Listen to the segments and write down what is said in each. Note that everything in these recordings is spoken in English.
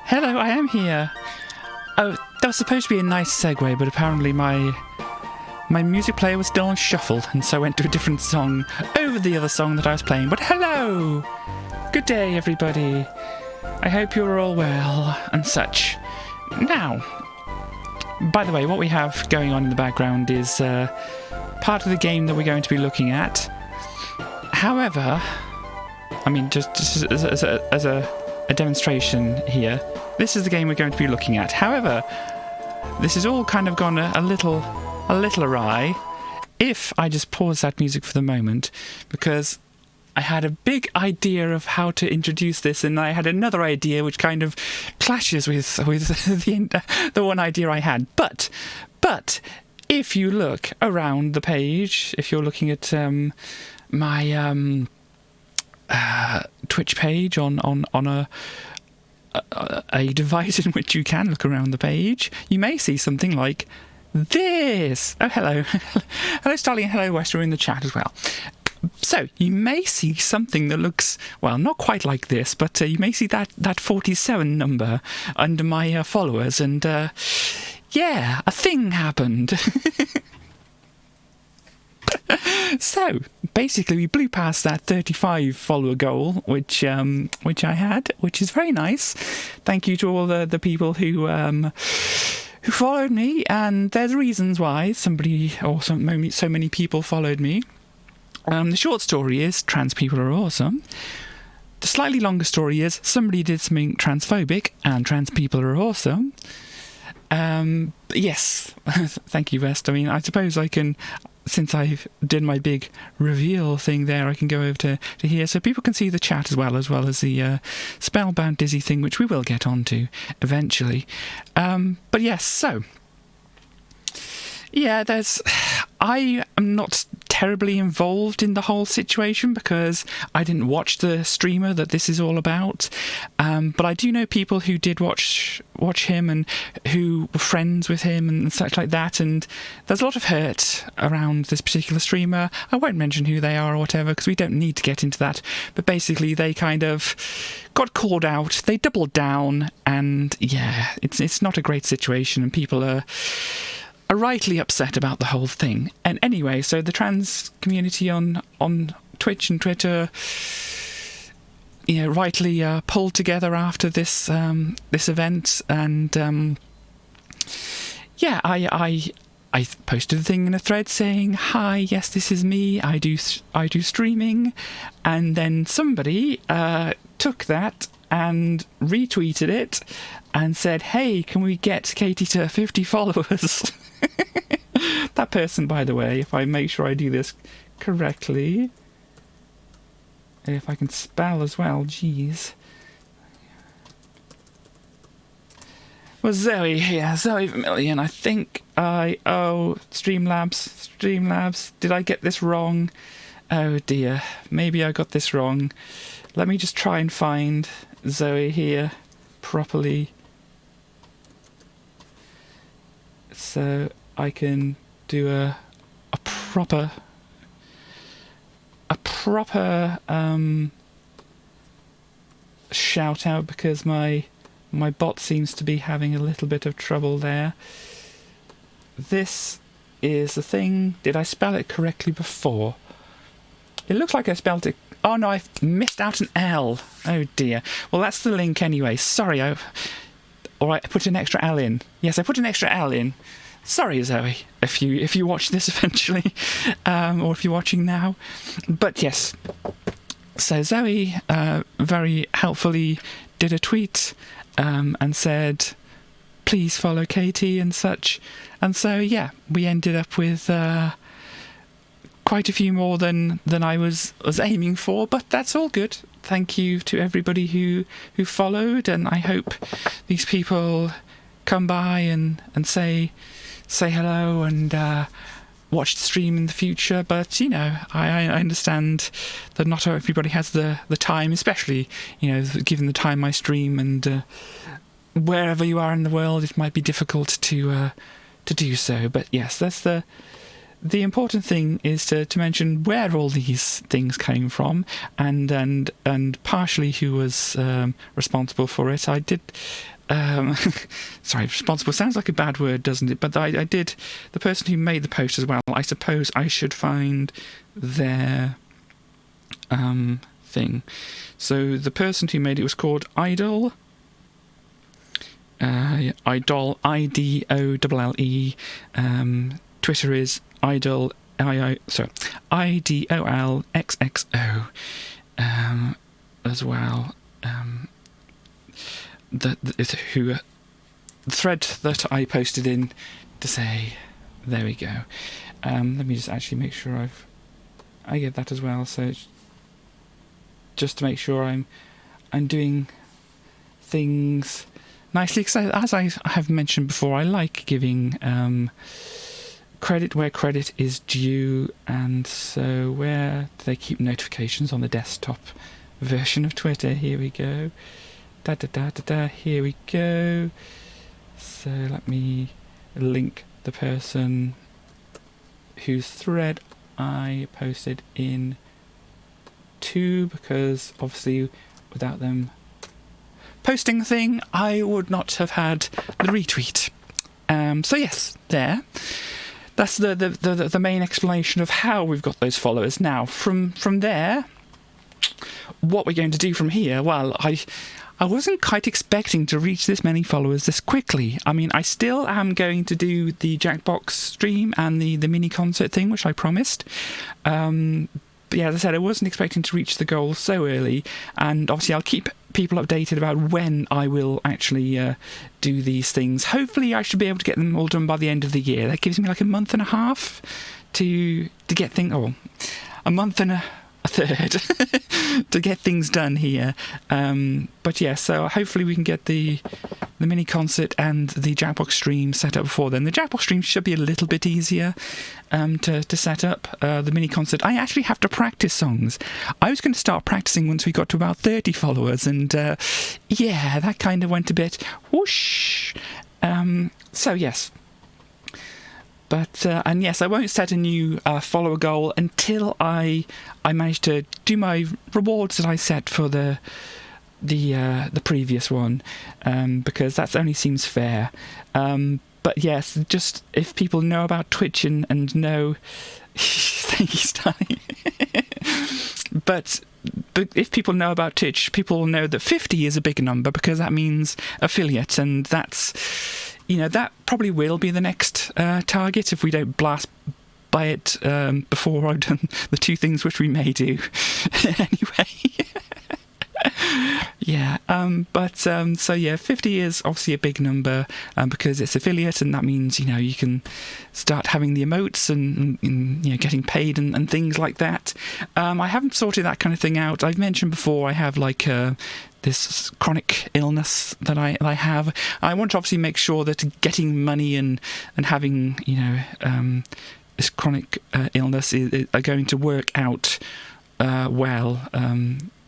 Hello, I am here. Oh, that was supposed to be a nice segue, but apparently my music player was still on shuffle, and so I went to a different song over the other song that I was playing. But hello! Good day, everybody. I hope you're all well, and such. Now, by the way, what we have going on in the background is part of the game that we're going to be looking at. However, I mean, just as a demonstration here, this is the game we're going to be looking at. However, this has all kind of gone a little awry. If I just pause that music for the moment, because I had a big idea of how to introduce this, and I had another idea which kind of clashes with the one idea I had. But if you look around the page, if you're looking at my Twitch page on a device in which you can look around the page, you may see something like this. Oh, hello. Hello, Starling, and hello, Wester, in the chat as well. So, you may see something that looks, well, not quite like this, but you may see that 47 number under my followers, and yeah, a thing happened. So, basically, we blew past that 35 follower goal, which I had, which is very nice. Thank you to all the people who followed me, and there's reasons why so many people followed me. The short story is trans people are awesome. The slightly longer story is somebody did something transphobic, and trans people are awesome. Yes, thank you, Vest. I mean, I suppose I can, since I've did my big reveal thing there, I can go over to here so people can see the chat as well as the Spellbound Dizzy thing, which we will get onto eventually. But yes, so yeah, I am not terribly involved in the whole situation because I didn't watch the streamer that this is all about, but I do know people who did watch him and who were friends with him and such like that, and there's a lot of hurt around this particular streamer. I won't mention who they are or whatever because we don't need to get into that, but basically they kind of got called out, they doubled down, and yeah, it's not a great situation, and people are rightly upset about the whole thing. And anyway, so the trans community on Twitch and Twitter, you know, rightly pulled together after this event, and yeah, I posted a thing in a thread saying, "Hi, yes, this is me. I do streaming," and then somebody took that and retweeted it and said, "Hey, can we get Katie to 50 followers?" That person, by the way, if I make sure I do this correctly, if I can spell as well, jeez, was Zoe here, Zoe Vermillion. I think Streamlabs, did I get this wrong? Oh dear, maybe I got this wrong. Let me just try and find Zoe here properly, so I can do a proper shout out, because my bot seems to be having a little bit of trouble there. This is the thing. Did I spell it correctly before? It looks like I spelled it. Oh no, I've missed out an L. Oh dear. Well, that's the link anyway. Sorry, I put an extra L in. Yes, I put an extra L in. Sorry, Zoe, if you watch this eventually, or if you're watching now. But yes, so Zoe very helpfully did a tweet and said, "Please follow Katie," and such. And so yeah, we ended up with quite a few more than I was aiming for, but that's all good. Thank you to everybody who followed, and I hope these people come by and say hello and watch the stream in the future. But you know, I understand that not everybody has the time, especially, you know, given the time I stream, and wherever you are in the world, it might be difficult to do so. But yes, that's the the important thing is to mention where all these things came from, and partially who was responsible for it. I did. Sorry, responsible sounds like a bad word, doesn't it? But I did. The person who made the post as well. I suppose I should find their thing. So the person who made it was called Idol. Idol, IDOLLE. Twitter is Idol, IDOLXXO. As well. The thread that I posted in to say, there we go. Let me just actually make sure I get that as well. So just to make sure I'm doing things nicely, because as I have mentioned before, I like giving credit where credit is due. And so where do they keep notifications? On the desktop version of Twitter. Here we go. Here we go. So let me link the person whose thread I posted in to, because obviously without them posting the thing, I would not have had the retweet. So yes, there. That's the main explanation of how we've got those followers. Now, from there, what we're going to do from here, well, I wasn't quite expecting to reach this many followers this quickly. I mean, I still am going to do the Jackbox stream and the mini concert thing, which I promised. But yeah, as I said, I wasn't expecting to reach the goal so early. And obviously, I'll keep people updated about when I will actually do these things. Hopefully, I should be able to get them all done by the end of the year. That gives me like a month and a half to get things... Oh, a month and a third to get things done here. But yeah, so hopefully we can get the mini concert and the Jackbox stream set up before then. The Jackbox stream should be a little bit easier to set up. The mini concert, I actually have to practice songs. I was going to start practicing once we got to about 30 followers, and yeah, that kind of went a bit whoosh. So yes. But and yes, I won't set a new follower goal until I manage to do my rewards that I set for the previous one, because that only seems fair. But yes, just if people know about Twitch and know, thank you, Stanley. But if people know about Twitch, people will know that 50 is a big number, because that means affiliate, and that's, you know, that probably will be the next target if we don't blast by it before I've done the two things which we may do. Anyway. Yeah, so yeah, 50 is obviously a big number because it's affiliate, and that means, you know, you can start having the emotes and you know, getting paid and things like that. I haven't sorted that kind of thing out. I've mentioned before I have like this chronic illness that I have. I want to obviously make sure that getting money and having, you know, this chronic illness are going to work out well,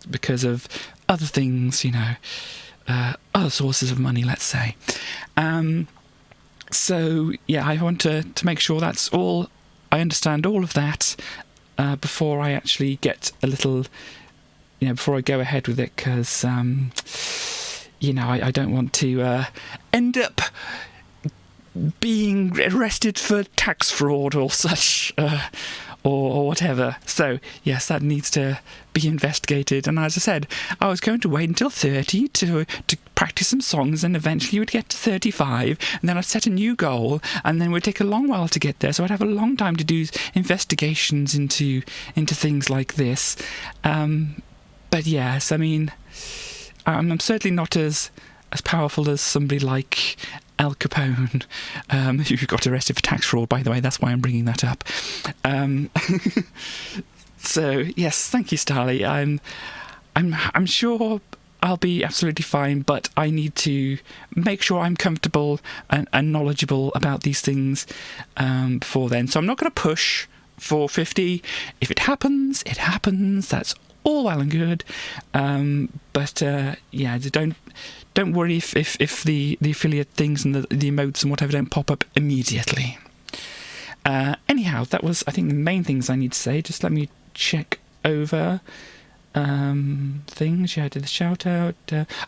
because of other things, you know, other sources of money, let's say. So yeah, I want to make sure that's all, I understand all of that before I actually get a little, you know, before I go ahead with it, because you know, I don't want to end up being arrested for tax fraud or such, or whatever. So yes, that needs to be investigated. And as I said, I was going to wait until 30 to practice some songs, and eventually would get to 35, and then I'd set a new goal, and then it would take a long while to get there, so I'd have a long time to do investigations into things like this. But yes, I mean, I'm certainly not as powerful as somebody like Al Capone, who got arrested for tax fraud, by the way. That's why I'm bringing that up. So yes, thank you, Starly. I'm sure I'll be absolutely fine, but I need to make sure I'm comfortable and knowledgeable about these things before then. So I'm not going to push for 50. If it happens, it happens. That's all well and good. But yeah, don't worry if the affiliate things and the emotes and whatever don't pop up immediately. Anyhow, that was, I think, the main things I need to say. Just let me check over things. Yeah, I did the shout out.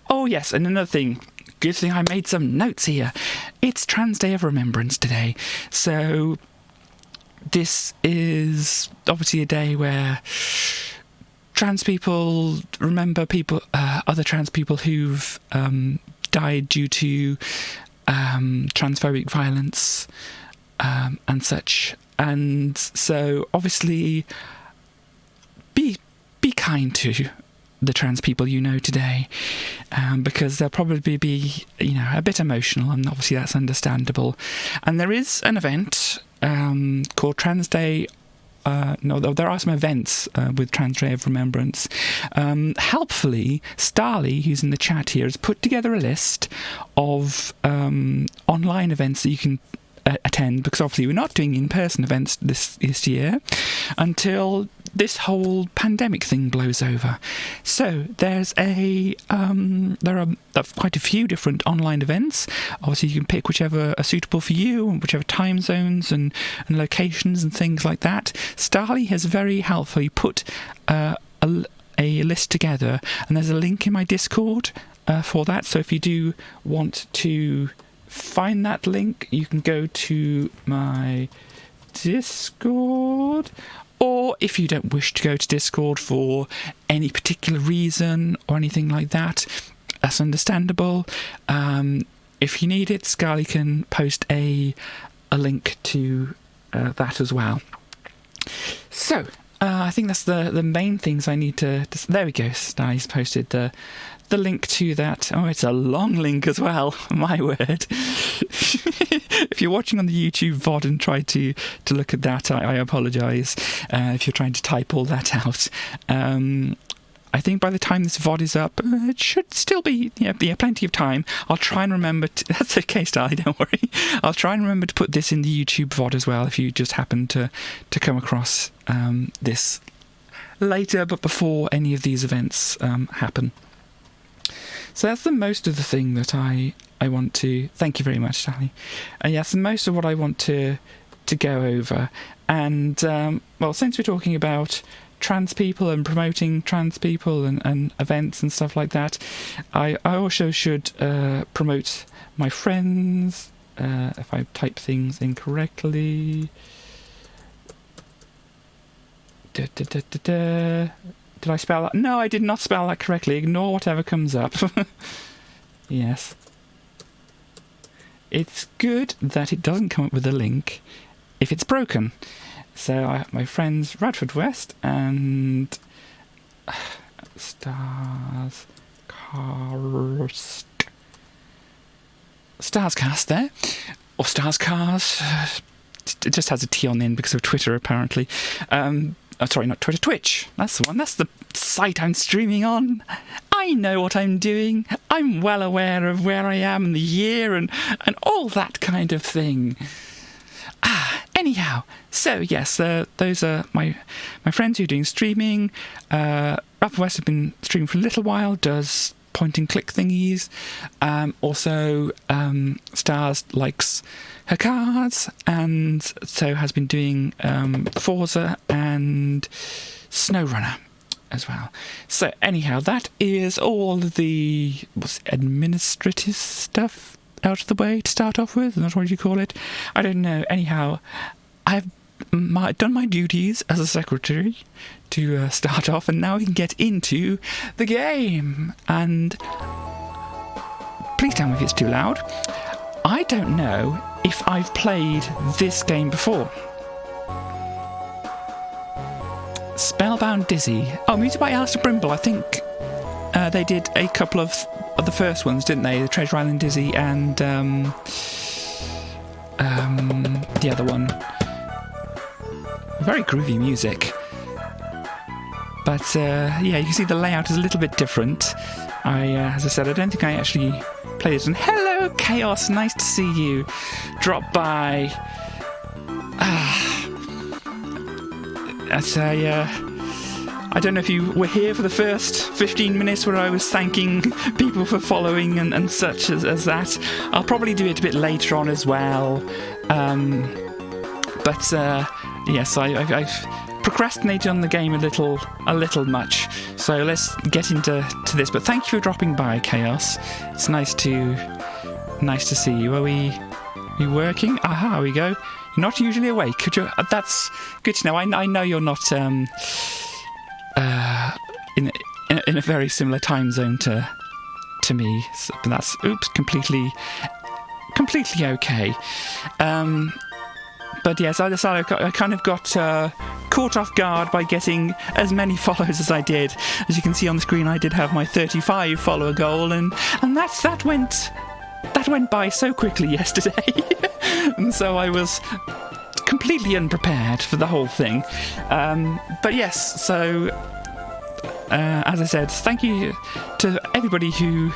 Oh, yes, and another thing. Good thing I made some notes here. It's Trans Day of Remembrance today. So this is obviously a day where trans people remember other trans people who've died due to transphobic violence and such. And so obviously be kind to the trans people you know today, because they'll probably be, a bit emotional, and obviously that's understandable. And there is an event called Trans Day. There are some events with Trans Day of Remembrance. Helpfully, Starly, who's in the chat here, has put together a list of online events that you can attend, because obviously we're not doing in-person events this year until this whole pandemic thing blows over. So there's there are quite a few different online events. Obviously you can pick whichever are suitable for you, and whichever time zones and locations and things like that. Starly has very helpfully put a list together, and there's a link in my Discord for that. So if you do want to find that link, you can go to my Discord. Or if you don't wish to go to Discord for any particular reason or anything like that, that's understandable. If you need it, Scarly can post a link to that as well. So, I think that's the main things I need to... There we go, Scarly's posted the link to that. Oh, it's a long link as well, my word. If you're watching on the YouTube VOD and try to look at that, I apologise if you're trying to type all that out. I think by the time this VOD is up, it should still be plenty of time. I'll try and remember to... That's okay, Starly, don't worry. I'll try and remember to put this in the YouTube VOD as well, if you just happen to come across this later, but before any of these events happen. So that's the most of the thing that I want to... Thank you very much, Sally. Yes, the most of what I want to go over. And, since we're talking about trans people and promoting trans people and events and stuff like that, I also should promote my friends, if I type things incorrectly. Did I spell that? No, I did not spell that correctly. Ignore whatever comes up. Yes. It's good that it doesn't come up with a link if it's broken. So my friends Radford West and Starscast there, or Starscars. It just has a T on the end because of Twitter, apparently. Sorry, not Twitter, Twitch. That's the one. That's the site I'm streaming on. I know what I'm doing. I'm well aware of where I am in the year and all that kind of thing. Anyhow, so yes, those are my friends who are doing streaming. Ralph West has been streaming for a little while, does point and click thingies. Also, Stars likes her cards, and so has been doing Forza and SnowRunner as well. So anyhow, that is all the administrative stuff out of the way to start off with. Not what you call it. I don't know. Anyhow, I've done my duties as a secretary to start off, and now we can get into the game. And please tell me if it's too loud. I don't know if I've played this game before. Spellbound Dizzy. Oh, music by Alistair Brimble. I think they did a couple of the first ones, didn't they? The Treasure Island Dizzy and the other one. Very groovy music. But you can see the layout is a little bit different. As I said, I don't think I actually played this one. Hello, Chaos. Nice to see you. Drop by. I don't know if you were here for the first 15 minutes where I was thanking people for following and such as that. I'll probably do it a bit later on as well. But But yes, I've procrastinated on the game a little much. So let's get into this. But thank you for dropping by, Chaos. It's nice to see you. Are we working? Aha, we go. You're not usually awake. Could you? That's good to know. I know you're not in a very similar time zone to me. So, but that's completely okay. But yes, I decided I kind of got caught off guard by getting as many followers as I did. As you can see on the screen, I did have my 35 follower goal, and that went by so quickly yesterday. And so I was completely unprepared for the whole thing. But yes, so as I said, thank you to everybody who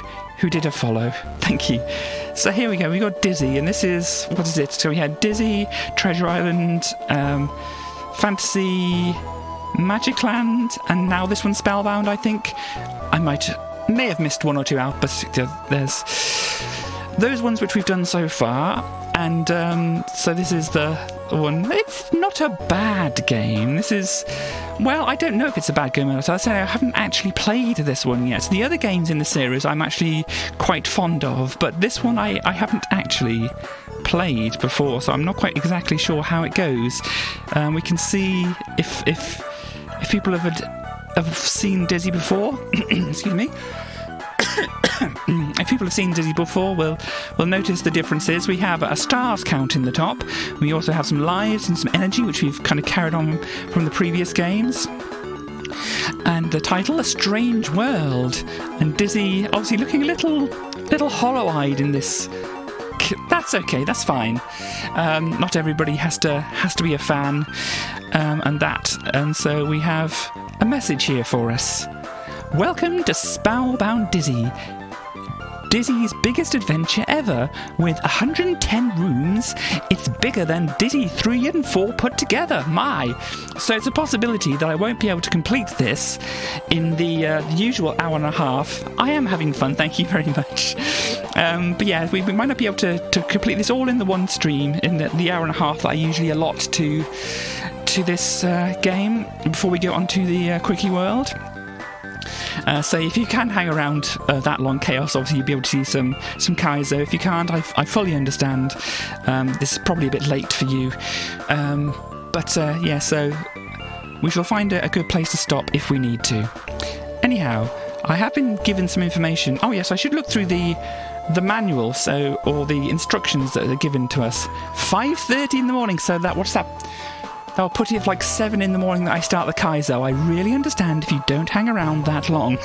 did a follow. Thank you. So here we go. We got Dizzy, and this is, what is it? So we had Dizzy, Treasure Island, Fantasy, Magic Land, and now this one's Spellbound, I think. I may have missed one or two out, but there's those ones which we've done so far. And so this is the one. It's not a bad game. This is, well, I don't know if it's a bad game or not. I say I haven't actually played this one yet. The other games in the series I'm actually quite fond of, but this one I haven't actually played before, so I'm not quite exactly sure how it goes. We can see if people have seen Dizzy before. Excuse me. If people have seen Dizzy before, we'll notice the differences. We have a stars count in the top. We also have some lives and some energy, which we've kind of carried on from the previous games. And the title, A Strange World. And Dizzy, obviously looking a little hollow-eyed in this. That's okay, that's fine. Not everybody has to be a fan, and so we have a message here for us. Welcome to Spellbound Dizzy. Dizzy's biggest adventure ever, with 110 rooms. It's bigger than Dizzy 3 and 4 put together. My! So it's a possibility that I won't be able to complete this in the usual hour and a half. I am having fun, thank you very much. But yeah, we might not be able to complete this all in the one stream, in the hour and a half that I usually allot to this game before we go on to the Quickie World. So if you can hang around that long, Chaos, obviously you'll be able to see some Kaizo. If you can't, I fully understand. This is probably a bit late for you. But yeah, so we shall find a good place to stop if we need to. Anyhow, I have been given some information. Oh yes, I should look through the manual, or the instructions that are given to us. 5:30 in the morning, so what's that? I'll put it like 7 in the morning that I start the Kaizo. I really understand if you don't hang around that long.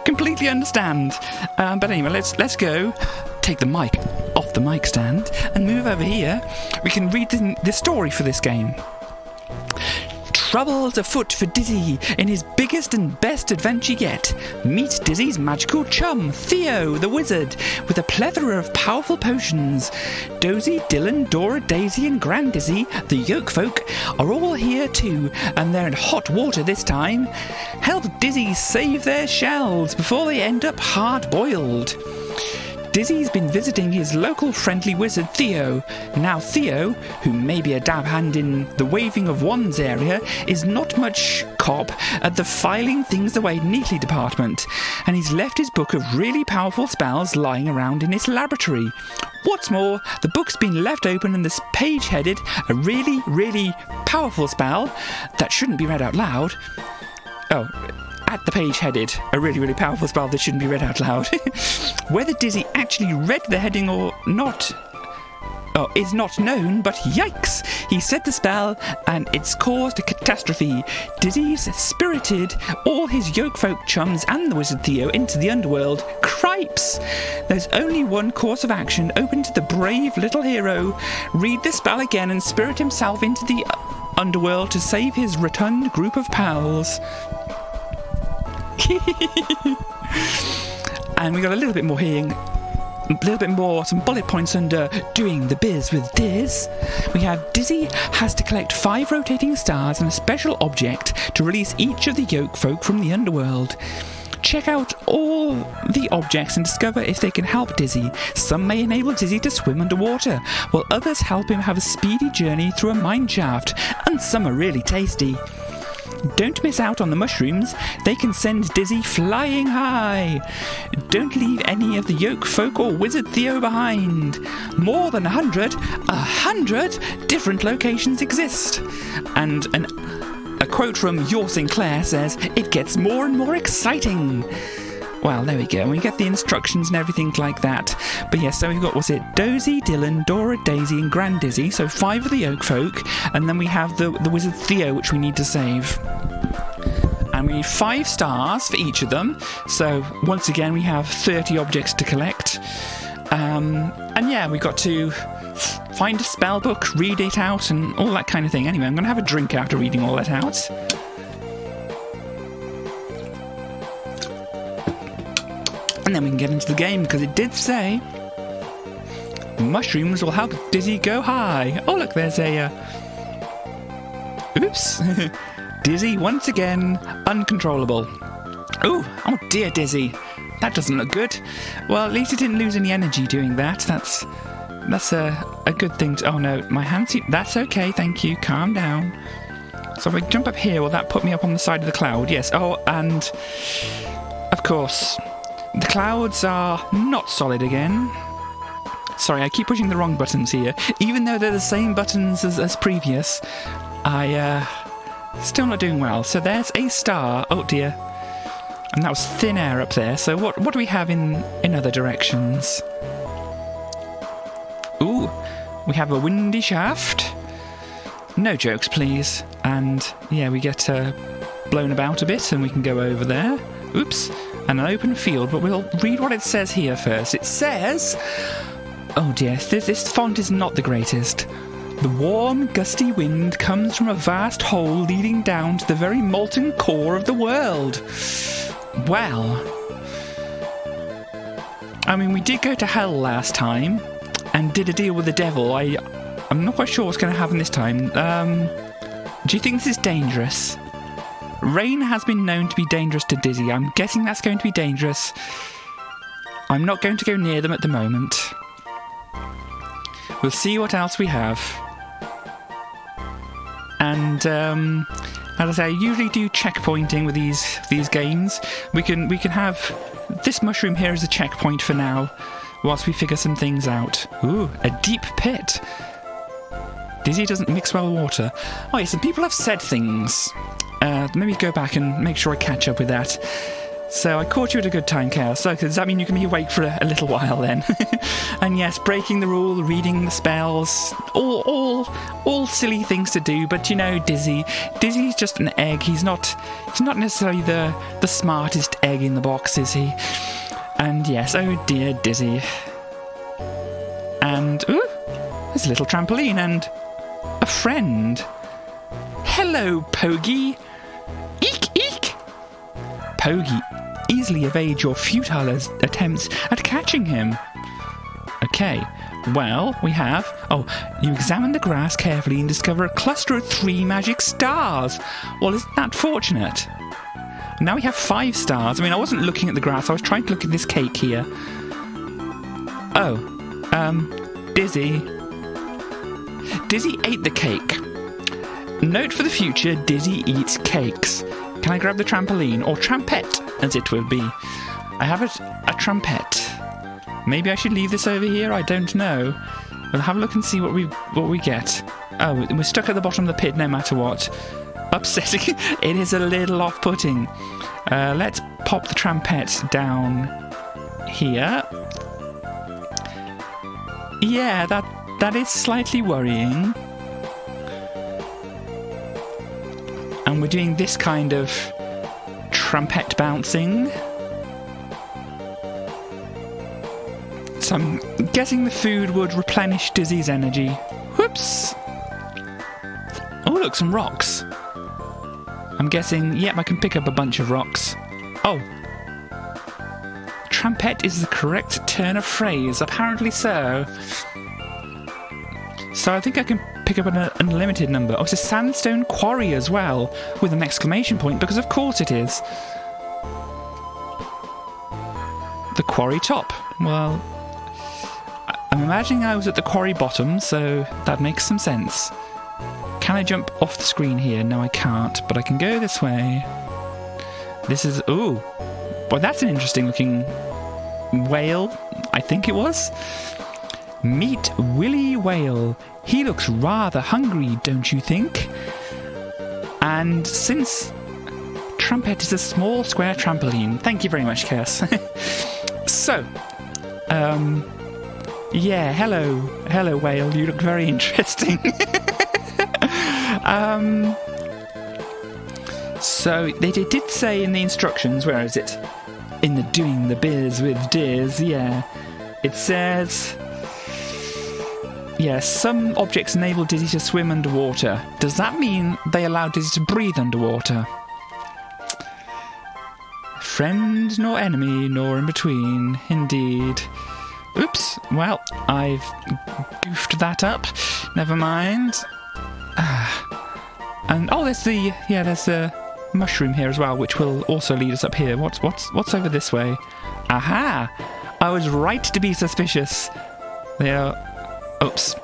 Completely understand. But anyway, let's go. Take the mic off the mic stand and move over here. We can read the story for this game. Troubles afoot for Dizzy in his biggest and best adventure yet. Meet Dizzy's magical chum, Theo, the wizard, with a plethora of powerful potions. Dozy, Dylan, Dora, Daisy and Grand Dizzy, the Yoke folk, are all here too, and they're in hot water this time. Help Dizzy save their shells before they end up hard-boiled. Dizzy's been visiting his local friendly wizard Theo. Now Theo, who may be a dab hand in the waving of wands area, is not much cop at the filing things away neatly department, and he's left his book of really powerful spells lying around in his laboratory. What's more, the book's been left open and this page headed a really, really powerful spell that shouldn't be read out loud. Oh, at the page headed a really, really powerful spell that shouldn't be read out loud. Whether Dizzy actually read the heading or not is not known, but yikes! He said the spell, and it's caused a catastrophe. Dizzy's spirited all his Yokefolk chums and the wizard Theo into the underworld. Cripes! There's only one course of action open to the brave little hero. Read the spell again and spirit himself into the underworld to save his rotund group of pals. And we got a little bit more here, some bullet points under doing the biz with Diz. We have Dizzy has to collect 5 rotating stars and a special object to release each of the Yoke folk from the underworld. Check out all the objects and discover if they can help Dizzy. Some may enable Dizzy to swim underwater, while others help him have a speedy journey through a mine shaft, and some are really tasty. Don't miss out on the mushrooms. They can send Dizzy flying high. Don't leave any of the Yoke folk or Wizard Theo behind. More than 100 different locations exist. And a quote from Your Sinclair says, "It gets more and more exciting." Well, there we go. We get the instructions and everything like that. But yes, so we've got, was it Dozy, Dylan, Dora, Daisy and Grand Dizzy. So 5 of the Yoke folk. And then we have the Wizard Theo, which we need to save. And we need 5 stars for each of them. So once again, we have 30 objects to collect. And yeah, we've got to find a spell book, read it out, and all that kind of thing. Anyway, I'm going to have a drink after reading all that out. And then we can get into the game, because it did say mushrooms will help Dizzy go high. Oh, look, there's a... Oops. Dizzy, once again, uncontrollable. Oh dear, Dizzy. That doesn't look good. Well, at least it didn't lose any energy doing that. That's a good thing to... Oh, no, my hands... That's okay, thank you. Calm down. So if I jump up here, will that put me up on the side of the cloud? Yes. Oh, and... Of course... The clouds are not solid again. Sorry, I keep pushing the wrong buttons here. Even though they're the same buttons as previous, still not doing well. So there's a star. Oh dear. And that was thin air up there. So what do we have in other directions? Ooh, we have a windy shaft. No jokes, please. And yeah, we get blown about a bit and we can go over there. Oops. And an open field, but we'll read what it says here first. It says... Oh dear, this font is not the greatest. The warm, gusty wind comes from a vast hole leading down to the very molten core of the world. Well... I mean, we did go to hell last time, and did a deal with the devil. I'm not quite sure what's going to happen this time. Do you think this is dangerous? Rain has been known to be dangerous to Dizzy. I'm guessing that's going to be dangerous. I'm not going to go near them at the moment. We'll see what else we have. And as I say, I usually do checkpointing with these games. We can have this mushroom here as a checkpoint for now, whilst we figure some things out. Ooh, a deep pit. Dizzy doesn't mix well with water. Oh yes, and people have said things. Maybe go back and make sure I catch up with that. So I caught you at a good time, Chaos. So does that mean you can be awake for a little while then? And yes, breaking the rule, reading the spells, all silly things to do. But you know, Dizzy's just an egg. He's not necessarily the smartest egg in the box, is he? And yes, oh dear, Dizzy. And ooh, there's a little trampoline and a friend. Hello, Pogie. Eek, eek. Pogie, easily evade your futile attempts at catching him. Okay, well, we have... Oh, you examine the grass carefully and discover a cluster of 3 magic stars. Well, isn't that fortunate? Now we have 5 stars. I mean, I wasn't looking at the grass. I was trying to look at this cake here. Oh, Dizzy. Dizzy ate the cake. Note for the future, Dizzy eats cakes. Can I grab the trampoline? Or trampette, as it will be. I have a trampette. Maybe I should leave this over here? I don't know. We'll have a look and see what we get. Oh, we're stuck at the bottom of the pit no matter what. Upsetting. It is a little off-putting. Let's pop the trampette down here. Yeah, that is slightly worrying. And we're doing this kind of trumpet bouncing. So I'm guessing the food would replenish Dizzy's energy. Whoops! Oh, look, some rocks. I'm guessing, yep, I can pick up a bunch of rocks. Oh. Trumpet is the correct turn of phrase. Apparently so. So I think I can pick up an unlimited number. Oh, it's a sandstone quarry as well, with an exclamation point, because of course it is. the quarry top. Well, I'm imagining I was at the quarry bottom, so that makes some sense. Can I jump off the screen here? No, I can't, but I can go this way. This is... Ooh. Boy, that's an interesting looking whale, I think it was. Meet Willy Whale. He looks rather hungry, don't you think? And since Trumpet is a small square trampoline... Thank you very much, Chaos. So, yeah, hello whale, you look very interesting. So they did say in the instructions, where is it? In the Doing the Biz with Deers, yeah. It says, yeah, some objects enable Dizzy to swim underwater. Does that mean they allow Dizzy to breathe underwater? Friend nor enemy, nor in between, indeed. Oops, well, I've goofed that up. Never mind. And oh, there's a mushroom here as well, which will also lead us up here. What's over this way? Aha! I was right to be suspicious. They are... Oops.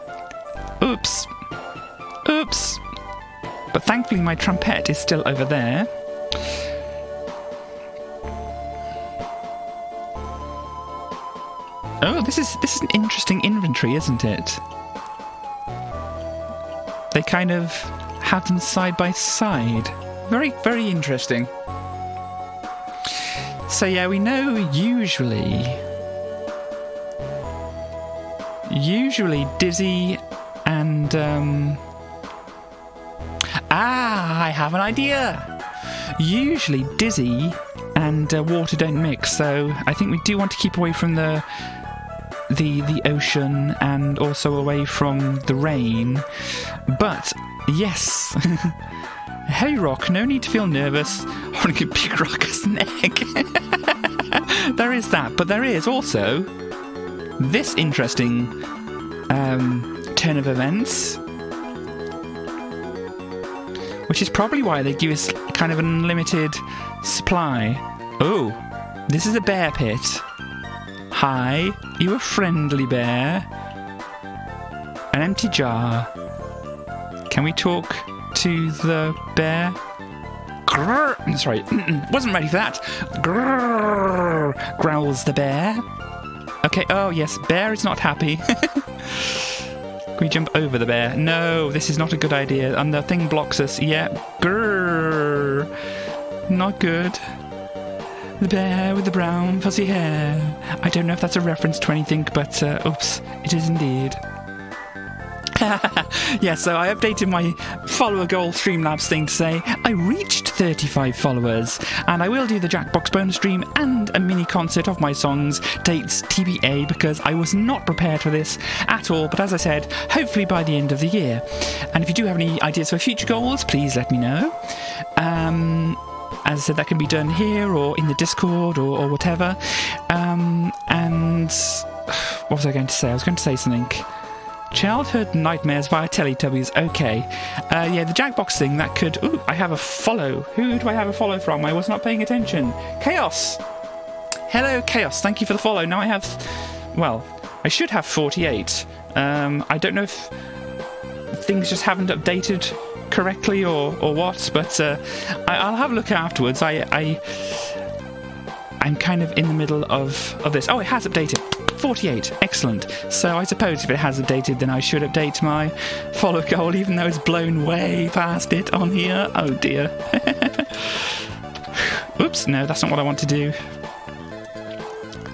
But thankfully my trumpet is still over there. Oh, this is an interesting inventory, isn't it? They kind of have them side by side. Very, very interesting. So yeah, we know usually Dizzy and I have an idea. Usually Dizzy and water don't mix, so I think we do want to keep away from the ocean and also away from the rain. But yes, heavy rock, no need to feel nervous. I want to give big rock as an egg. There is that, but there is also this interesting turn of events, which is probably why they give us kind of an unlimited supply. Oh, this is a bear pit. Hi, you a friendly bear? An empty jar. Can we talk to the bear? Grrr, sorry, wasn't ready for that. Grrr, growls the bear. Okay, oh yes, bear is not happy. Can we jump over the bear? No, this is not a good idea. And the thing blocks us. Yeah, grrr. Not good. The bear with the brown fuzzy hair. I don't know if that's a reference to anything, but oops, it is indeed. Yeah, so I updated my follower goal Streamlabs thing to say I reached 35 followers, and I will do the Jackbox bonus stream and a mini concert of my songs, dates TBA, because I was not prepared for this at all. But as I said, hopefully by the end of the year. And if you do have any ideas for future goals, please let me know. As I said, that can be done here or in the Discord or whatever. And what was I going to say? I was going to say something. Childhood nightmares via Teletubbies. Okay. Yeah, the Jackbox thing, that could... Ooh, I have a follow. Who do I have a follow from? I was not paying attention. Chaos! Hello, Chaos. Thank you for the follow. Now I have... Well, I should have 48. I don't know if things just haven't updated correctly or what, but I'll have a look afterwards. I'm kind of in the middle of this. Oh, it has updated. 48. Excellent. So I suppose if it has updated, then I should update my follow goal, even though it's blown way past it on here. Oh dear. Oops, no, that's not what I want to do.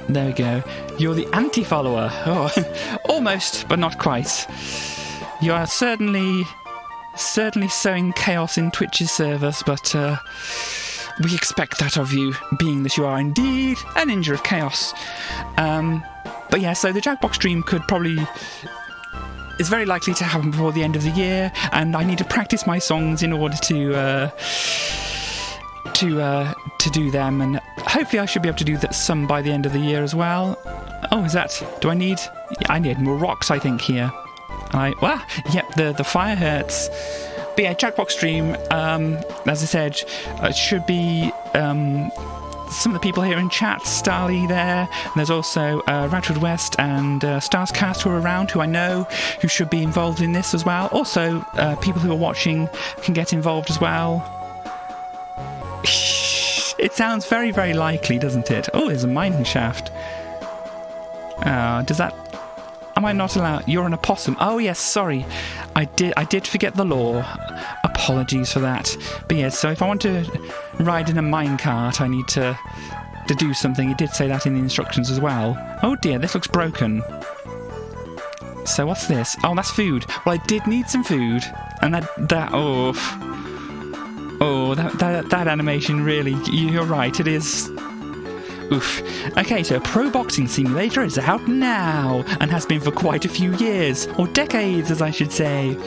There we go. You're the anti-follower. Oh, almost, but not quite. You are certainly sowing chaos in Twitch's service, but we expect that of you, being that you are indeed a ninja of chaos. But yeah, so the Jackbox stream is very likely to happen before the end of the year, and I need to practice my songs in order to do them, and hopefully I should be able to do that some by the end of the year as well. Oh, is that... I need more rocks, I think, here. Yep, the fire hurts. But yeah, Jackbox stream, as I said, it should be some of the people here in chat, Starly there, and there's also Radford West and Starscast who are around, who I know who should be involved in this as well. Also, people who are watching can get involved as well. It sounds very, very likely, doesn't it? Oh, there's a mining shaft. Does that... Am I not allowed? You're an opossum. Oh, yes, sorry. I did forget the law. Apologies for that. But yes, so if I want to ride in a minecart, I need to do something. It did say that in the instructions as well. Oh dear, this looks broken. So what's this? Oh, that's food. Well, I did need some food. And that animation really, you're right, it is... Oof. Okay, so Pro Boxing Simulator is out now, and has been for quite a few years, or decades as I should say.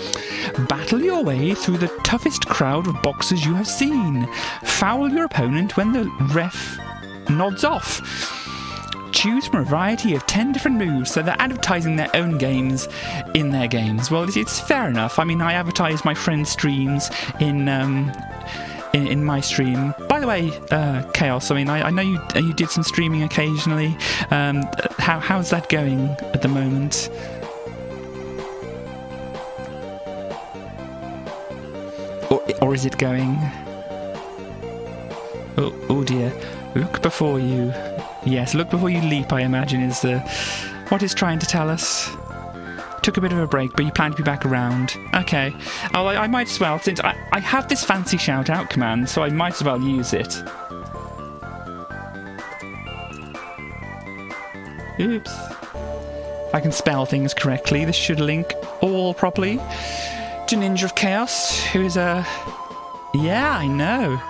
Battle your way through the toughest crowd of boxers you have seen. Foul your opponent when the ref nods off. Choose from a variety of 10 different moves, so they're advertising their own games in their games. Well, it's fair enough. I mean, I advertise my friends' streams in my stream. By the way, Chaos, I mean, I know you did some streaming occasionally. How's that going at the moment? Or is it going? Oh dear. Look before you. Yes, look before you leap, I imagine, is what it's trying to tell us. Took a bit of a break, but you plan to be back around. Okay. Oh, I might as well, since I have this fancy shout-out command, so I might as well use it. Oops. If I can spell things correctly, this should link all properly to Ninja of Chaos, who is a... Yeah, I know.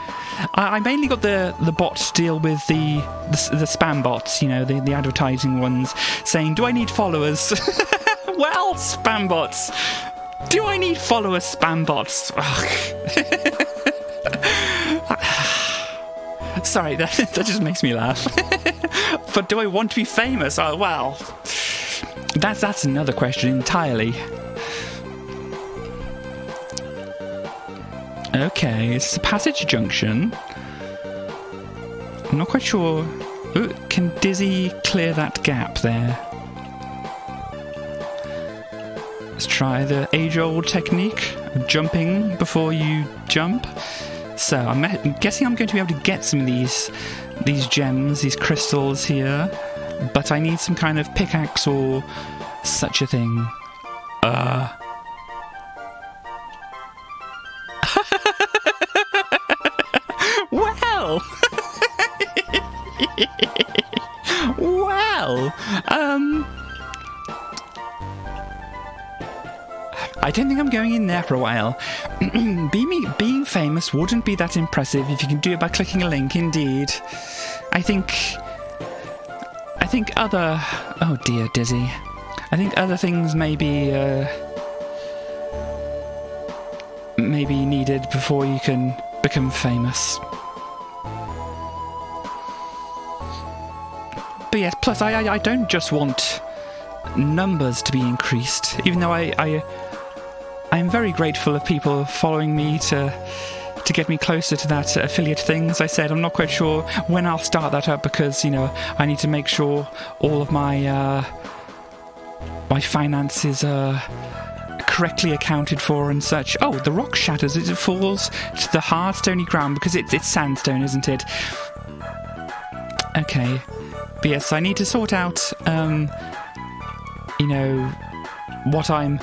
I mainly got the bots to deal with the spam bots, you know, the advertising ones, saying, do I need followers? Well, spam bots. Do I need followers, spam bots? Sorry, that just makes me laugh. But do I want to be famous? Oh, well, that's another question entirely. Okay, it's a passage junction. I'm not quite sure. Ooh, can Dizzy clear that gap there? Let's try the age-old technique of jumping before you jump. So I'm guessing I'm going to be able to get some of these gems, these crystals here, but I need some kind of pickaxe or such a thing. Well, well, I don't think I'm going in there for a while. Being famous wouldn't be that impressive if you can do it by clicking a link, indeed. I think other... Oh dear, Dizzy. I think other things may be needed before you can become famous. But yes, plus I don't just want numbers to be increased, even though I am very grateful of people following me to get me closer to that affiliate thing. As I said, I'm not quite sure when I'll start that up because, you know, I need to make sure all of my my finances are correctly accounted for and such. Oh, the rock shatters as it falls to the hard stony ground because it's sandstone, isn't it? Okay. But yes, I need to sort out, you know, what I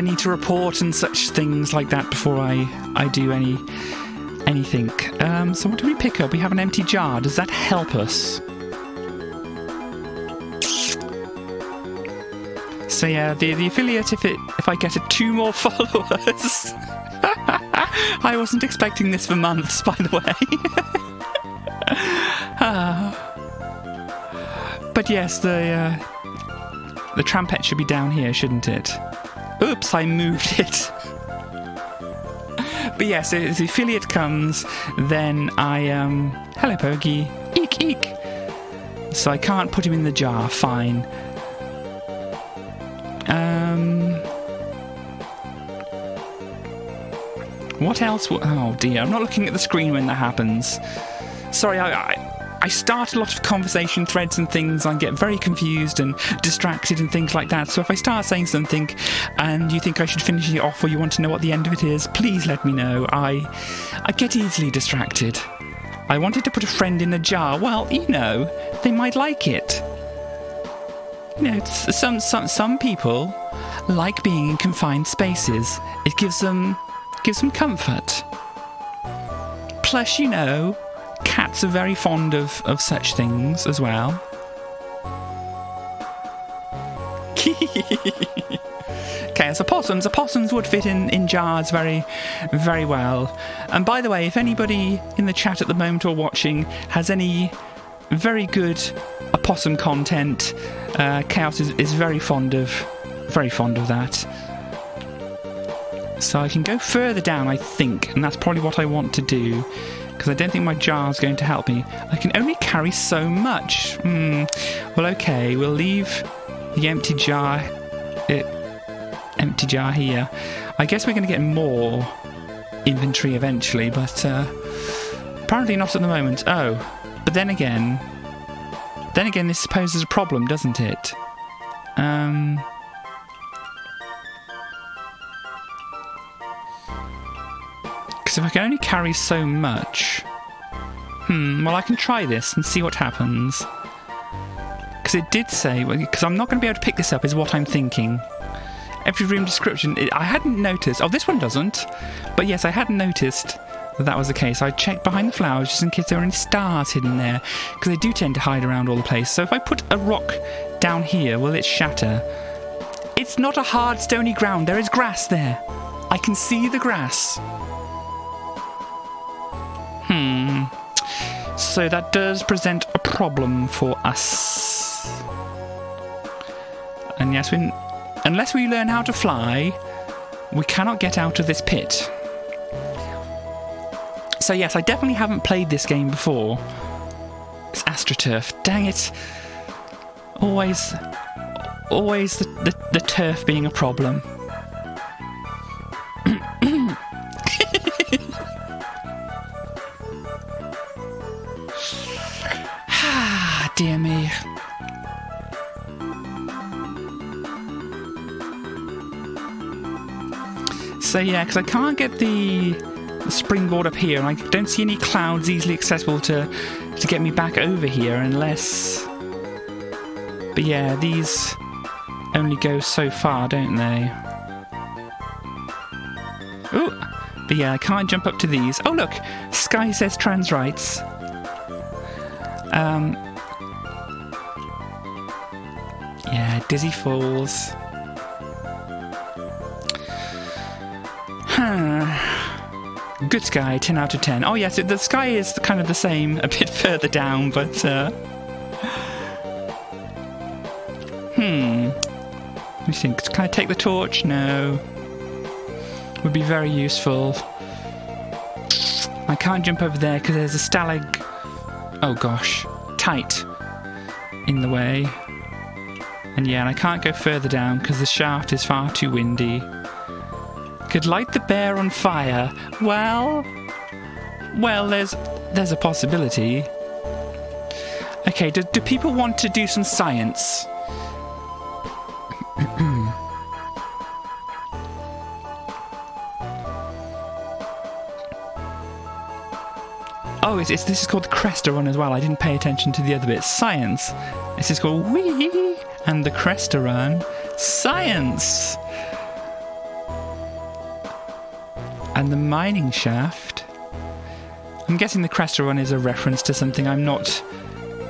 need to report and such things like that before I do anything. So what do we pick up? We have an empty jar. Does that help us? So yeah, the affiliate, if I get 2 more followers. I wasn't expecting this for months, by the way. But yes, the trampet should be down here, shouldn't it? Oops, I moved it. But yes, if the affiliate comes, then I hello Pokey. Eek eek. So I can't put him in the jar, fine. What else? Oh dear, I'm not looking at the screen when that happens. Sorry, I start a lot of conversation threads and things. I get very confused and distracted and things like that. So if I start saying something and you think I should finish it off or you want to know what the end of it is, please let me know. I get easily distracted. I wanted to put a friend in a jar. Well, you know, they might like it. You know, some people like being in confined spaces. It gives them comfort. Plus, you know, cats are very fond of such things as well. Okay, so opossums would fit in jars very, very well. And by the way, if anybody in the chat at the moment or watching has any very good opossum content, Chaos is very fond of that. So I can go further down, I think, and that's probably what I want to do, because I don't think my jar's going to help me. I can only carry so much. Well, okay, we'll leave the empty jar here. I guess we're going to get more inventory eventually, but apparently not at the moment. Oh, but then again, this poses a problem, doesn't it? Because if I can only carry so much... well, I can try this and see what happens. Because it did say... Because I'm not going to be able to pick this up, is what I'm thinking. Every room description... I hadn't noticed... Oh, this one doesn't. But yes, I hadn't noticed that was the case. I checked behind the flowers just in case there were any stars hidden there. Because they do tend to hide around all the place. So if I put a rock down here, will it shatter? It's not a hard, stony ground. There is grass there. I can see the grass. So that does present a problem for us. And yes, unless we learn how to fly, we cannot get out of this pit. So yes, I definitely haven't played this game before. It's AstroTurf. Dang it. Always the turf being a problem. Dear me. So yeah, because I can't get the springboard up here, and I don't see any clouds easily accessible to get me back over here unless... But yeah, these only go so far, don't they? Ooh! But yeah, I can't jump up to these. Oh look! Sky says trans rights. Yeah, Dizzy Falls. Good Sky, 10 out of 10. Oh yes, the sky is kind of the same, a bit further down, but... Let me think, can I take the torch? No. Would be very useful. I can't jump over there because there's a oh gosh, tight in the way. And yeah, and I can't go further down because the shaft is far too windy. Could light the bear on fire. Well, there's a possibility. Okay, do people want to do some science? Oh, this is called the Cresta Run as well. I didn't pay attention to the other bits. Science. This is called Wee and the Cresta Run. Science. And the mining shaft. I'm guessing the Cresta Run is a reference to something I'm not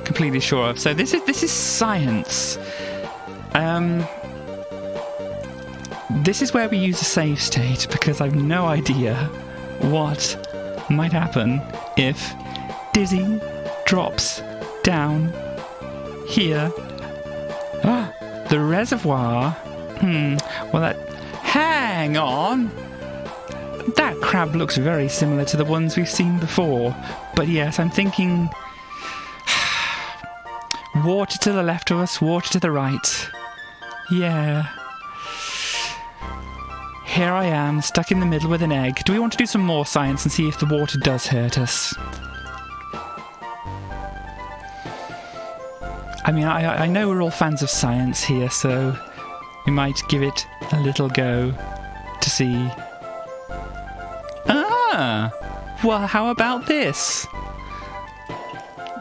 completely sure of. So this is science. This is where we use a save state because I've no idea what might happen if Dizzy drops down here. The reservoir. Well, hang on. That crab looks very similar to the ones we've seen before. But yes, I'm thinking... water to the left of us, water to the right. Yeah. Here I am, stuck in the middle with an egg. Do we want to do some more science and see if the water does hurt us? I mean, I know we're all fans of science here, so we might give it a little go to see. Ah! Well, how about this?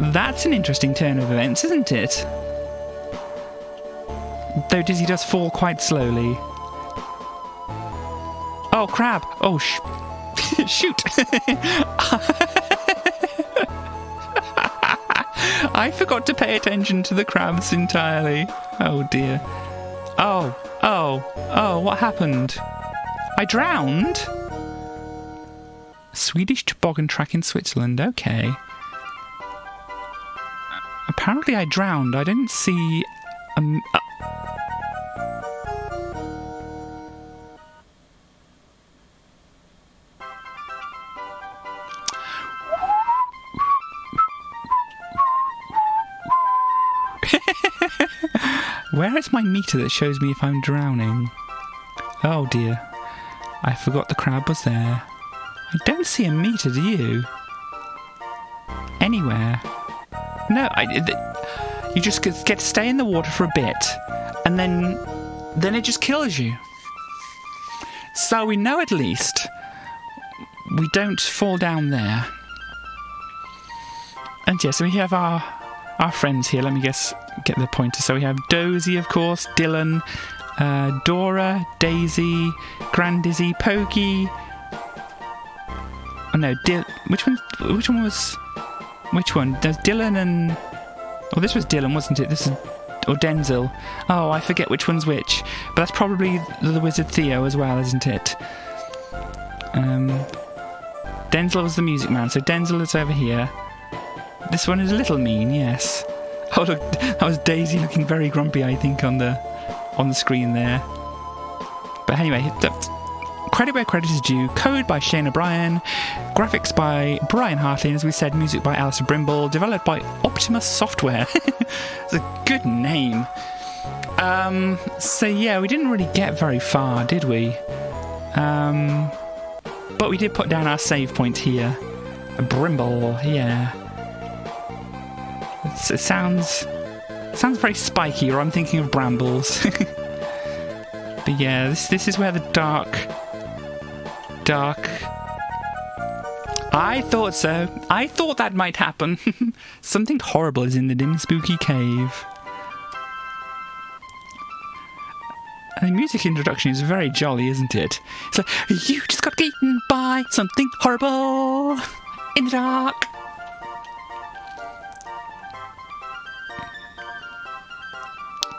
That's an interesting turn of events, isn't it? Though Dizzy does fall quite slowly. Oh, crab! Oh, shoot! I forgot to pay attention to the crabs entirely. Oh dear. Oh, what happened? I drowned? Swedish toboggan track in Switzerland, okay. Apparently I drowned. I didn't see... Where is my meter that shows me if I'm drowning? Oh dear. I forgot the crab was there. I don't see a meter, do you? Anywhere. No, you just get to stay in the water for a bit, and then it just kills you. So we know at least we don't fall down there. And yes, we have our friends here. Let me get the pointer. So we have Dozy, of course, Dylan, Dora, Daisy, Grandizzy, Pokey. Oh no, which one was... Which one? There's Dylan and... Oh, this was Dylan, wasn't it? This is... Or Denzel. Oh, I forget which one's which. But that's probably the Wizard Theo as well, isn't it? Denzel was the music man, so Denzel is over here. This one is a little mean, yes. Oh look, that was Daisy looking very grumpy, I think, on the screen there. But anyway, credit where credit is due. Code by Shane O'Brien, graphics by Brian Hartley, and as we said, music by Alistair Brimble, developed by Optimus Software. It's a good name. So yeah, we didn't really get very far, did we? But we did put down our save point here. Brimble, yeah. It sounds very spiky, or I'm thinking of brambles. But yeah, this is where the dark... I thought so. I thought that might happen. Something horrible is in the dim, spooky cave. And the music introduction is very jolly, isn't it? It's like, you just got eaten by something horrible in the dark.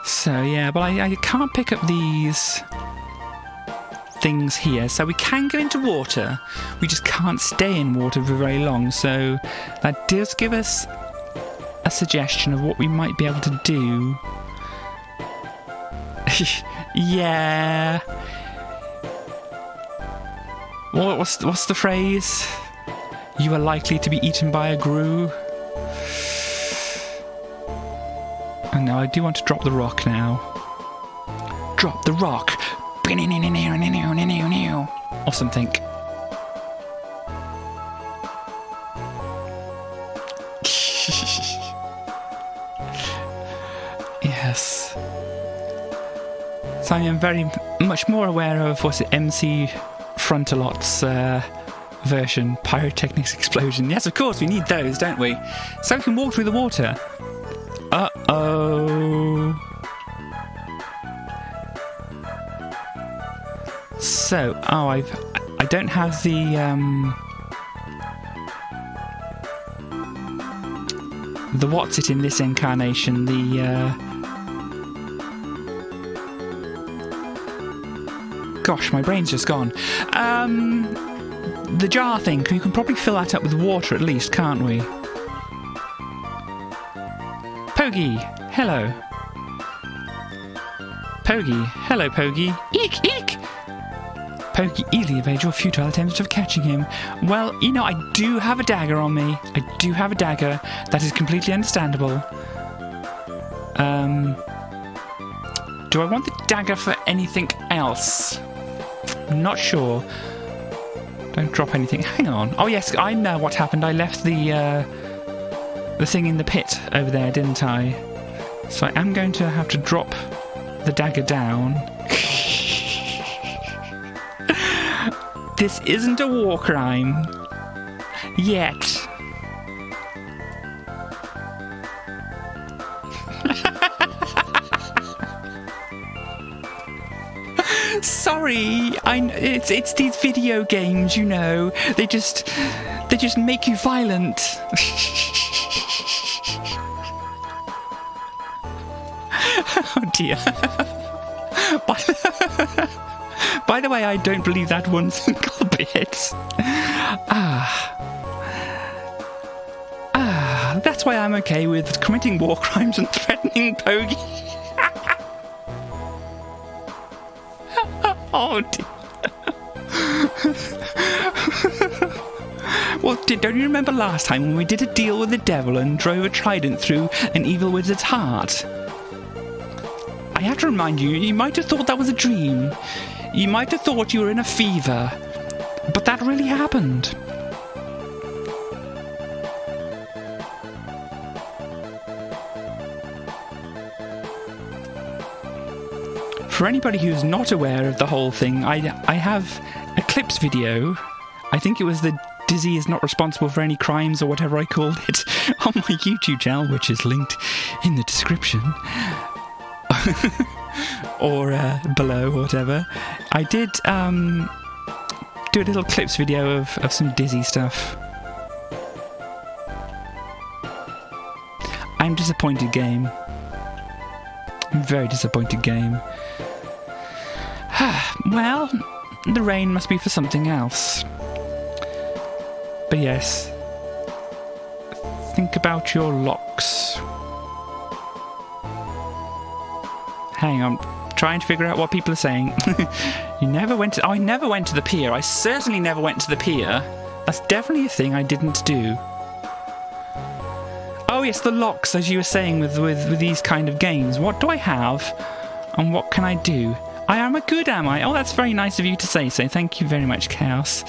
So yeah, but I can't pick up these things here. So we can go into water. We just can't stay in water for very long. So that does give us a suggestion of what we might be able to do. Yeah. What's the phrase? You are likely to be eaten by a grue. And now I do want to drop the rock now. Drop the rock. Or something. Yes. So I am very much more aware of, what's it, MC Frontalot's version, Pyrotechnics Explosion. Yes, of course, we need those, don't we? So we can walk through the water. Uh-oh. So, I don't have the what's it in this incarnation, gosh, my brain's just gone. The jar thing, you can probably fill that up with water at least, can't we? Pogie, hello. Pogie, hello Pogie. Eek, eek! Pogie easily evades your futile attempts of catching him. Well, you know, I do have a dagger on me. I do have a dagger. That is completely understandable. Do I want the dagger for anything else? I'm not sure. Don't drop anything. Hang on. Oh yes, I know what happened. I left the thing in the pit over there, didn't I? So I am going to have to drop the dagger down. This isn't a war crime. Yet. Sorry, it's these video games, you know. They just make you violent. Oh dear. By the way, I don't believe that one single bit. That's why I'm okay with committing war crimes and threatening Pogie. Oh dear. Well, don't you remember last time when we did a deal with the devil and drove a trident through an evil wizard's heart? I have to remind you, you might have thought that was a dream. You might have thought you were in a fever. But that really happened. For anybody who's not aware of the whole thing, I have a clips video. I think it was the Dizzy is not responsible for any crimes or whatever I called it on my YouTube channel, which is linked in the description. Or below, or whatever. I did do a little clips video of some Dizzy stuff. I'm disappointed, game. I'm very disappointed, game. Well, the rain must be for something else. But yes, think about your locks. Hang on, trying to figure out what people are saying. You never went to... Oh, I never went to the pier. I certainly never went to the pier. That's definitely a thing I didn't do. Oh yes, the locks, as you were saying with these kind of games. What do I have? And what can I do? I am a good, am I? Oh, that's very nice of you to say so. Thank you very much, Chaos.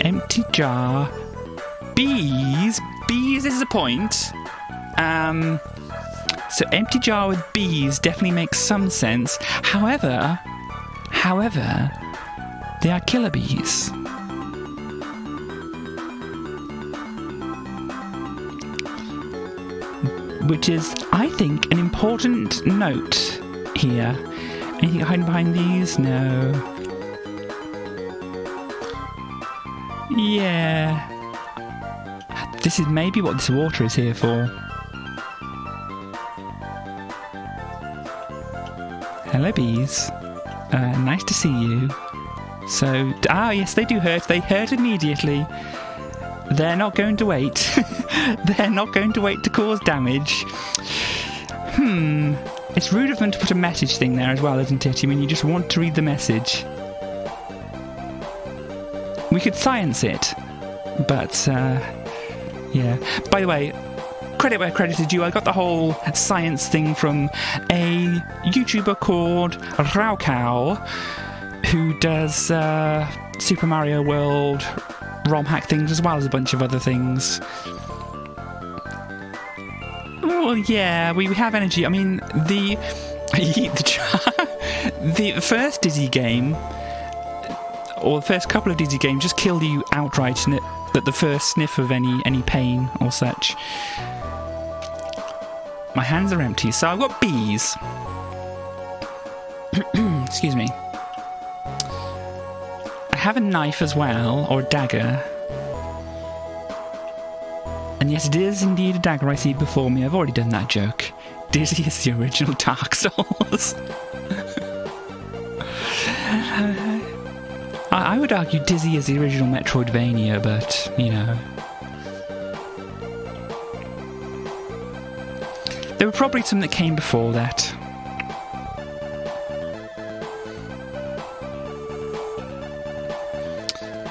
Empty jar. Bees. Bees is the point. So empty jar with bees definitely makes some sense. However, they are killer bees. Which is, I think, an important note here. Anything hiding behind these? No. Yeah. This is maybe what this water is here for. Hello, bees. Nice to see you. So, yes, they do hurt. They hurt immediately. They're not going to wait. They're not going to wait to cause damage. It's rude of them to put a message thing there as well, isn't it? I mean, you just want to read the message. We could science it, but, yeah. By the way, credit where credit is due. I got the whole science thing from a YouTuber called Raukau, who does Super Mario World ROM hack things as well as a bunch of other things. Well, yeah, we have energy. I mean, the first Dizzy game, or the first couple of Dizzy games, just kill you outright at the first sniff of any pain or such. My hands are empty, so I've got bees. Excuse me. I have a knife as well, or a dagger. And yes, it is indeed a dagger I see before me. I've already done that joke. Dizzy is the original Dark Souls. I would argue Dizzy is the original Metroidvania, but, you know. There were probably some that came before that.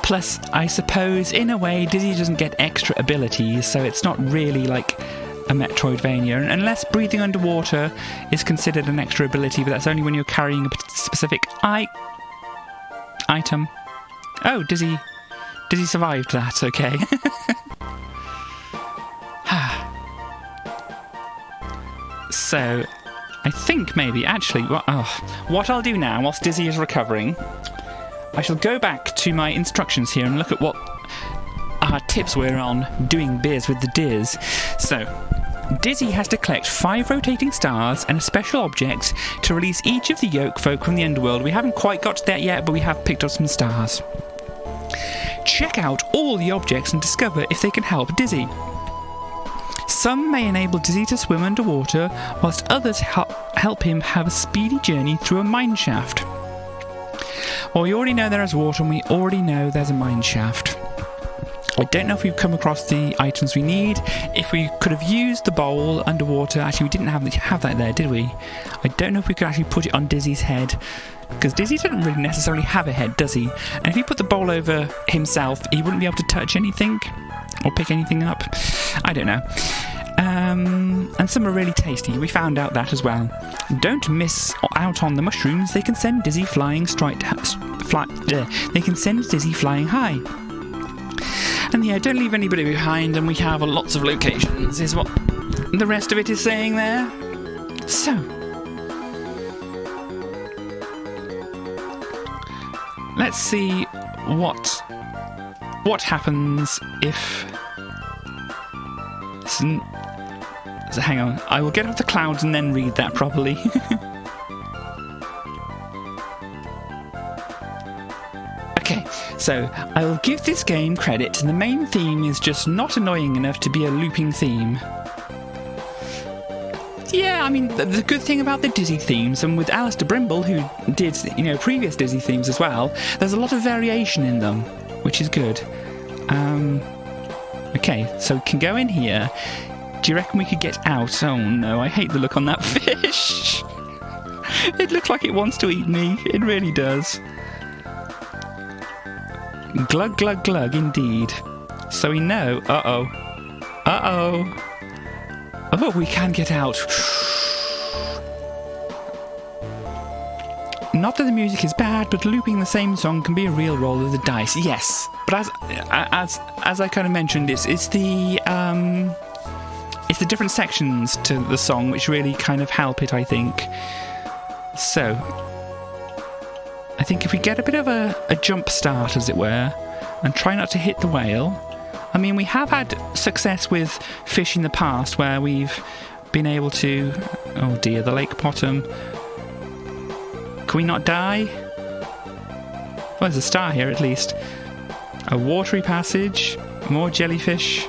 Plus, I suppose, in a way, Dizzy doesn't get extra abilities, so it's not really like a Metroidvania. Unless breathing underwater is considered an extra ability, but that's only when you're carrying a specific item. Oh, Dizzy survived that, okay. So, I think maybe, actually, what I'll do now, whilst Dizzy is recovering, I shall go back to my instructions here and look at what our tips were on doing beers with the Diz. So, Dizzy has to collect 5 rotating stars and a special object to release each of the Yoke folk from the underworld. We haven't quite got to that yet, but we have picked up some stars. Check out all the objects and discover if they can help Dizzy. Some may enable Dizzy to swim underwater, whilst others help him have a speedy journey through a mine shaft. Well, we already know there is water, and we already know there's a mine shaft. I don't know if we've come across the items we need. If we could have used the bowl underwater, actually we didn't have that there, did we? I don't know if we could actually put it on Dizzy's head, because Dizzy doesn't really necessarily have a head, does he? And if he put the bowl over himself, he wouldn't be able to touch anything or pick anything up. I don't know. And some are really tasty. We found out that as well. Don't miss out on the mushrooms. They can send Dizzy flying they can send Dizzy flying high. And yeah, don't leave anybody behind, and we have lots of locations, is what the rest of it is saying there. So, let's see what happens if... So hang on, I will get off the clouds and then read that properly. Okay, so I will give this game credit. The main theme is just not annoying enough to be a looping theme. Yeah, I mean, the good thing about the Dizzy themes, and with Alistair Brimble, who did, previous Dizzy themes as well, there's a lot of variation in them, which is good. Okay, so we can go in here. Do you reckon we could get out? Oh no, I hate the look on that fish. It looks like it wants to eat me. It really does. Glug, glug, glug, indeed. So we know... Uh-oh. Oh, we can get out. Not that the music is bad, but looping the same song can be a real roll of the dice. Yes, but as I kind of mentioned, it's the different sections to the song which really kind of help it, I think. So, I think if we get a bit of a jump start, as it were, and try not to hit the whale. I mean, we have had success with fish in the past where we've been able to... Oh dear, the lake bottom. Can we not die? Well, there's a star here at least. A watery passage. More jellyfish.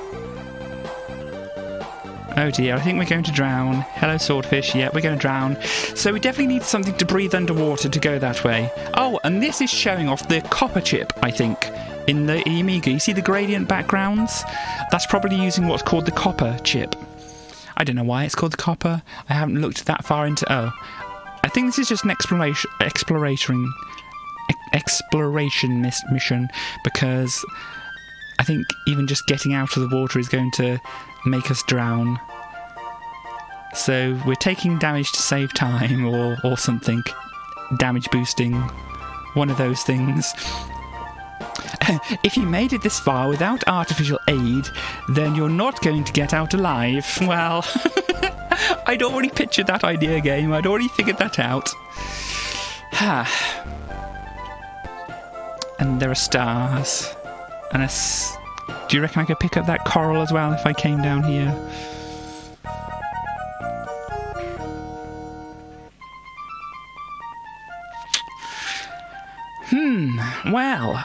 Oh dear, I think we're going to drown. Hello, swordfish. Yeah, we're going to drown. So we definitely need something to breathe underwater to go that way. Oh, and this is showing off the copper chip, I think, in the Amiga. You see the gradient backgrounds? That's probably using what's called the copper chip. I don't know why it's called the copper. I haven't looked that far into... Oh. I think this is just an exploration mission, because I think even just getting out of the water is going to make us drown. So we're taking damage to save time, or something. Damage boosting. One of those things. If you made it this far without artificial aid, then you're not going to get out alive. Well, I'd already pictured that idea game. I'd already figured that out. And there are stars. And do you reckon I could pick up that coral as well if I came down here? Well,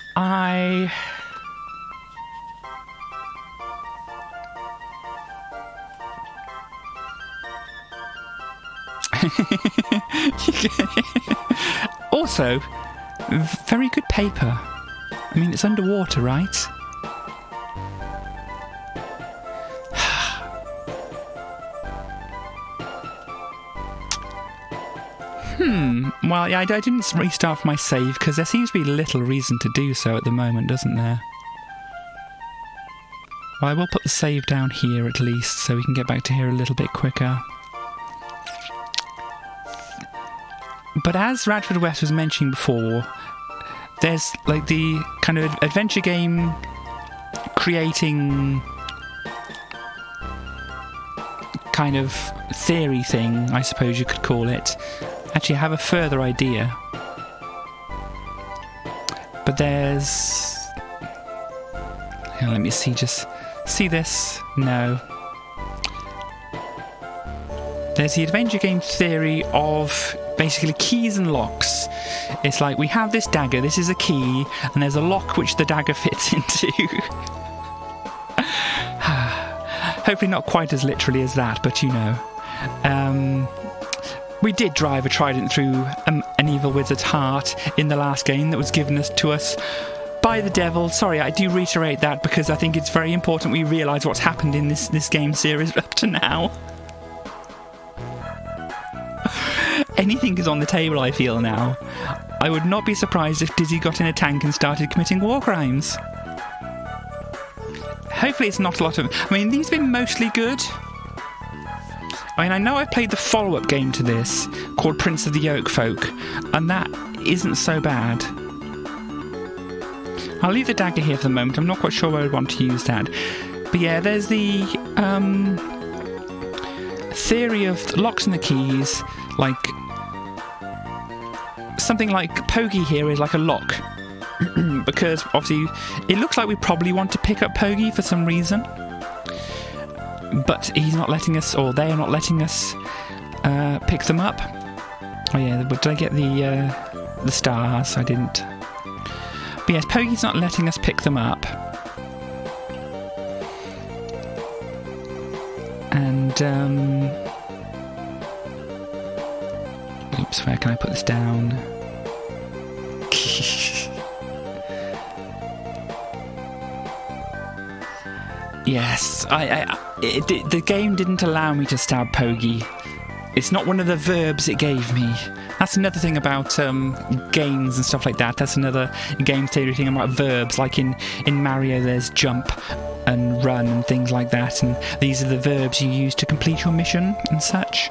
also, very good paper. I mean, it's underwater, right? Well, yeah, I didn't restart my save because there seems to be little reason to do so at the moment, doesn't there? Well, I will put the save down here at least so we can get back to here a little bit quicker. But as Radford West was mentioning before, there's like the kind of adventure game creating kind of theory thing, I suppose you could call it. Actually, I have a further idea. But there's... let me see, just see this? No. There's the adventure game theory of basically keys and locks. It's like we have this dagger, this is a key, and there's a lock which the dagger fits into. Hopefully not quite as literally as that, but you know. We did drive a trident through an evil wizard's heart in the last game that was given to us by the devil. Sorry, I do reiterate that because I think it's very important we realise what's happened in this game series up to now. Anything is on the table, I feel now. I would not be surprised if Dizzy got in a tank and started committing war crimes. Hopefully it's not a lot of... I mean, these have been mostly good. I mean, I know I played the follow-up game to this, called Prince of the Oak Folk, and that isn't so bad. I'll leave the dagger here for the moment. I'm not quite sure where I'd want to use that. But yeah, there's the theory of the locks and the keys, like... Something like Pogie here is like a lock. Because, obviously, it looks like we probably want to pick up Pogie for some reason. But he's not letting us, or they are not letting us pick them up. Oh yeah, but did I get the stars? I didn't. But yes, Pogie's not letting us pick them up. And, oops, where can I put this down? Yes, the game didn't allow me to stab Pogie. It's not one of the verbs it gave me. That's another thing about games and stuff like that. That's another game theory thing about verbs. Like in Mario, there's jump and run and things like that. And these are the verbs you use to complete your mission and such.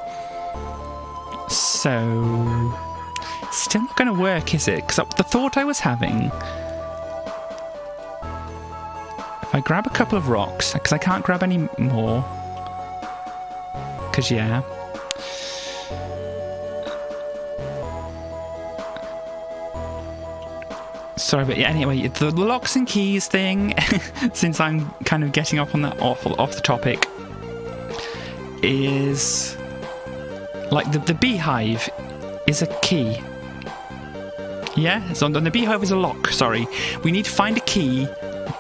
So... still not going to work, is it? Because the thought I was having... if I grab a couple of rocks, because I can't grab any more. Because, yeah. Sorry, but yeah, anyway, the locks and keys thing, since I'm kind of getting off on that off the topic, is like the beehive is a key. Yeah, so the beehive is a lock, sorry. We need to find a key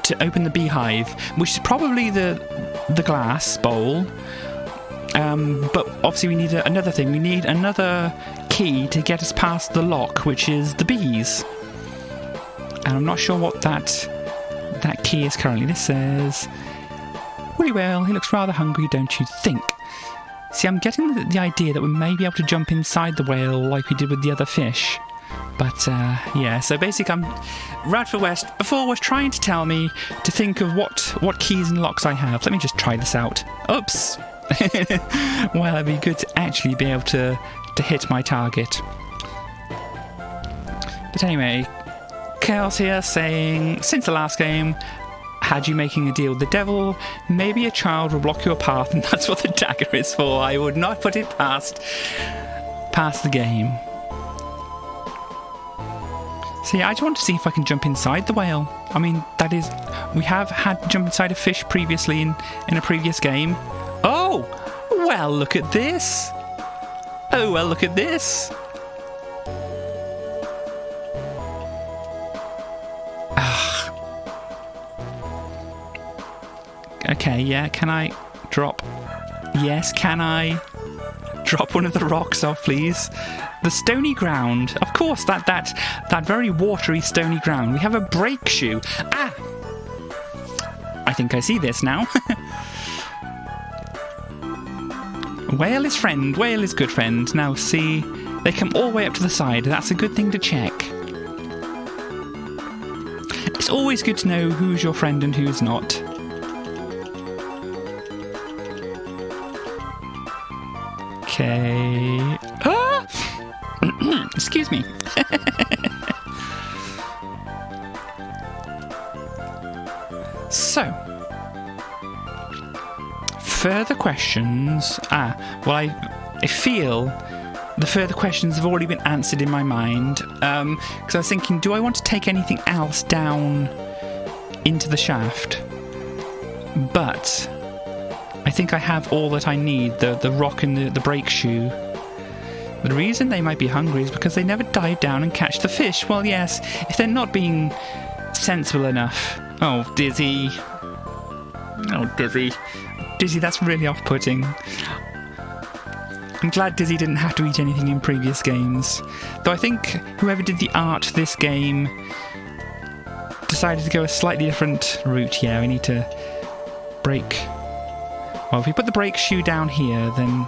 to open the beehive, which is probably the glass bowl. But obviously we need another thing. We need another key to get us past the lock, which is the bees. And I'm not sure what that key is currently. This says, "Willy well, he looks rather hungry, don't you think?" See, I'm getting the idea that we may be able to jump inside the whale like we did with the other fish. But, yeah, so basically Radford West before was trying to tell me to think of what keys and locks I have. Let me just try this out. Oops. Well, it'd be good to actually be able to hit my target. But anyway, Chaos here saying, since the last game, had you making a deal with the devil, maybe a child will block your path, and that's what the dagger is for. I would not put it past the game. So yeah, I just want to see if I can jump inside the whale. I mean, that is... we have had to jump inside a fish previously in a previous game. Oh! Well, look at this! Oh, well, look at this! Okay, yeah, can I drop... yes, can I drop one of the rocks off, please? The stony ground. Of course, that very watery stony ground. We have a brake shoe. Ah! I think I see this now. Whale is friend, whale is good friend. Now see, they come all the way up to the side. That's a good thing to check. It's always good to know who's your friend and who's not. Okay. Ah! Excuse me. So, Further questions. Well, I feel the further questions have already been answered in my mind. Because I was thinking, do I want to take anything else down into the shaft? But I think I have all that I need, the rock and the brake shoe. The reason they might be hungry is because they never dive down and catch the fish. Well, yes, if they're not being sensible enough. Oh, Dizzy. Oh, Dizzy. Dizzy, that's really off-putting. I'm glad Dizzy didn't have to eat anything in previous games. Though I think whoever did the art for this game decided to go a slightly different route. Yeah, we need to break. Well, if we put the brake shoe down here, then...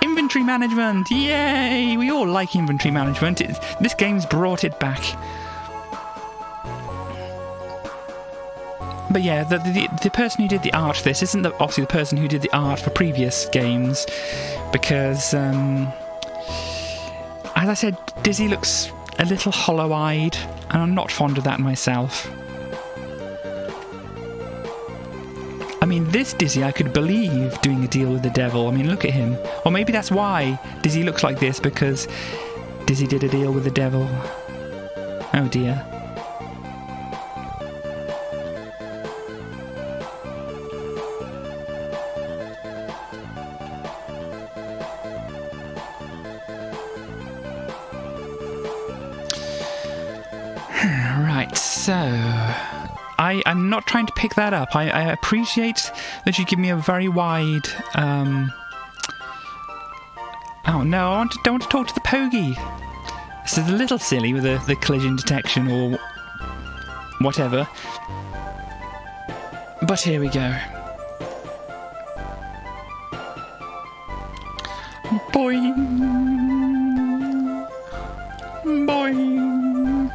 Inventory management! Yay! We all like inventory management. This game's brought it back. But yeah, the person who did the art for this isn't obviously the person who did the art for previous games, because, as I said, Dizzy looks a little hollow-eyed, and I'm not fond of that myself. I mean, this Dizzy I could believe doing a deal with the devil. I mean, look at him. Or maybe that's why Dizzy looks like this, because Dizzy did a deal with the devil. Oh dear. Right, so... I'm not trying to pick that up. I appreciate that you give me a very wide... Oh no, I don't want to talk to the Pogie. This is a little silly with the collision detection or whatever. But here we go. Boing! Boing!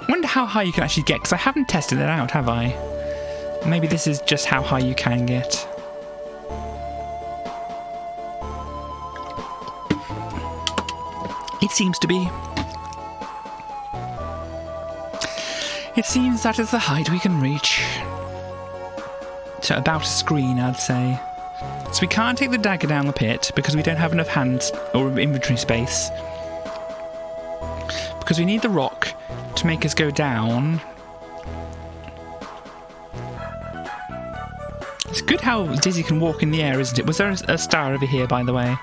Wonder how high you can actually get, because I haven't tested it out, have I? Maybe this is just how high you can get. It seems to be. It seems that is the height we can reach. To about a screen, I'd say. So we can't take the dagger down the pit because we don't have enough hands or inventory space. Because we need the rock to make us go down. It's good how Dizzy can walk in the air, isn't it? Was there a star over here, by the way?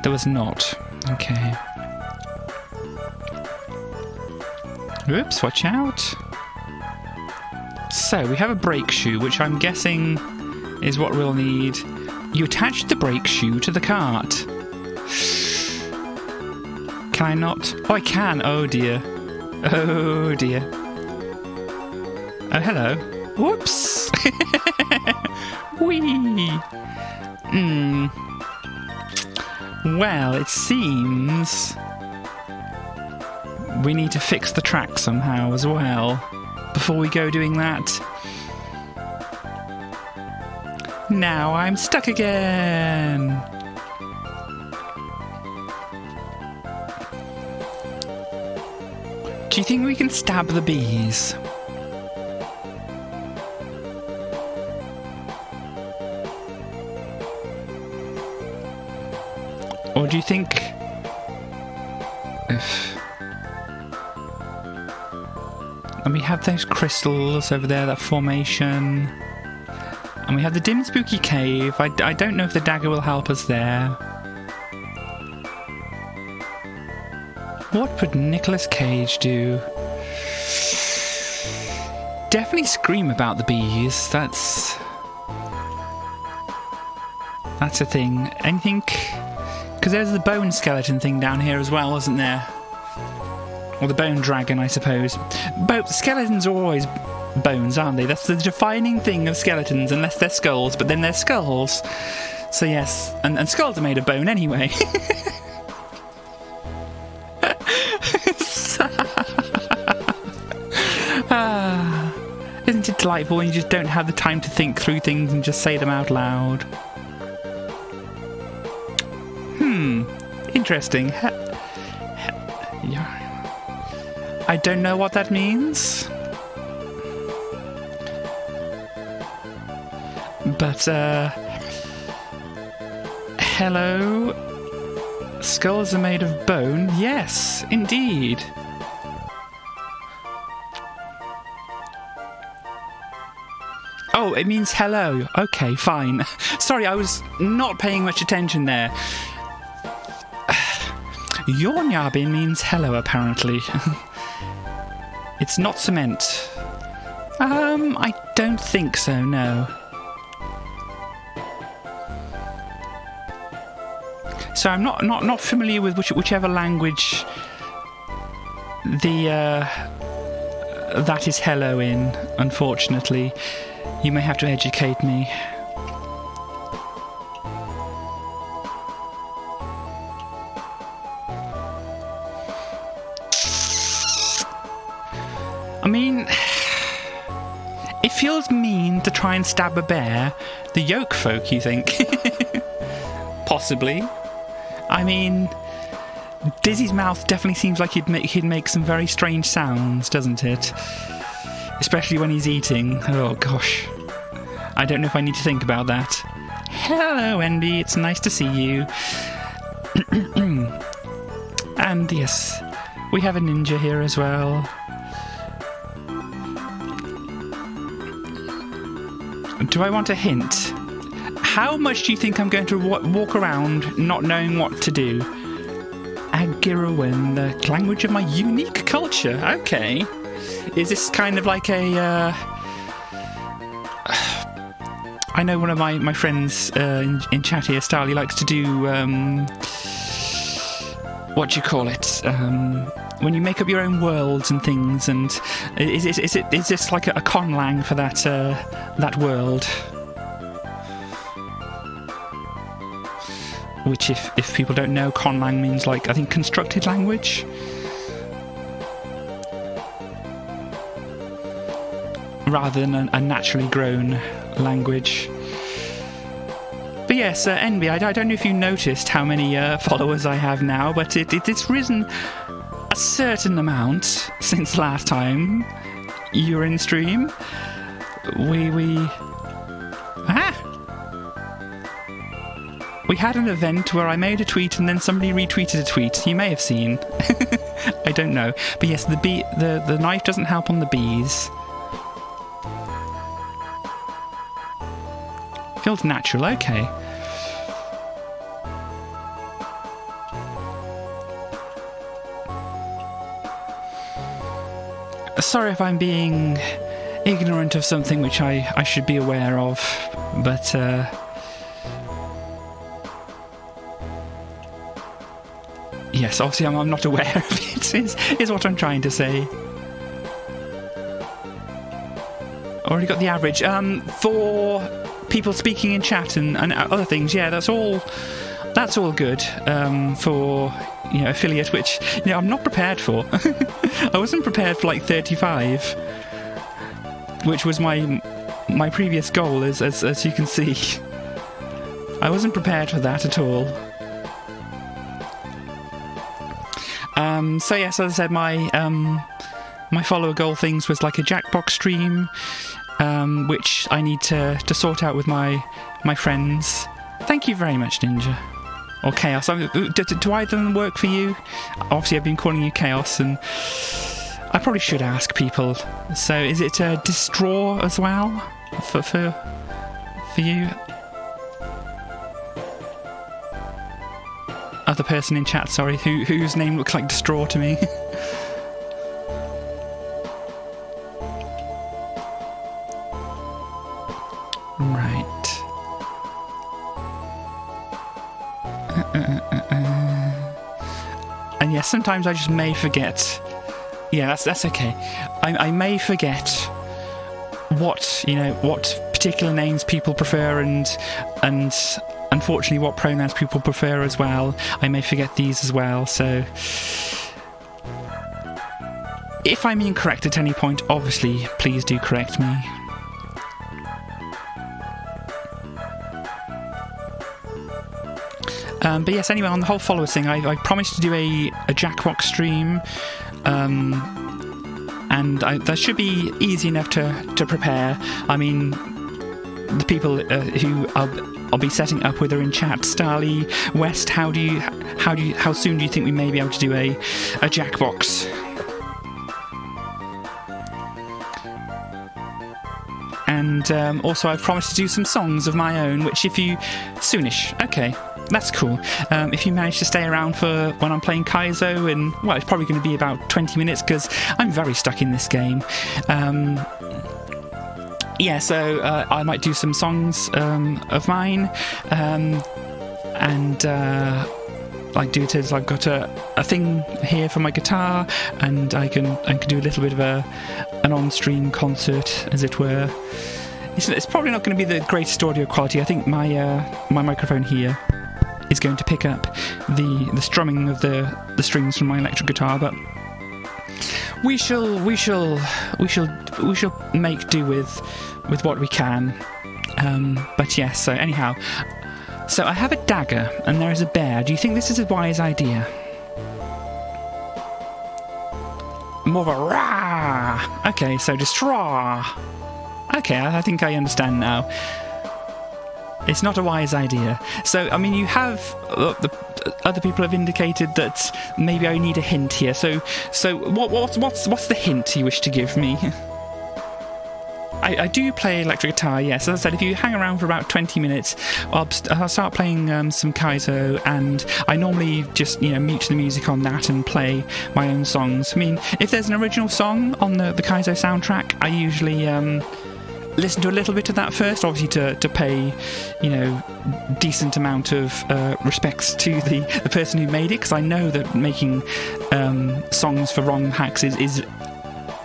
There was not. Okay. Whoops, watch out. So, we have a brake shoe, which I'm guessing is what we'll need. You attach the brake shoe to the cart. Can I not? Oh, I can. Oh, dear. Oh, dear. Oh, hello. Whoops. Whee. Well, it seems we need to fix the track somehow as well before we go doing that. Now I'm stuck again. Do you think we can stab the bees? Or do you think... And we have those crystals over there, that formation. And we have the dim spooky cave. I don't know if the dagger will help us there. What would Nicolas Cage do? Definitely scream about the bees. That's a thing. Anything... Because there's the bone skeleton thing down here as well, isn't there? Or the bone dragon, I suppose. Skeletons are always bones, aren't they? That's the defining thing of skeletons, unless they're skulls, but then they're skulls. So yes, and skulls are made of bone anyway. Isn't it delightful when you just don't have the time to think through things and just say them out loud? Interesting. I don't know what that means. But, hello? Skulls are made of bone? Yes, indeed. Oh, it means hello. Okay, fine. Sorry, I was not paying much attention there. Yornyabin means hello, apparently. It's not cement. I don't think so, no. So I'm not familiar with whichever language the that is hello in, unfortunately. You may have to educate me. I mean, it feels mean to try and stab a bear. The yoke folk, you think? Possibly. I mean, Dizzy's mouth definitely seems like he'd make some very strange sounds, doesn't it? Especially when he's eating. Oh gosh. I don't know if I need to think about that. Hello, Envy. It's nice to see you. And yes, we have a ninja here as well. Do I want a hint? How much do you think I'm going to walk around not knowing what to do? Agirawan, the language of my unique culture. Okay. Is this kind of like a... I know one of my friends in chat here, Style, he likes to do... what do you call it? When you make up your own worlds and things, and is this like a conlang for that world? Which, if people don't know, conlang means, like, I think constructed language. Rather than a naturally grown language. But yes, Envy, I don't know if you noticed how many followers I have now, but it's risen a certain amount since last time you were in stream. We had an event where I made a tweet and then somebody retweeted a tweet. You may have seen. I don't know. But yes, the knife doesn't help on the bees. Feels natural, okay. Sorry if I'm being ignorant of something which I should be aware of, but yes, obviously I'm not aware of it, is what I'm trying to say. Already got the average. For people speaking in chat and other things, yeah, that's all good for, you know, affiliate, which, you know, I'm not prepared for. I wasn't prepared for like 35, which was my previous goal, as you can see. I wasn't prepared for that at all. So yes, as I said, my follower goal things was like a Jackbox stream, which I need to sort out with my friends. Thank you very much, Ninja. Or Chaos. Do either of them work for you? Obviously, I've been calling you Chaos, and I probably should ask people. So, is it Distraw as well for you? Other person in chat, sorry, whose name looks like Distraw to me. Right. And yes, sometimes I just may forget. Yeah, that's okay. I may forget what particular names people prefer, and unfortunately what pronouns people prefer as well. I may forget these as well, so if I'm incorrect at any point, obviously please do correct me. But yes, anyway, on the whole followers thing, I promised to do a Jackbox stream, and that should be easy enough to prepare. I mean, the people who I'll be setting up with are in chat. Starly, West, how soon do you think we may be able to do a Jackbox? And also I've promised to do some songs of my own, which soonish, okay, that's cool. If you manage to stay around for when I'm playing Kaizo, and well, it's probably going to be about 20 minutes because I'm very stuck in this game. Yeah, so I might do some songs of mine, and like do it as I've got a thing here for my guitar, and I can do a little bit of an on-stream concert, as it were. It's probably not going to be the greatest audio quality. I think my microphone here is going to pick up the strumming of the strings from my electric guitar, but we shall make do with what we can. But yes, so anyhow, so I have a dagger and there is a bear. Do you think this is a wise idea? More of a rah. Okay, so just rah. Okay, I think I understand now. It's not a wise idea. So, I mean, you have the other people have indicated that maybe I need a hint here. So what's the hint you wish to give me? I do play electric guitar, yes. As I said, if you hang around for about 20 minutes, I'll start playing some Kaizo, and I normally just, mute the music on that and play my own songs. I mean, if there's an original song on the Kaizo soundtrack, I usually listen to a little bit of that first, obviously to pay, decent amount of respects to the person who made it, because I know that making songs for ROM hacks is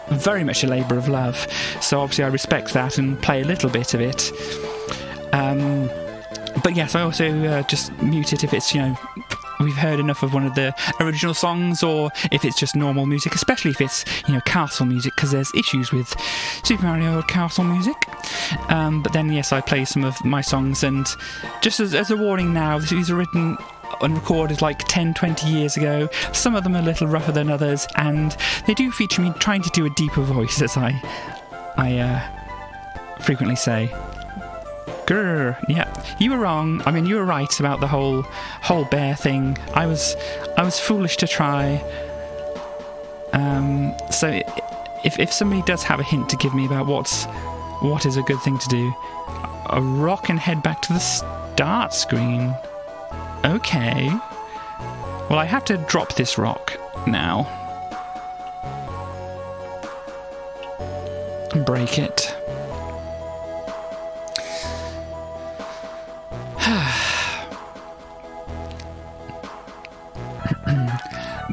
very much a labour of love, so obviously I respect that and play a little bit of it. But yes, I also just mute it if it's, we've heard enough of one of the original songs, or if it's just normal music, especially if it's, castle music, because there's issues with Super Mario Castle music. But then, yes, I play some of my songs, and just as a warning now, these are written and recorded like 10-20 years ago. Some of them are a little rougher than others, and they do feature me trying to do a deeper voice, as I frequently say. Grr, yeah, you were wrong. I mean, you were right about the whole bear thing. I was foolish to try. So if somebody does have a hint to give me about what is a good thing to do, a rock and head back to the start screen. Okay. Well, I have to drop this rock now. And break it.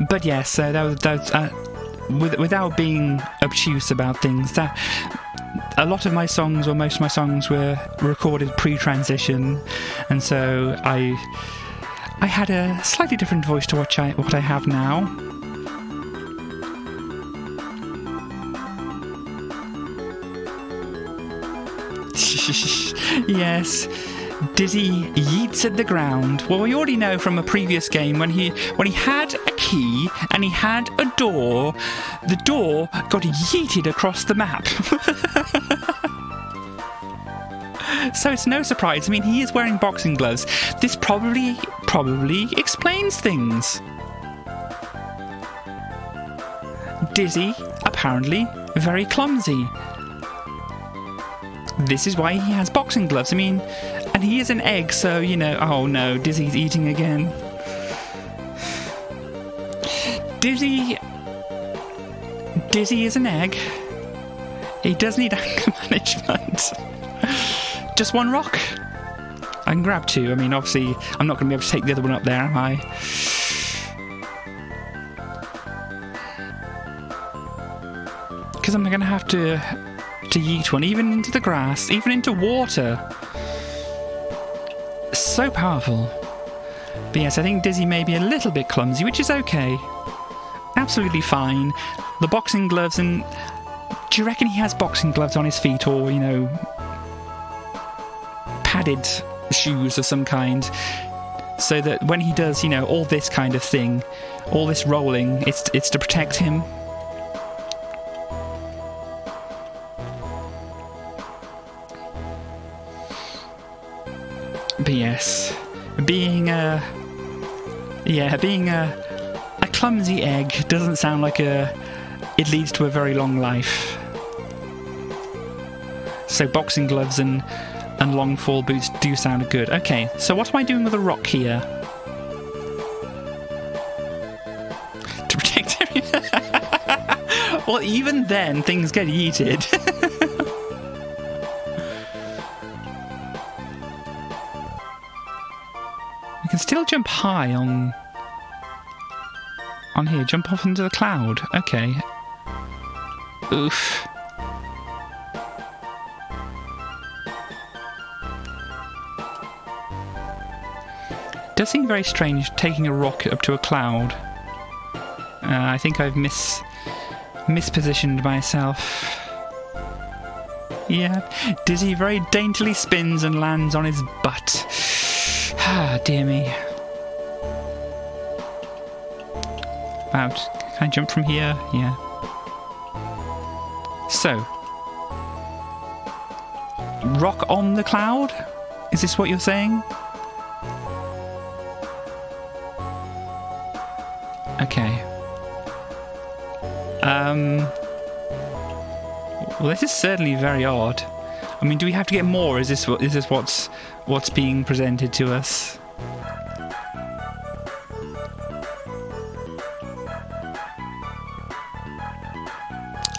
But yes, so that was without being obtuse about things, that a lot of my songs, or most of my songs, were recorded pre-transition, and so I had a slightly different voice to what I have now. Yes, Dizzy yeets at the ground. Well, we already know from a previous game when he had a key and he had a door, the door got yeeted across the map. So it's no surprise. I mean, he is wearing boxing gloves. This probably explains things. Dizzy, apparently very clumsy. This is why he has boxing gloves. I mean, and he is an egg, so, oh no, Dizzy's eating again. Dizzy is an egg. He does need anger management. Just one rock? I can grab two. I mean, obviously, I'm not going to be able to take the other one up there, am I? Because I'm going to have to yeet one, even into the grass, even into water. So powerful. But yes, I think Dizzy may be a little bit clumsy, which is okay. Absolutely fine. The boxing gloves, and do you reckon he has boxing gloves on his feet, or, padded shoes of some kind, so that when he does, all this kind of thing, all this rolling, it's to protect him? But yes, being a clumsy egg doesn't sound like it leads to a very long life. So boxing gloves and long fall boots do sound good. Okay, so what am I doing with a rock here? To protect everything. Well, even then, things get yeeted. We can still jump high on here. Jump off into the cloud. Okay. Oof. Does seem very strange taking a rocket up to a cloud. I think I've mispositioned myself. Yeah, Dizzy very daintily spins and lands on his butt. Ah, dear me. Wow, can I jump from here? Yeah. So, rock on the cloud? Is this what you're saying? Okay. Well, this is certainly very odd. I mean, do we have to get more? Is this what's being presented to us?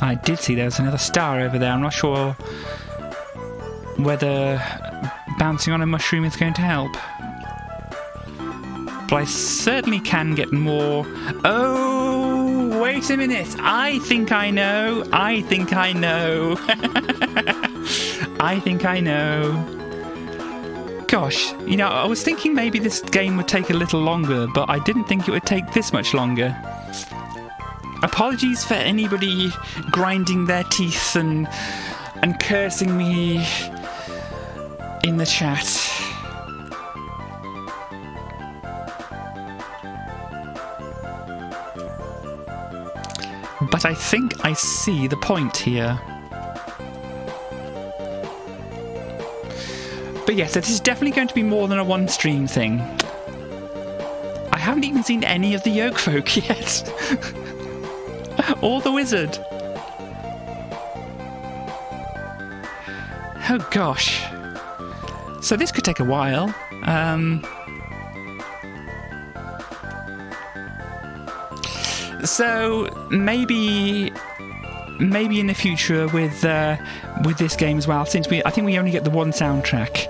I did see there was another star over there. I'm not sure whether bouncing on a mushroom is going to help. But I certainly can get more. Oh, wait a minute. I think I know. I think I know. I think I know. Gosh, you know, I was thinking maybe this game would take a little longer, but I didn't think it would take this much longer. Apologies for anybody grinding their teeth and cursing me in the chat. But I think I see the point here. But yes, this is definitely going to be more than a one stream thing. I haven't even seen any of the Yoke folk yet. Or the wizard. Oh gosh. So this could take a while. So maybe in the future with this game as well, since I think we only get the one soundtrack.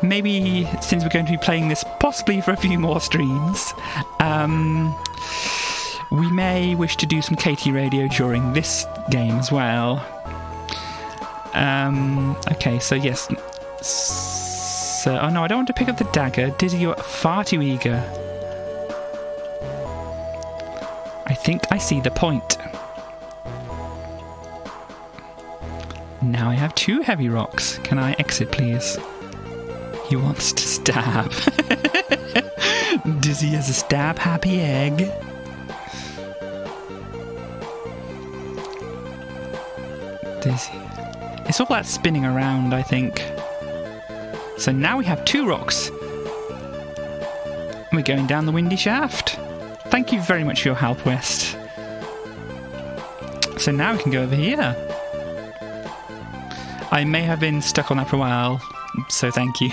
Maybe since we're going to be playing this possibly for a few more streams, we may wish to do some KT radio during this game as well. Okay, so yes. So, oh no, I don't want to pick up the dagger. Dizzy, you're far too eager. I think I see the point. Now I have 2 heavy rocks. Can I exit, please? He wants to stab. Dizzy is a stab-happy egg. Dizzy. It's all that spinning around, I think. So now we have 2 rocks. We're going down the windy shaft. Thank you very much for your help, West. So now we can go over here. I may have been stuck on that for a while, so thank you.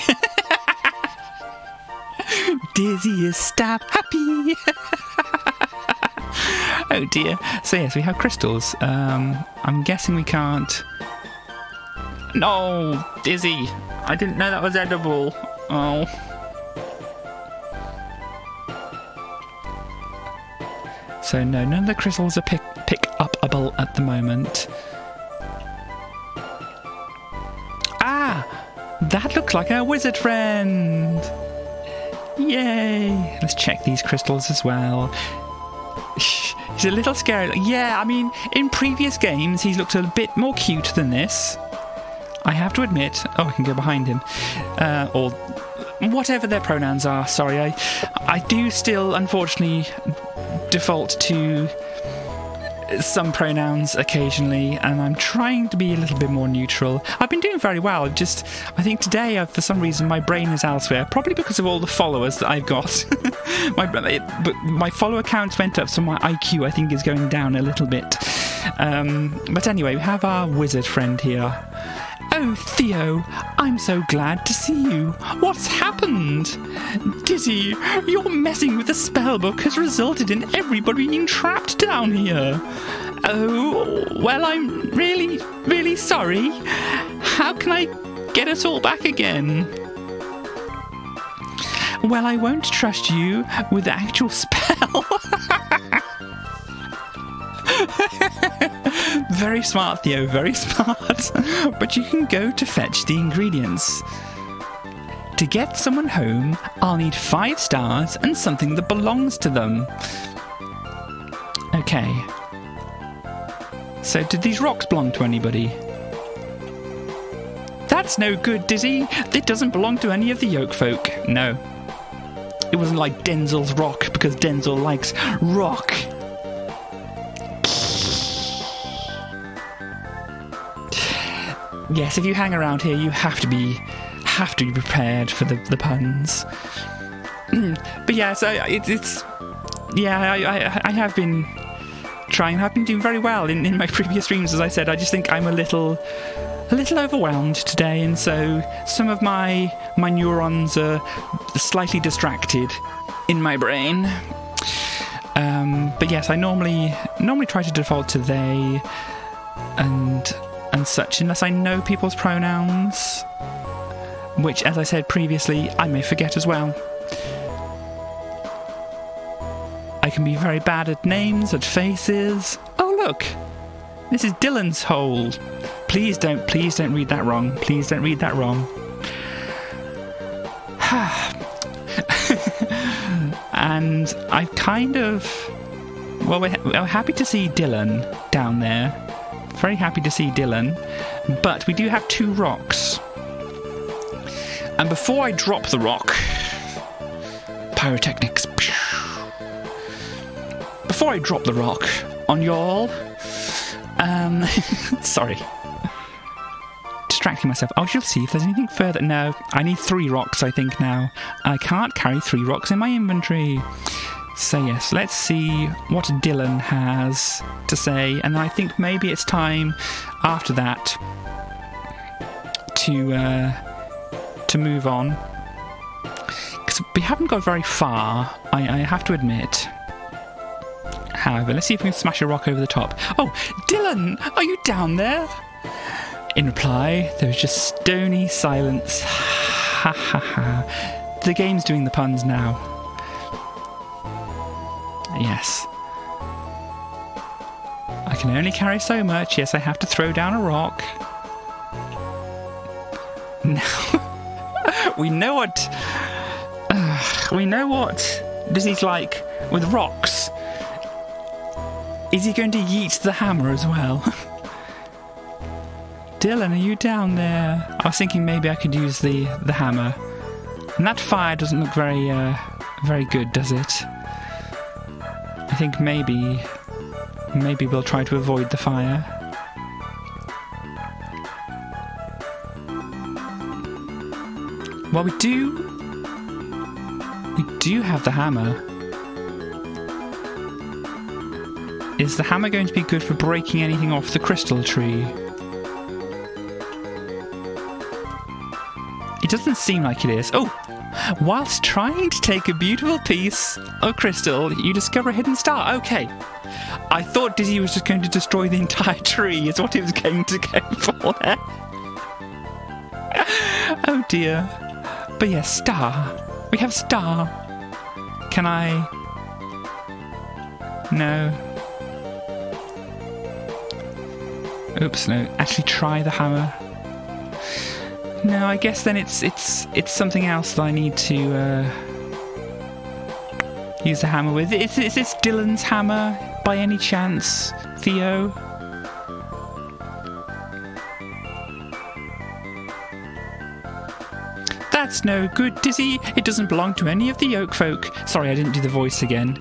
Dizzy is stab happy. Oh dear. So yes, we have crystals. I'm guessing we can't. No, Dizzy. I didn't know that was edible. Oh. So no, none of the crystals are pick-upable at the moment. Ah! That looks like our wizard friend! Yay! Let's check these crystals as well. He's a little scary. Yeah, I mean, in previous games, he's looked a bit more cute than this. I have to admit. Oh, I can go behind him. Or whatever their pronouns are. Sorry, I do still, unfortunately, default to some pronouns occasionally, and I'm trying to be a little bit more neutral. I've been doing very well. Just, I think today, for some reason, my brain is elsewhere. Probably because of all the followers that I've got. my follower count went up, so my IQ, I think, is going down a little bit. But anyway, we have our wizard friend here. Oh, Theo, I'm so glad to see you. What's happened? Dizzy, your messing with the spellbook has resulted in everybody being trapped down here. Oh, well, I'm really, really sorry. How can I get us all back again? Well, I won't trust you with the actual spell. Very smart, Theo, very smart. But you can go to fetch the ingredients. To get someone home, I'll need 5 stars and something that belongs to them. Okay. So, did these rocks belong to anybody? That's no good, Dizzy. It doesn't belong to any of the Yoke folk. No. It wasn't like Denzel's rock, because Denzel likes rock. Yes, if you hang around here, you have to be prepared for the puns. But yeah, so I have been trying. I've been doing very well in my previous streams, as I said. I just think I'm a little overwhelmed today, and so some of my neurons are slightly distracted in my brain. But yes, I normally try to default to they and such, unless I know people's pronouns, which, as I said previously, I may forget as well. I can be very bad at names, at faces. Oh, look! This is Dylan's hole. Please don't read that wrong. Please don't read that wrong. And I kind of... Well, we're happy to see Dylan down there. Very happy to see Dylan. But we do have 2 rocks. And before I drop the rock... Pyrotechnics. Before I drop the rock on y'all... sorry. Distracting myself. I shall see if there's anything further. No, I need 3 rocks, I think, now. I can't carry 3 rocks in my inventory. So yes, let's see what Dylan has to say, and I think maybe it's time after that to move on, because we haven't got very far, I have to admit. However, let's see if we can smash a rock over the top. Oh, Dylan, are you down there? In reply, there was just stony silence. Ha ha ha. The game's doing the puns now. Yes. I can only carry so much. Yes, I have to throw down a rock. Now, we know what Disney's like with rocks. Is he going to yeet the hammer as well? Dylan, are you down there? I was thinking maybe I could use the hammer. And that fire doesn't look very good, does it? I think maybe we'll try to avoid the fire. Well, we do have the hammer. Is the hammer going to be good for breaking anything off the crystal tree? It doesn't seem like it is. Oh! Whilst trying to take a beautiful piece of crystal, you discover a hidden star. Okay. I thought Dizzy was just going to destroy the entire tree, is what he was going to go for there. Oh dear. But yes, star. We have star. Can I... No. Oops, no. Actually try the hammer. No, I guess then it's something else that I need to use the hammer with. Is this Dylan's hammer by any chance, Theo? That's no good, Dizzy. It doesn't belong to any of the Yoke folk. Sorry, I didn't do the voice again.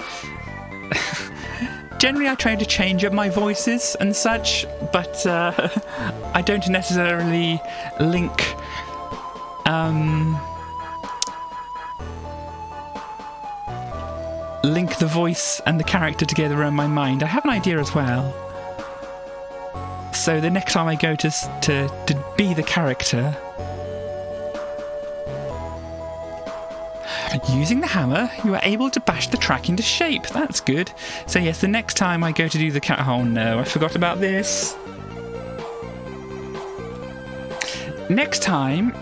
Generally, I try to change up my voices and such, but I don't necessarily link the voice and the character together in my mind. I have an idea as well. So the next time I go to be the character, using the hammer, you are able to bash the track into shape. That's good. So yes, the next time I go to do the oh no, I forgot about this. Next time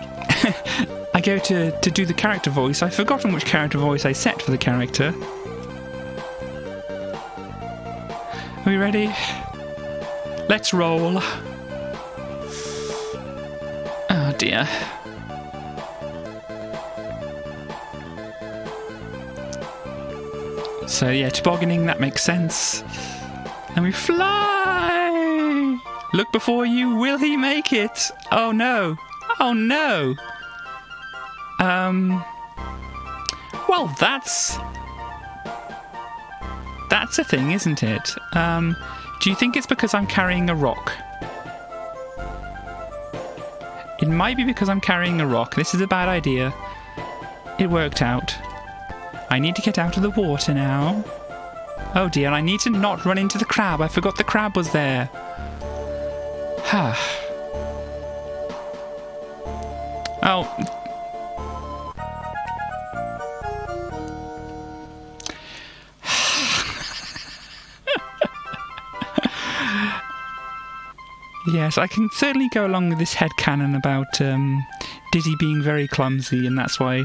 I go to do the character voice, I've forgotten which character voice I set for the character. Are we ready? Let's roll. Oh dear. So yeah, tobogganing, that makes sense. And we fly! Look before you, will he make it? Oh no! Oh no! Well, that's a thing, isn't it? Do you think it's because I'm carrying a rock? It might be because I'm carrying a rock. This is a bad idea. It worked out. I need to get out of the water now. Oh dear, I need to not run into the crab. I forgot the crab was there. Oh. Yes, I can certainly go along with this headcanon about Dizzy being very clumsy, and that's why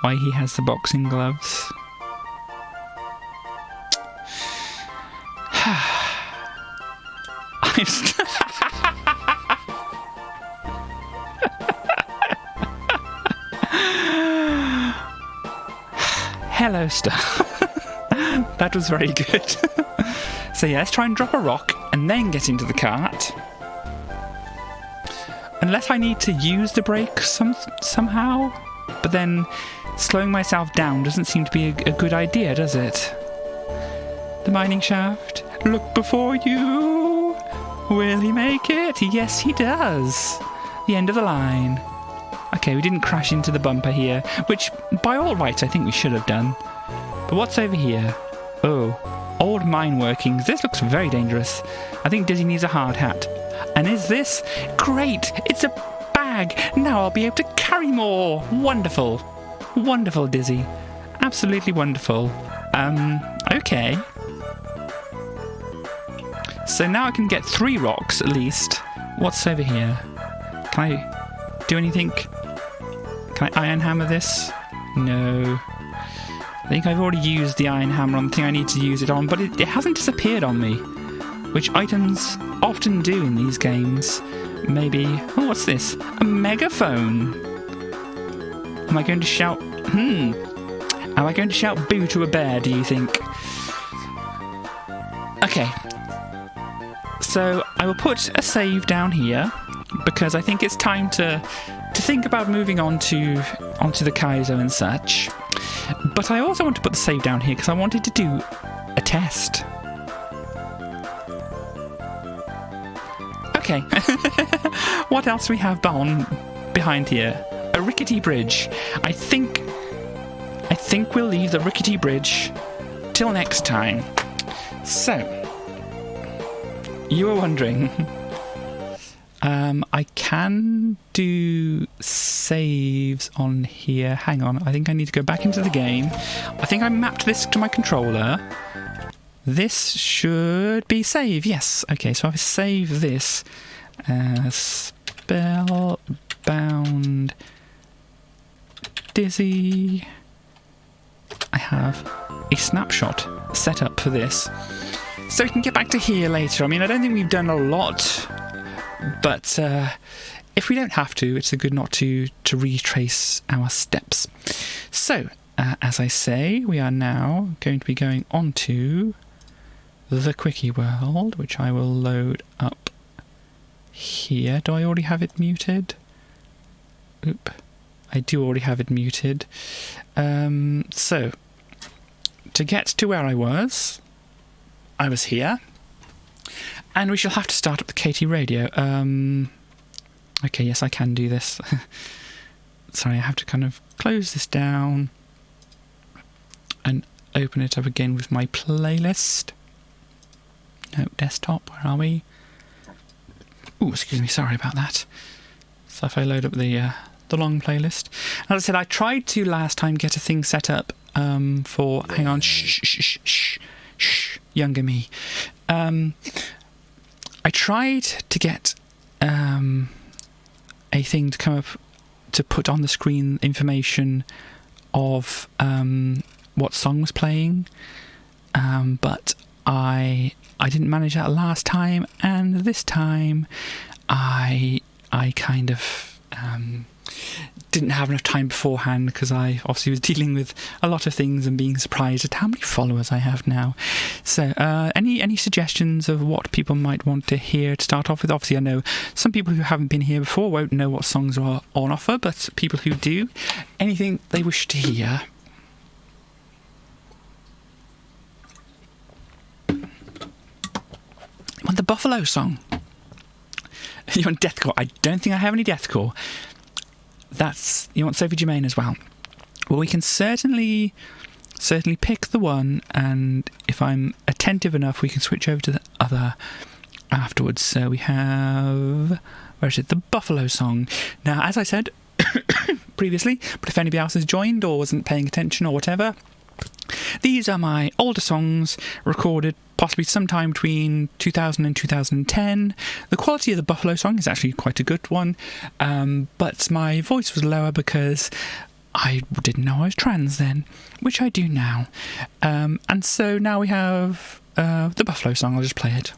he has the boxing gloves. Hello, Star. That was very good. So yeah, let's try and drop a rock and then get into the cart. Unless I need to use the brake somehow. But then slowing myself down doesn't seem to be a good idea, does it? The mining shaft. Look before you. Will he make it? Yes, he does. The end of the line. Okay, we didn't crash into the bumper here, which by all rights I think we should have done. But what's over here? Oh, old mine workings. This looks very dangerous. I think Dizzy needs a hard hat. And is this? Great! It's a bag! Now I'll be able to carry more! Wonderful. Wonderful, Dizzy. Absolutely wonderful. Okay. So now I can get 3 rocks at least. What's over here? Can I do anything? Can I iron hammer this? No. I think I've already used the iron hammer on the thing I need to use it on, but it hasn't disappeared on me. Which items often do in these games. Maybe... Oh, what's this? A megaphone. Am I going to shout... Am I going to shout boo to a bear, do you think? Okay. So, I will put a save down here, because I think it's time to think about moving onto the Kaizo and such. But I also want to put the save down here, because I wanted to do a test. Okay. What else we have behind here? A rickety bridge. I think we'll leave the rickety bridge till next time. So, you were wondering. I can do saves on here. Hang on, I think I need to go back into the game. I think I mapped this to my controller. This should be save, yes. Okay, so if I save this, spellbound Dizzy, I have a snapshot set up for this. So we can get back to here later. I mean, I don't think we've done a lot, but if we don't have to, it's a good not to retrace our steps. So, as I say, we are now going to be going on to the Quickie World, which I will load up here. Do I already have it muted? Oop. I do already have it muted. So, to get to where I was, I was here. And we shall have to start up the Katie radio. Okay, yes, I can do this. Sorry, I have to kind of close this down and open it up again with my playlist. No, desktop, where are we? Oh, excuse me, sorry about that. So if I load up the long playlist. As I said, I tried to last time get a thing set up for... Hang on, shh, younger me. I tried to get a thing to come up to put on the screen information of what song was playing, but I didn't manage that last time, and this time I kind of didn't have enough time beforehand because I obviously was dealing with a lot of things and being surprised at how many followers I have now. So any suggestions of what people might want to hear to start off with? Obviously I know some people who haven't been here before won't know what songs are on offer, but people who do, anything they wish to hear. You want the Buffalo song? You want deathcore? I don't think I have any deathcore. You want Sophie Germain as well? Well, we can certainly pick the one, and if I'm attentive enough, we can switch over to the other afterwards. So we have... Where is it? The Buffalo song. Now, as I said previously, but if anybody else has joined or wasn't paying attention or whatever, these are my older songs recorded possibly sometime between 2000 and 2010. The quality of the Buffalo song is actually quite a good one, but my voice was lower because I didn't know I was trans then, which I do now. And so now we have the Buffalo song. I'll just play it.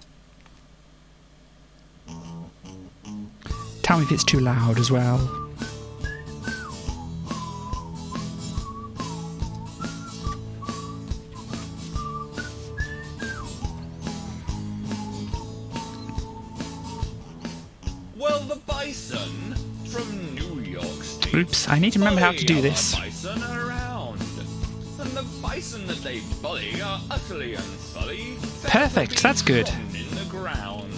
Tell me if it's too loud as well. Well, the bison from New York State. Oops, I need to remember how to do this. Bison around. And the bison that they bully are utterly unsully. Perfect, that's good. In the ground.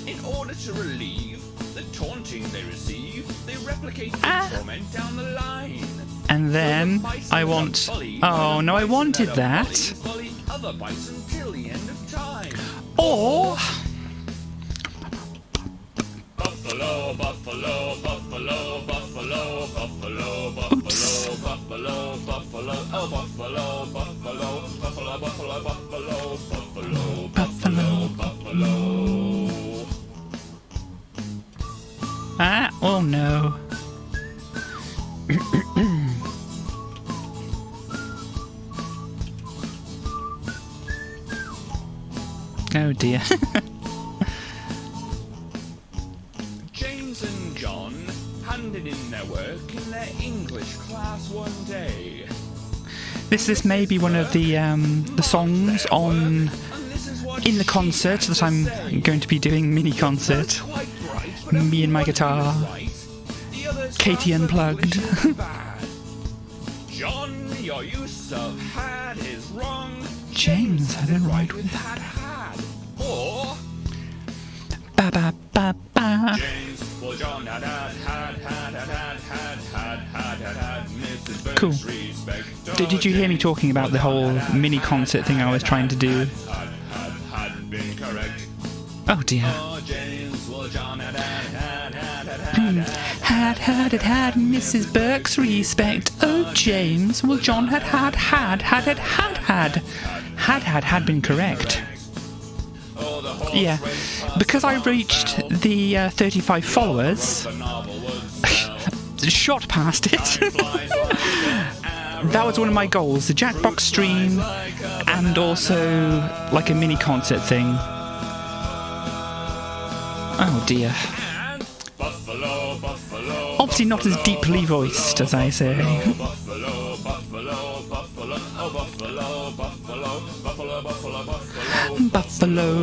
In order to relieve the taunting they receive, they replicate the torment down the line. And then I want... Oh, no, I wanted that. Bully other bison till the end of time. Or... Buffalo, buffalo, buffalo, buffalo, buffalo, buffalo, buffalo, buffalo, oh buffalo, buffalo, buffalo, buffalo, buffalo, buffalo, buffalo, buffalo. Oh no. Oh dear. James and John handed in their work in their English class one day. This may be one of the songs on in the concert that I'm going to be doing, mini concert. Me and my guitar. Katie Unplugged. John, your use of had is wrong. James had it right with had. Or ba ba ba ba. James, well, John had Mrs. Burke's Cool. respect. Did you hear me talking about the whole mini concert thing I was trying to do? Had been correct. Oh dear. Oh, James, well, John had Had Mrs. Burke's respect. Oh, James. Well, John had been correct. Yeah, because I reached the 35 followers, shot past it. That was one of my goals, the Jackbox stream, and also like a mini concert thing. Oh dear. Obviously not as deeply voiced as I say. Buffalo,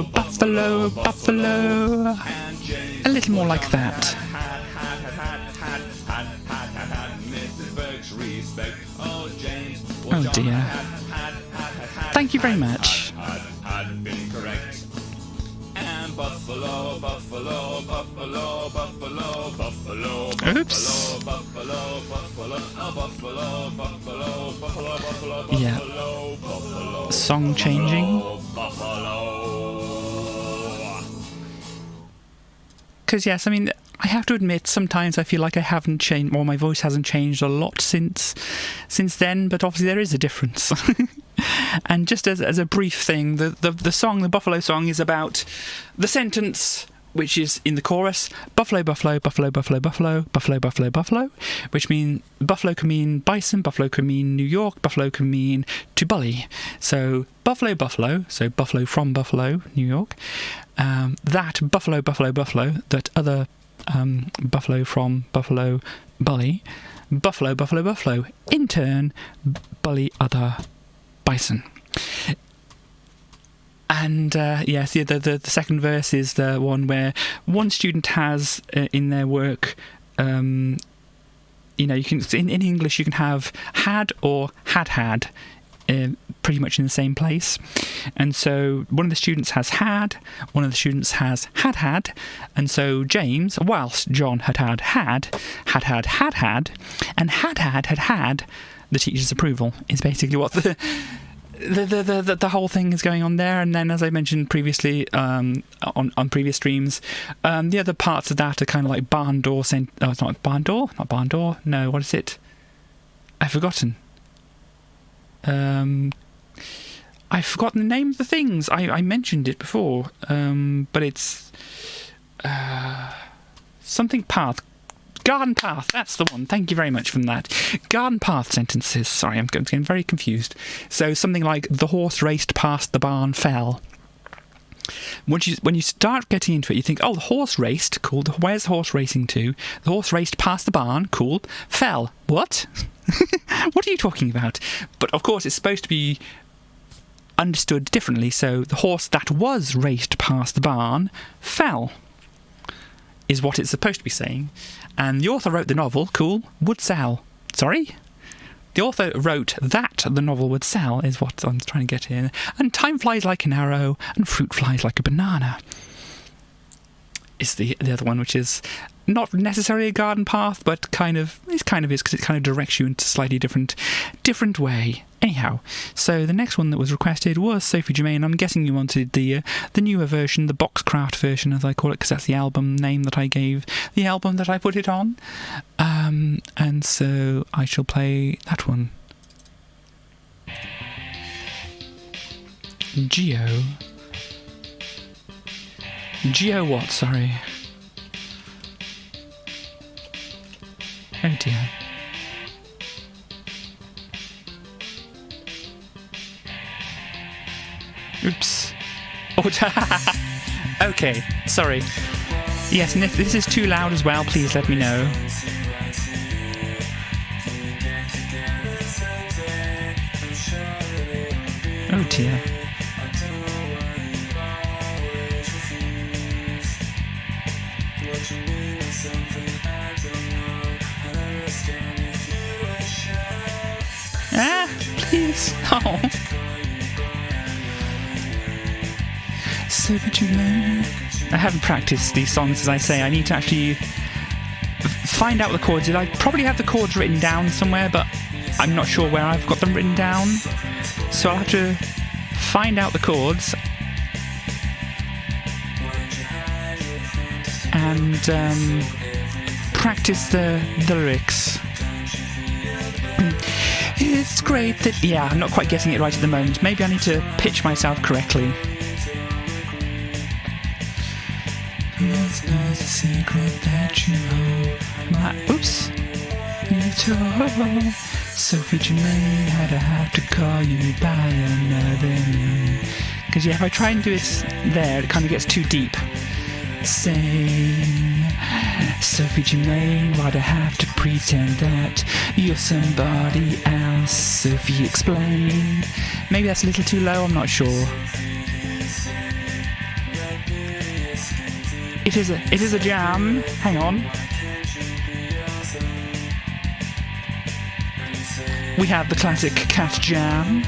buffalo, buffalo. A little more like that. Oh dear. Thank you very much. had been correct. And buffalo, buffalo, buffalo, buffalo, buffalo, Oops. buffalo, buffalo, buffalo, buffalo, buffalo, buffalo, Yeah. buffalo, Song changing. buffalo. Because yes, I mean, I have to admit, sometimes I feel like I haven't changed, or my voice hasn't changed a lot since then, but obviously there is a difference. And just as a brief thing, the song, the Buffalo song, is about the sentence, which is in the chorus, buffalo, buffalo, buffalo, buffalo, buffalo, buffalo, buffalo, buffalo, which mean buffalo can mean bison, buffalo can mean New York, buffalo can mean to bully. So buffalo, buffalo, so buffalo from Buffalo, New York. That buffalo, buffalo, buffalo, that other buffalo from Buffalo, bully. Buffalo, buffalo, buffalo, in turn, bully other bison. And yes, the second verse is the one where one student has in their work, you know, you can in English you can have had or had pretty much in the same place. And so one of the students has had, one of the students has had, and so James, whilst John had, and had the teacher's approval, is basically what the whole thing is going on there. And then, as I mentioned previously on previous streams, the other parts of that are kind of like barn door. It's not barn door. No, what is it? I've forgotten. I've forgotten the name of the things. I mentioned it before, but it's something path. Garden path, that's the one. Thank you very much for that. Garden path sentences. Sorry, I'm getting very confused. So something like, the horse raced past the barn, fell. When you start getting into it, you think, oh, the horse raced, cool. Where's the horse racing to? The horse raced past the barn, cool. Fell. What? What are you talking about? But of course, it's supposed to be understood differently. So the horse that was raced past the barn fell, is what it's supposed to be saying. And the author wrote the novel, cool, would sell. Sorry? The author wrote that the novel would sell, is what I'm trying to get here. And time flies like an arrow, and fruit flies like a banana. Is the other one, which is not necessarily a garden path, but it kind of is, because it kind of directs you into a slightly different way. Anyhow, so the next one that was requested was Sophie Germain. I'm guessing you wanted the newer version, the Boxcraft version, as I call it, because that's the album name that I gave the album that I put it on. And so I shall play that one. Geo what? Sorry. Oh dear. Oops. Oh, okay, sorry. Yes, and if this is too loud as well, please let me know. Oh dear. Ah, please. Oh. Sophie Germain. I haven't practiced these songs, as I say. I need to actually find out the chords. I probably have the chords written down somewhere, but I'm not sure where I've got them written down. So I'll have to find out the chords and practice the lyrics. It's great that... Yeah, I'm not quite getting it right at the moment. Maybe I need to pitch myself correctly. It's not a secret that you know. Oops. You told Sophie Germain had to have to call you by another name. Because yeah, if I try and do it there, it kind of gets too deep. Same. Sophie Germain, why'd I have to pretend that you're somebody else? Sophie explained. Maybe that's a little too low, I'm not sure. It is a jam. Hang on. We have the classic cat jam.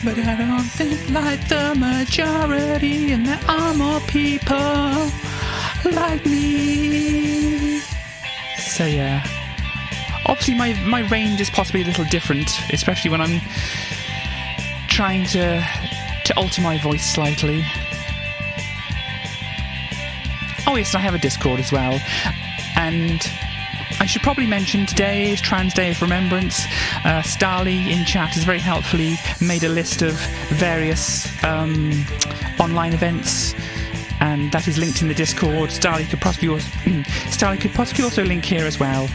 But I don't think like the majority, and there are more people like me. So yeah, obviously my range is possibly a little different, especially when I'm trying to alter my voice slightly. Oh yes, I have a Discord as well, and I should probably mention today is Trans Day of Remembrance. Starly in chat has very helpfully made a list of various online events, and that is linked in the Discord. Starly could possibly also link here as well,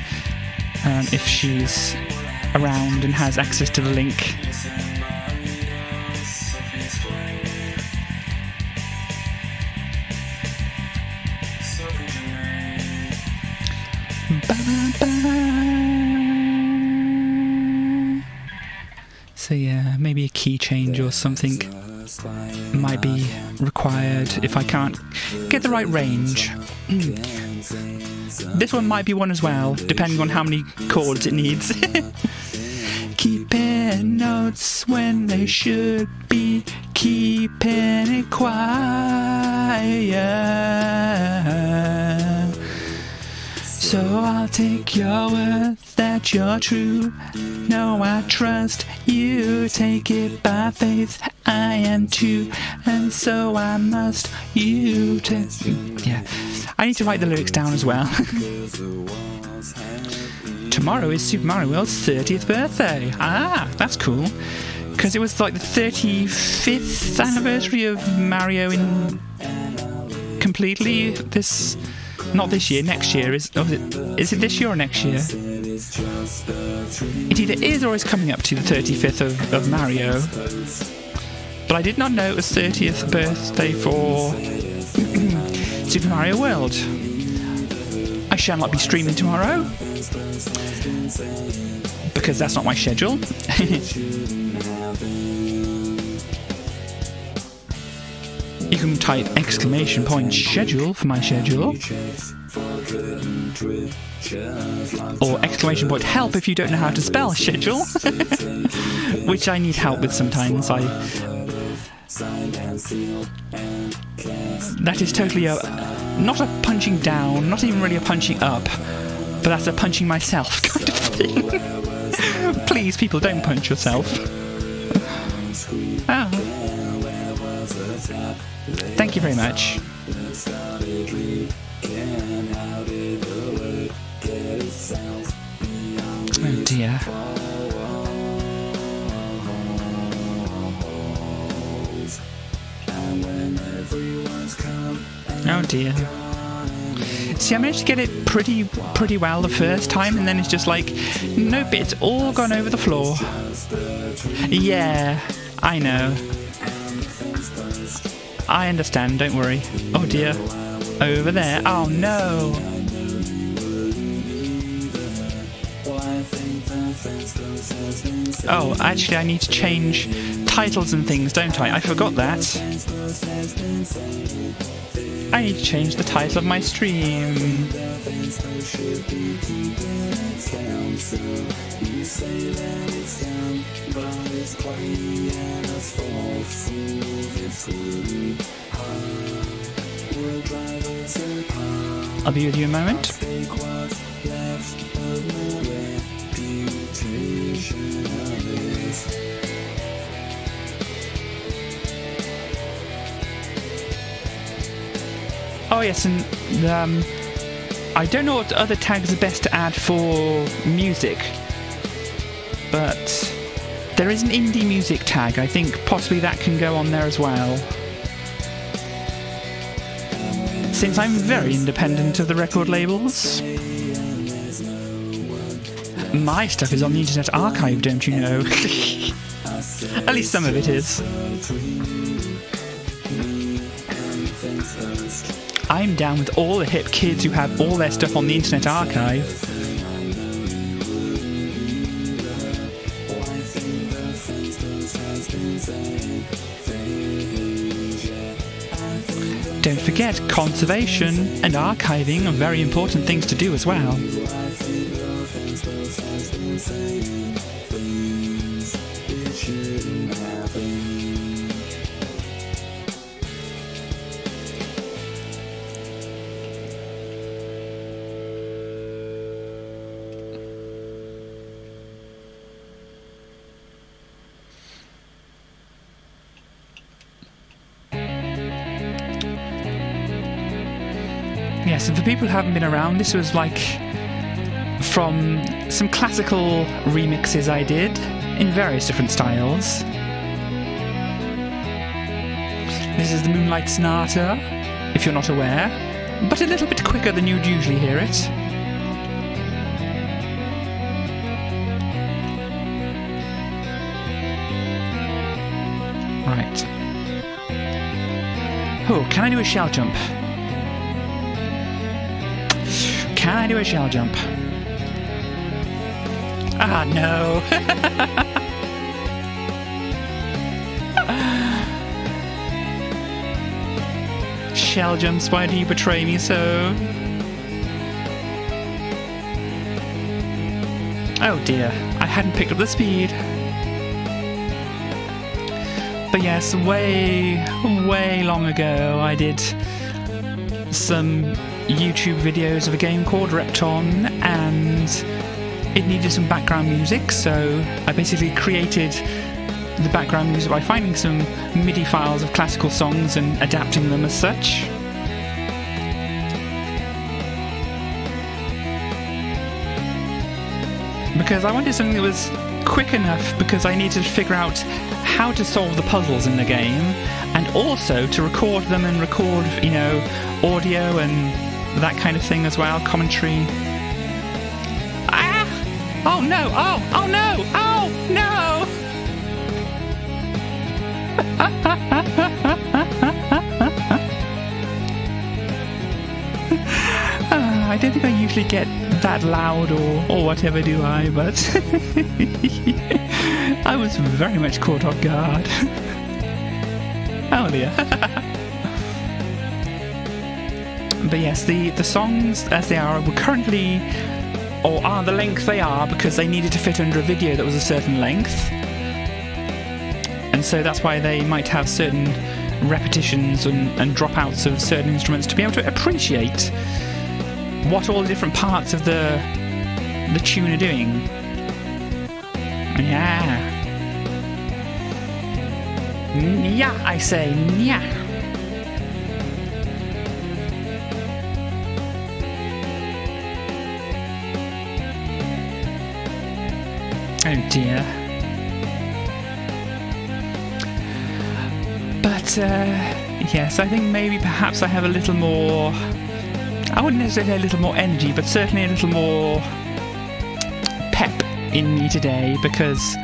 if she's around and has access to the link. So yeah, maybe a key change or something might be required if I can't get the right range. This one might be one as well, depending on how many chords it needs. Keeping notes when they should be keeping it quiet. So I'll take your word that you're true. No, I trust you. Take it by faith. I am too, and so I must. You take. Yeah, I need to write the lyrics down as well. Tomorrow is Super Mario World's 30th birthday. Ah, that's cool. Because it was like the 35th anniversary of Mario in completely this. Not this year, next year. Is it this year or next year? It either is or is coming up to the 35th of Mario. But I did not know it was 30th birthday for Super Mario World. I shall not be streaming tomorrow, because that's not my schedule. You can type !schedule for my schedule, or !help if you don't know how to spell schedule, which I need help with sometimes. That is totally not a punching down, not even really a punching up, but that's a punching myself kind of thing. Please, people, don't punch yourself. Oh. Thank you very much. Oh dear. Oh dear. See, I managed to get it pretty well the first time, and then it's just like, nope, it's all gone over the floor. Yeah, I know. I understand, don't worry. Oh dear. Over there. Oh no. Oh, actually I need to change titles and things, don't I? I forgot that. I need to change the title of my stream. I'll be with you in a moment. Oh yes, and I don't know what other tags are best to add for music, but there is an indie music tag. I think possibly that can go on there as well, since I'm very independent of the record labels. My stuff is on the Internet Archive, don't you know? At least some of it is. I'm down with all the hip kids who have all their stuff on the Internet Archive. Don't forget, conservation and archiving are very important things to do as well. Yes, and for people who haven't been around, this was like from some classical remixes I did in various different styles. This is the Moonlight Sonata, if you're not aware, but a little bit quicker than you'd usually hear it. Right. Oh, can I do a shell jump? Can I do a shell jump? Ah, no. Shell jumps, why do you betray me so? Oh dear, I hadn't picked up the speed. But yes, way long ago I did some YouTube videos of a game called Repton, and it needed some background music, so I basically created the background music by finding some MIDI files of classical songs and adapting them as such. Because I wanted something that was quick enough, because I needed to figure out how to solve the puzzles in the game, and also to record them and record, audio and that kind of thing as well, commentary. Ah! Oh no! Oh no! Oh no! I don't think I usually get that loud or whatever, do I? But I was very much caught off guard. Oh dear. But yes, the songs as they are currently, or are the length they are, because they needed to fit under a video that was a certain length. And so that's why they might have certain repetitions and dropouts of certain instruments to be able to appreciate what all the different parts of the tune are doing. Yeah. Yeah, I say, yeah. Oh dear. But, yes, I think maybe perhaps I have a little more... I wouldn't necessarily say a little more energy, but certainly a little more pep in me today because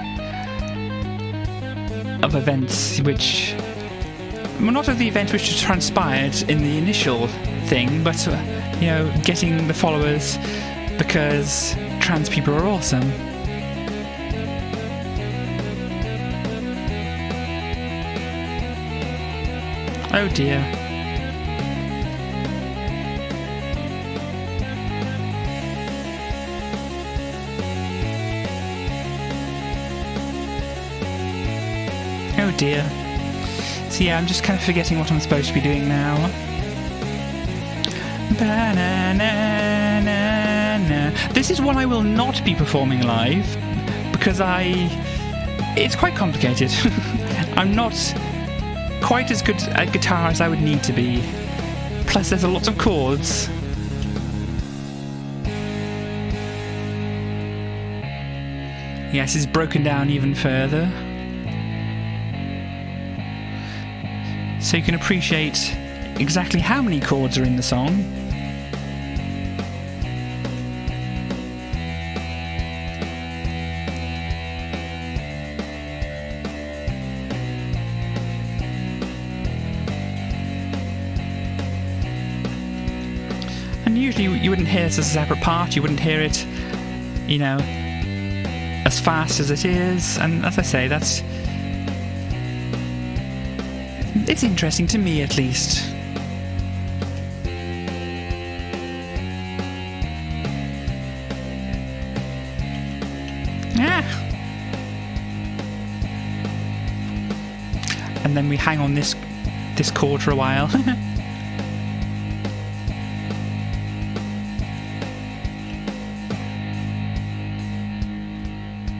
of events which... Well, not of the event which transpired in the initial thing, but, getting the followers because trans people are awesome. Oh dear. Oh dear. So yeah, I'm just kind of forgetting what I'm supposed to be doing now. Ba-na-na-na-na. This is one I will not be performing live because it's quite complicated. I'm not quite as good at guitar as I would need to be. Plus there's a lot of chords. Yes, it's broken down even further. So you can appreciate exactly how many chords are in the song. And usually you wouldn't hear this as a separate part, you wouldn't hear it, as fast as it is, and as I say, it's interesting to me at least. and then we hang on this chord for a while.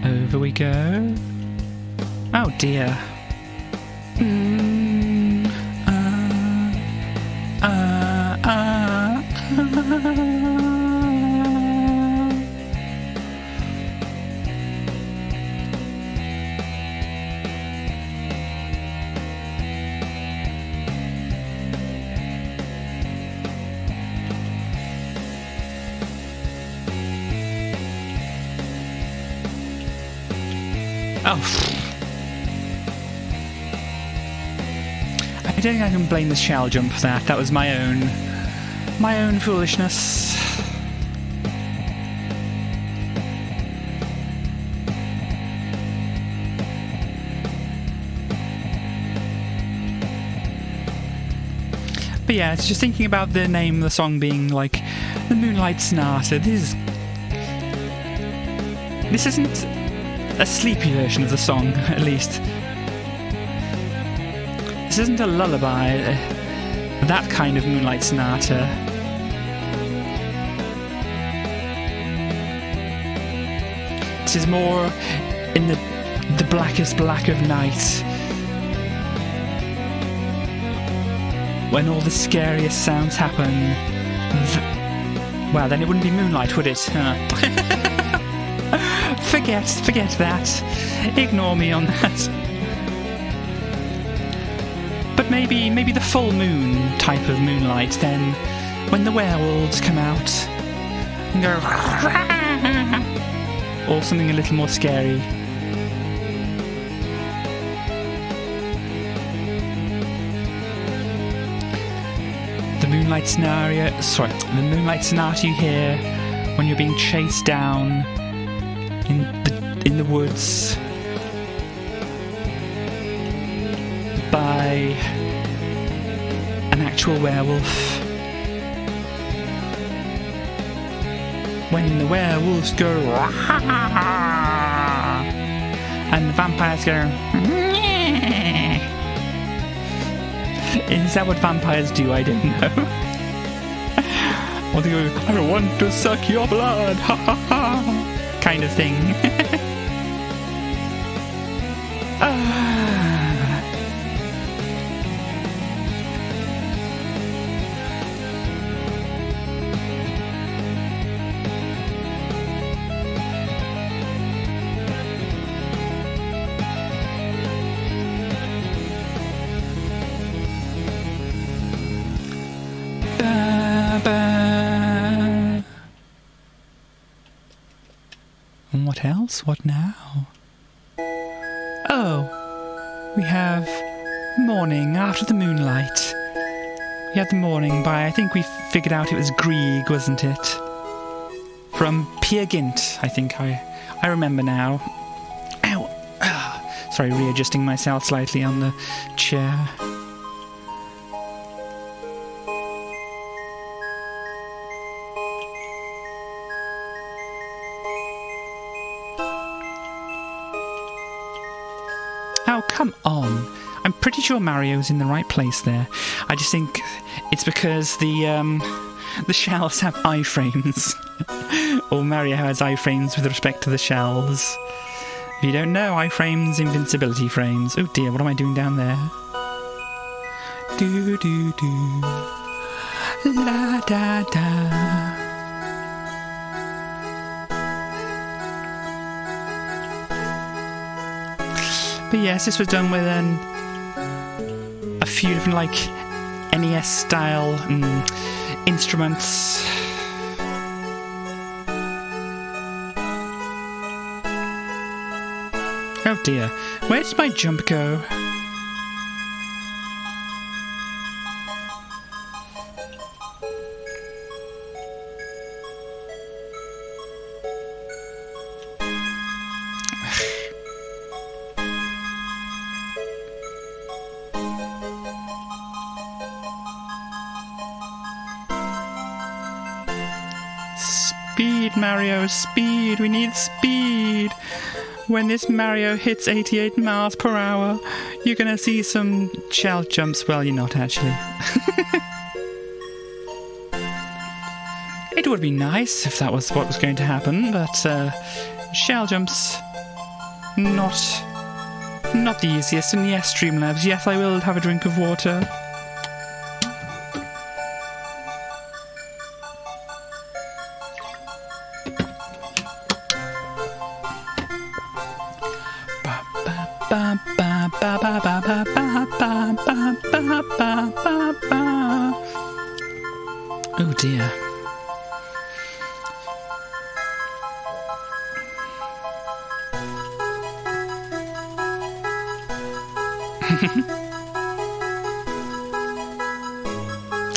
Over we go. Oh dear. Oh. I don't think I can blame the shell jump for that. That was my own foolishness. But yeah, it's just thinking about the name of the song being like the Moonlight Sonata. This isn't a sleepy version of the song, at least. This isn't a lullaby, that kind of Moonlight Sonata. This is more in the blackest black of night, when all the scariest sounds happen. Well, then it wouldn't be moonlight, would it? Forget that. Ignore me on that. But maybe the full moon type of moonlight, then when the werewolves come out and go or something a little more scary. The moonlight sonata you hear when you're being chased down in the woods by an actual werewolf. When the werewolves go and the vampires go. Is that what vampires do? I don't know. Or they go, I want to suck your blood, ha ha ha, kind of thing. And what else? What now? Oh, we have Morning After the Moonlight. We had the morning by, I think we figured out it was Grieg, wasn't it? From Peer Gynt, I think I remember now. Ow! Sorry, readjusting myself slightly on the chair. Oh, come on. I'm pretty sure Mario's in the right place there. I just think it's because the shells have iframes. Or Mario has iframes with respect to the shells. If you don't know, iframes, invincibility frames. Oh dear, what am I doing down there? Do do do. La da da. But yes, this was done with a few different, like, NES-style instruments. Oh dear, where did my jump go? Speed, Mario, speed. We need speed. When this Mario hits 88 miles per hour, You're gonna see some shell jumps. Well, you're not actually. It would be nice if that was what was going to happen, but shell jumps, not the easiest. And yes, Streamlabs, yes, I will have a drink of water. Oh dear.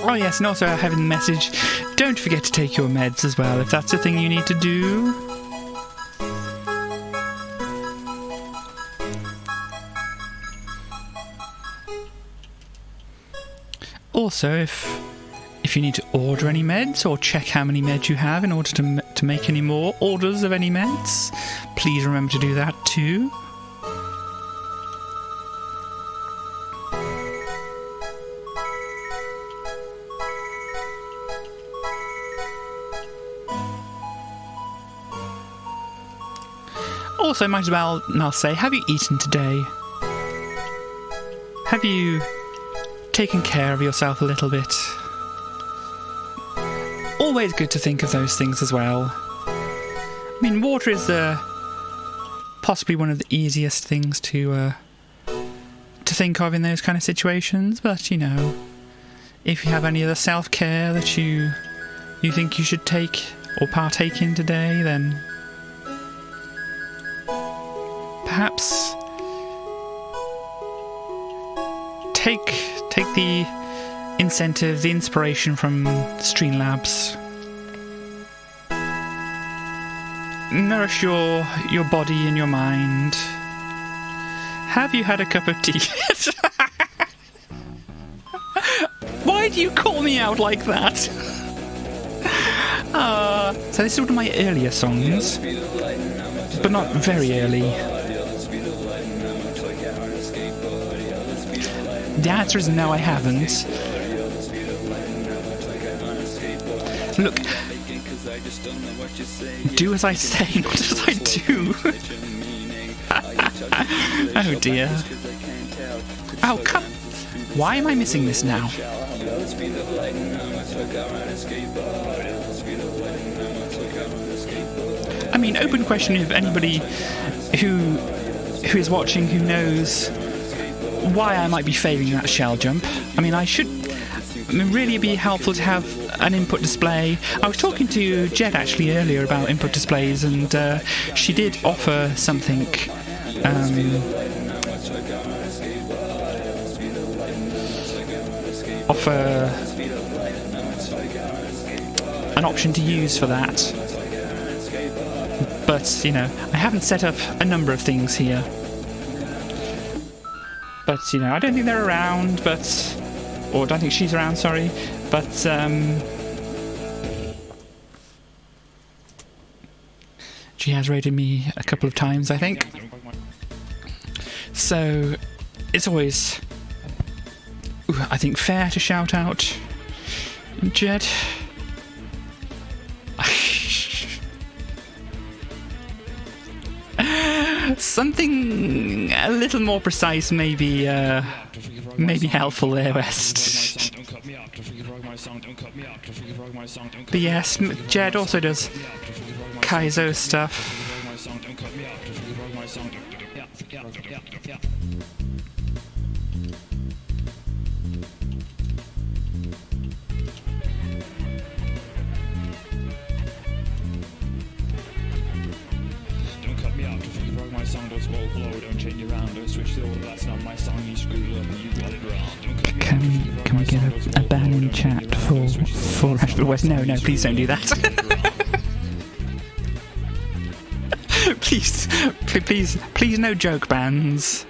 Oh yes, and also I have a message. Don't forget to take your meds as well, if that's a thing you need to do. Also, if you need to order any meds or check how many meds you have in order to make any more orders of any meds, please remember to do that too. Also, might as well now say, have you eaten today? Have you taken care of yourself a little bit? Always good to think of those things as well. I mean, water is possibly one of the easiest things to think of in those kind of situations, but you know, if you have any other self-care that you think you should take or partake in today, then perhaps take the incentive, the inspiration from Streamlabs. Nourish your body and your mind. Have you had a cup of tea? Why do you call me out like that? So this is one of my earlier songs, but not very early. The answer is no, I haven't. Look, do as I say, not as I do. Oh dear. Oh, come. Why am I missing this now? I mean, open question if anybody who is watching who knows why I might be failing that shell jump. I mean, really be helpful to have an input display. I was talking to Jed actually earlier about input displays, and she did offer something. Offer an option to use for that. But, you know, I haven't set up a number of things here. But, you know, I don't think they're around, or I don't think she's around, sorry. But, she has rated me a couple of times, I think. So, it's always, I think, fair to shout out Jed. Something a little more precise, maybe helpful there, West. But yes, Jed also does Kaizo stuff. Can we get a ban in chat for Ashford West? No, please don't do that. please, no joke bans.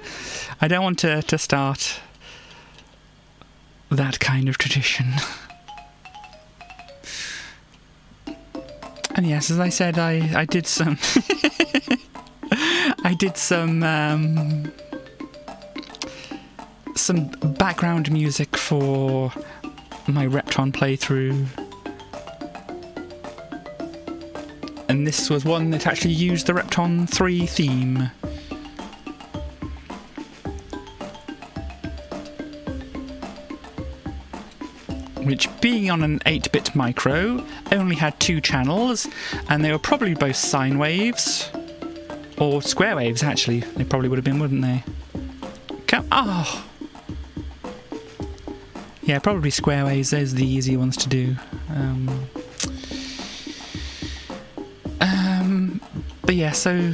I don't want to start that kind of tradition. And yes, as I said, I did some some background music for my Repton playthrough. And this was one that actually used the Repton 3 theme. Which, being on an 8-bit micro, only had 2 channels, and they were probably both sine waves. Or square waves, actually. They probably would have been, wouldn't they? Oh! Yeah, probably square waves. Those are the easy ones to do. But yeah, so...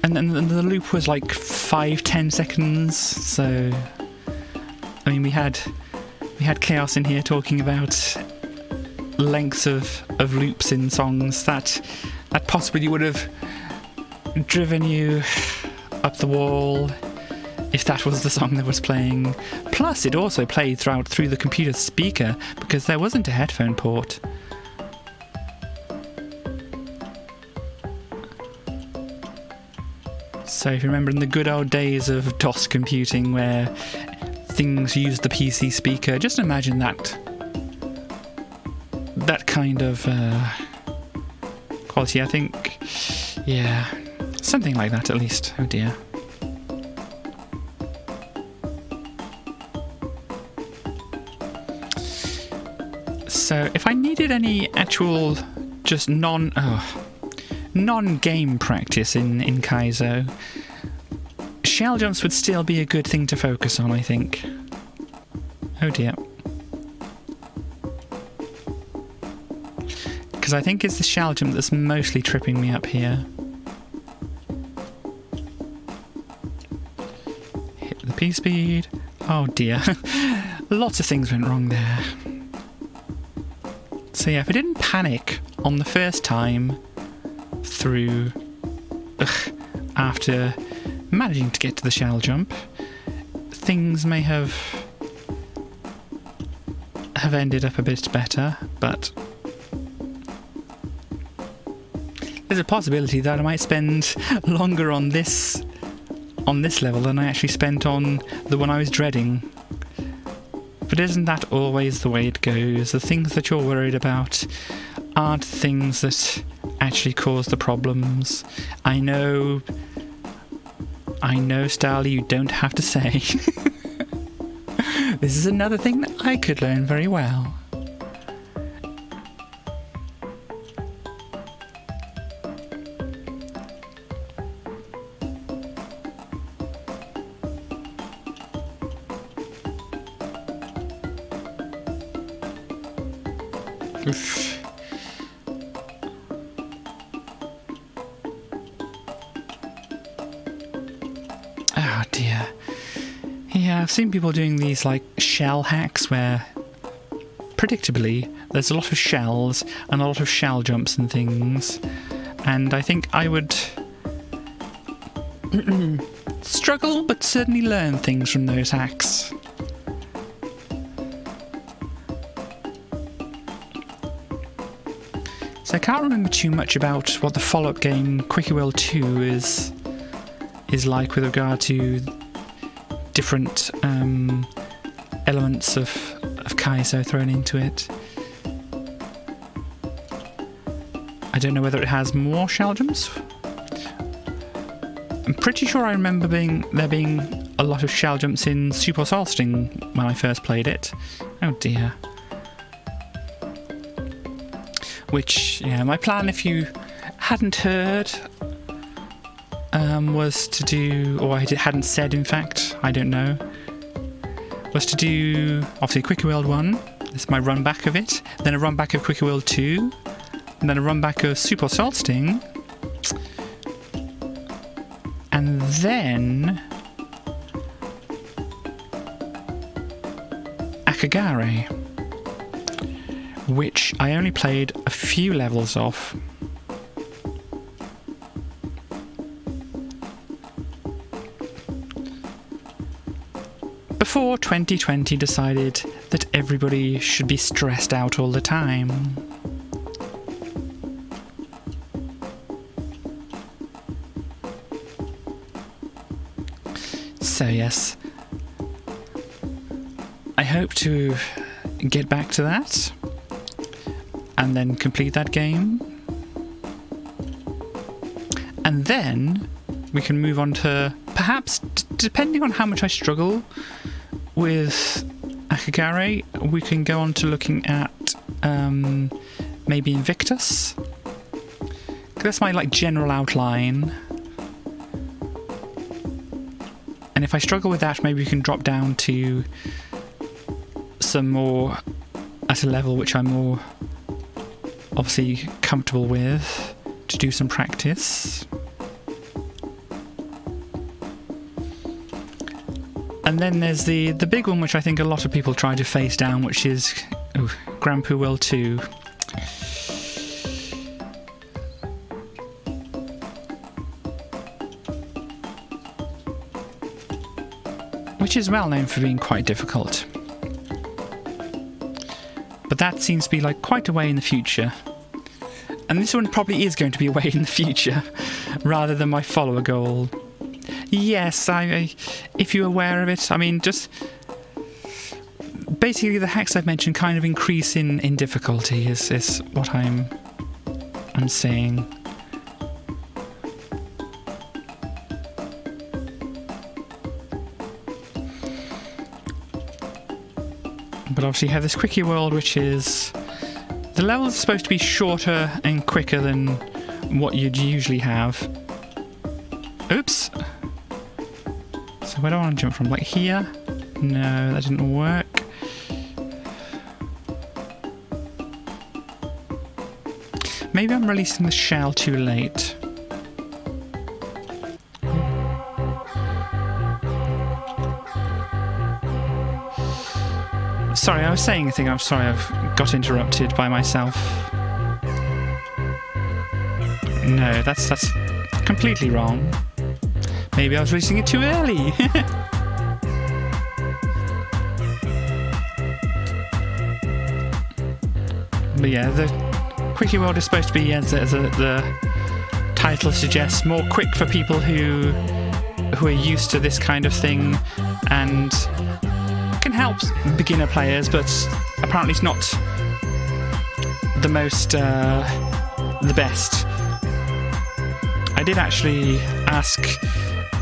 And the loop was like 5-10 seconds, so... I mean, we had Chaos in here talking about lengths of loops in songs that possibly would have driven you up the wall if that was the song that was playing. Plus, it also played through the computer speaker because there wasn't a headphone port. So if you remember in the good old days of DOS computing where things used the PC speaker, just imagine that kind of quality. I think, yeah, something like that at least. Oh dear. So if I needed any actual just non-game practice in Kaizo, shell jumps would still be a good thing to focus on, I think. Oh dear. Because I think it's the shell jump that's mostly tripping me up here. Hit the P-speed. Oh dear. Lots of things went wrong there. So yeah, if I didn't panic on the first time through... after managing to get to the shell jump, things may have ended up a bit better, but there's a possibility that I might spend longer on this level than I actually spent on the one I was dreading. But isn't that always the way it goes? The things that you're worried about aren't things that actually cause the problems. I know, Starly, you don't have to say. This is another thing that I could learn very well. Oof. Oh dear. Yeah, I've seen people doing these like shell hacks where predictably there's a lot of shells and a lot of shell jumps and things, and I think I would struggle but certainly learn things from those hacks. So I can't remember too much about what the follow-up game Quickie World 2 is like with regard to different elements of Kaizo thrown into it. I don't know whether it has more shell jumps. I'm pretty sure I remember there being a lot of shell jumps in Super Soul Sting when I first played it. Oh dear. Which, yeah, my plan, if you hadn't heard, was to do, or I hadn't said in fact, I don't know, was to do, obviously, Quickie World 1, this is my run back of it, then a run back of Quickie World 2, and then a run back of Super Soul Sting, and then Akagare, which I only played a few levels of. Before 2020 decided that everybody should be stressed out all the time. So yes, I hope to get back to that and then complete that game. And then we can move on to, perhaps, depending on how much I struggle with Akagare, we can go on to looking at maybe Invictus. That's my general outline. And if I struggle with that, maybe we can drop down to some more at a level which I'm more obviously comfortable with to do some practice. And then there's the big one which I think a lot of people try to face down, which is Quickie World 2. Which is well known for being quite difficult. But that seems to be quite a way in the future. And this one probably is going to be a way in the future, rather than my follower goal. Yes, if you're aware of it, I mean, just basically the hacks I've mentioned kind of increase in difficulty is what I'm saying. But obviously you have this Quickie World, which is... the levels are supposed to be shorter and quicker than what you'd usually have. Oops! So where do I want to jump from? Here? No, that didn't work. Maybe I'm releasing the shell too late. Sorry, I was saying a thing. I'm sorry, I've got interrupted by myself. No, that's completely wrong. Maybe I was releasing it too early. But yeah, the Quickie World is supposed to be, as the title suggests, more quick for people who are used to this kind of thing, and can help beginner players, but apparently it's not the most the best. I did actually ask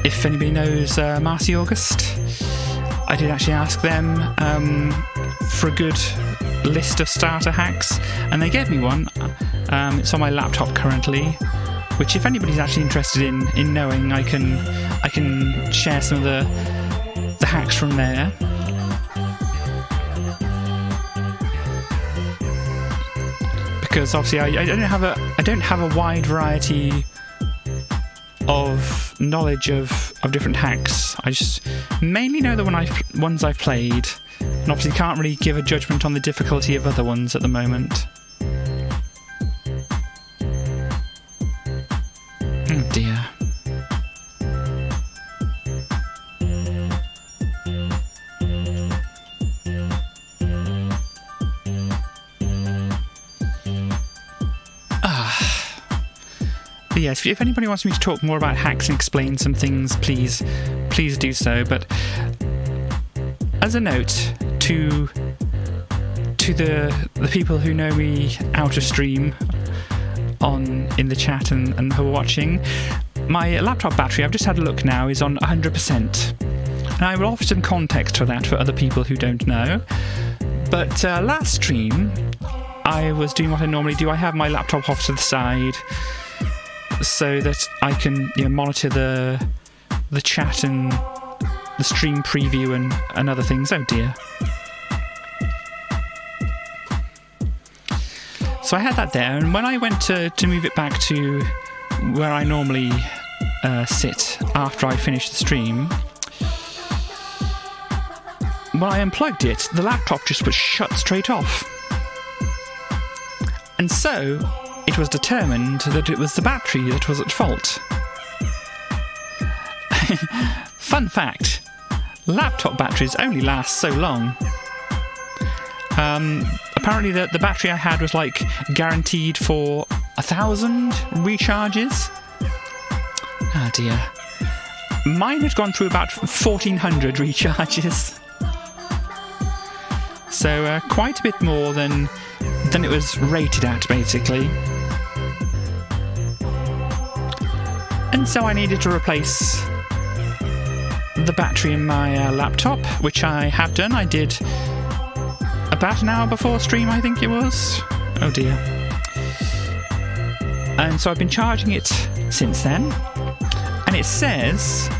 if anybody knows Marcy August. I did actually ask them for a good list of starter hacks, and they gave me one. It's on my laptop currently, which if anybody's actually interested in knowing, I can share some of the hacks from there. Because obviously I don't have a wide variety of knowledge of different hacks. I just mainly know the ones I've played, and obviously can't really give a judgment on the difficulty of other ones at the moment. Oh dear. But yes, if anybody wants me to talk more about hacks and explain some things, please do so. But as a note to the people who know me out of stream in the chat and who are watching, my laptop battery, I've just had a look now, is on 100%. And I will offer some context for that for other people who don't know. But last stream, I was doing what I normally do. I have my laptop off to the side, so that I can monitor the chat and the stream preview and other things. Oh dear. So I had that there, and when I went to move it back to where I normally sit after I finish the stream, when I unplugged it, the laptop just was shut straight off. And so it was determined that it was the battery that was at fault. Fun fact, laptop batteries only last so long. Apparently the battery I had was guaranteed for 1,000 recharges. Oh dear. Mine had gone through about 1,400 recharges. So quite a bit more than it was rated at, basically. And so I needed to replace the battery in my laptop, which I have done. I did about an hour before stream, I think it was. Oh dear. And so I've been charging it since then. And it says,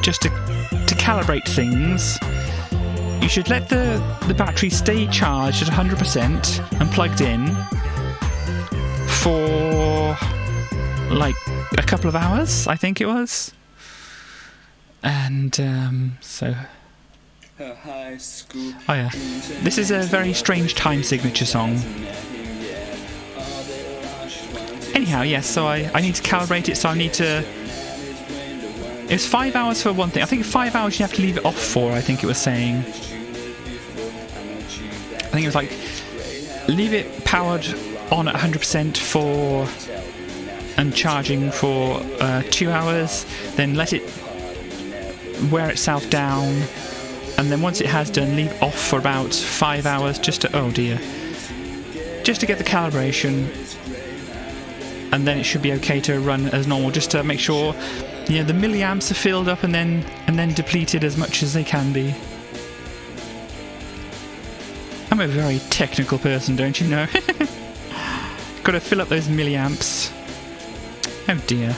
just to calibrate things, you should let the battery stay charged at 100% and plugged in for like a couple of hours, I think it was. And so... Oh yeah, this is a very strange time signature song. Anyhow, yes, so I need to calibrate it, so I need to... It's 5 hours for one thing. I think 5 hours you have to leave it off for, I think it was saying. I think it was like, leave it powered on at 100% for... and charging for 2 hours, then let it wear itself down, and then once it has done, leave off for about 5 hours just to, oh dear, just to get the calibration, and then it should be okay to run as normal, just to make sure, you know, the milliamps are filled up and then depleted as much as they can be. I'm a very technical person, don't you know? Got to fill up those milliamps. Oh dear.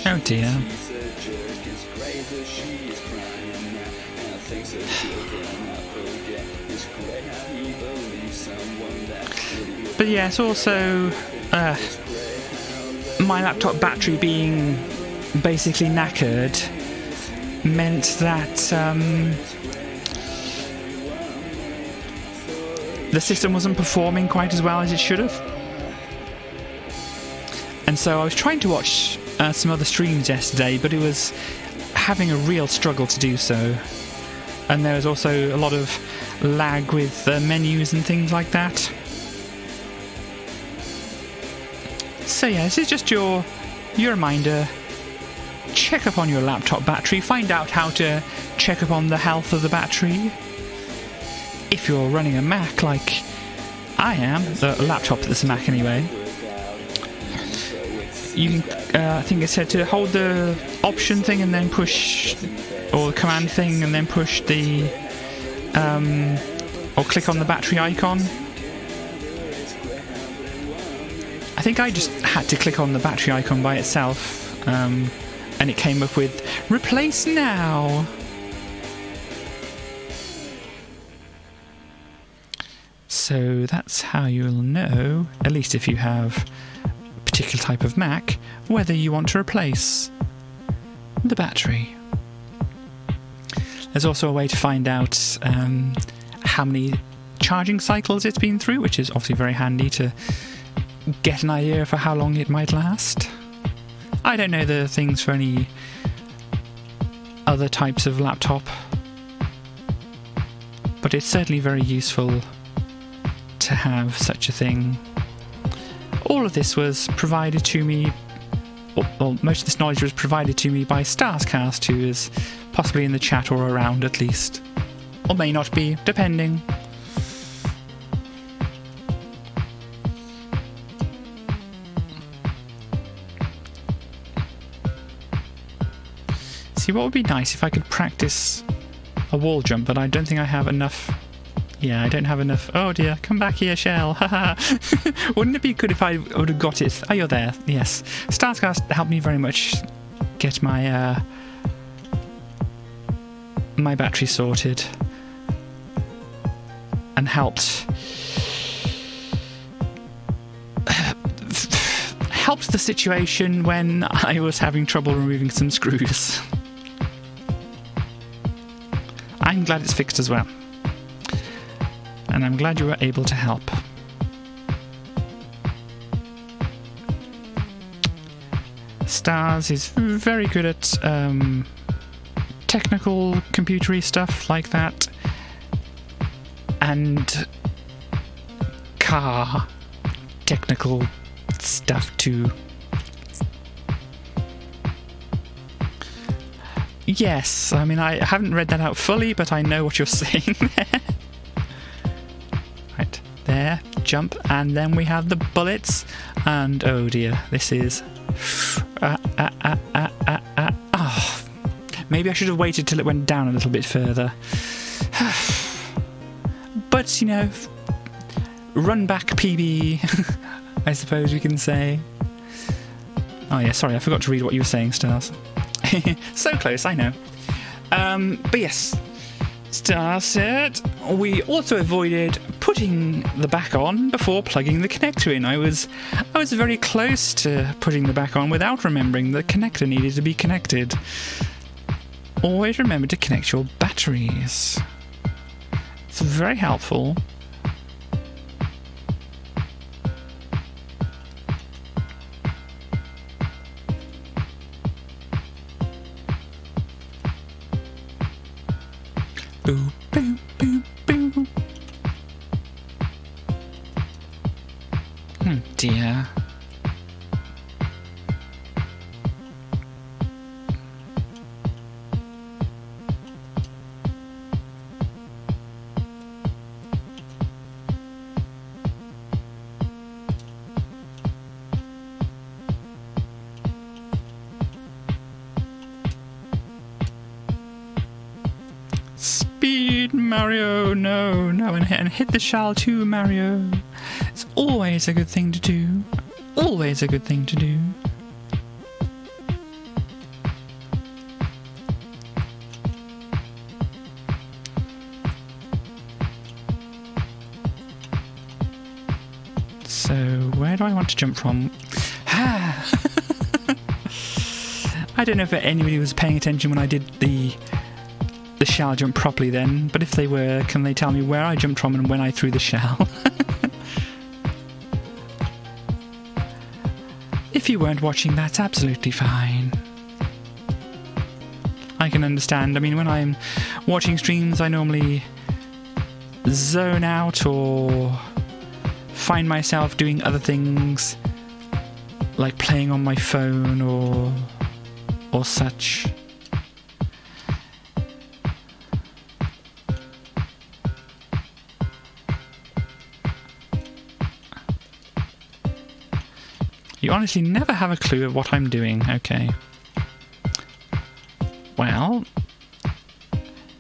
Oh dear. But yes, also my laptop battery being basically knackered meant that the system wasn't performing quite as well as it should have. And so I was trying to watch some other streams yesterday, but it was having a real struggle to do so. And there was also a lot of lag with menus and things like that. So yeah, this is just your reminder. Check up on your laptop battery. Find out how to check up on the health of the battery. If you're running a Mac like I am, a laptop that's a Mac anyway, you can, I think it said to hold the option thing and then push, or the command thing and then push the, or click on the battery icon. I think I just had to click on the battery icon by itself, and it came up with replace now. So that's how you'll know, at least if you have a particular type of Mac, whether you want to replace the battery. There's also a way to find out how many charging cycles it's been through, which is obviously very handy to get an idea for how long it might last. I don't know the things for any other types of laptop, but it's certainly very useful to have such a thing. All of this was provided to me, well, most of this knowledge was provided to me by Starscast, who is possibly in the chat or around at least, or may not be, depending. See, what would be nice if I could practice a wall jump, but I don't think I have enough. Yeah, I don't have enough. Oh dear, come back here, Shell. Haha. Wouldn't it be good if I would have got it? Oh, you're there. Yes. Starscast helped me very much get my my battery sorted, and helped the situation when I was having trouble removing some screws. I'm glad it's fixed as well. And I'm glad you were able to help. Stars is very good at technical, computery stuff like that. And car technical stuff too. Yes, I mean, I haven't read that out fully, but I know what you're saying there. Right, there, jump, and then we have the bullets, and oh dear, this is... Oh, maybe I should have waited till it went down a little bit further. But, you know, run back PB, I suppose we can say. Oh yeah, sorry, I forgot to read what you were saying, Stars. So close, I know. But yes, Star said we also avoided putting the back on before plugging the connector in. I was very close to putting the back on without remembering the connector needed to be connected. Always remember to connect your batteries. It's very helpful. Boo, boo, boo, boo. Oh dear. Speed, Mario! No, no, and hit the shell too, Mario. It's always a good thing to do. Always a good thing to do. So, where do I want to jump from? I don't know if anybody was paying attention when I did the shell jump properly then, but if they were, can they tell me where I jumped from and when I threw the shell? If you weren't watching, that's absolutely fine. I can understand. I mean, when I'm watching streams, I normally zone out or find myself doing other things, like playing on my phone or such. You honestly never have a clue of what I'm doing. Okay. Well,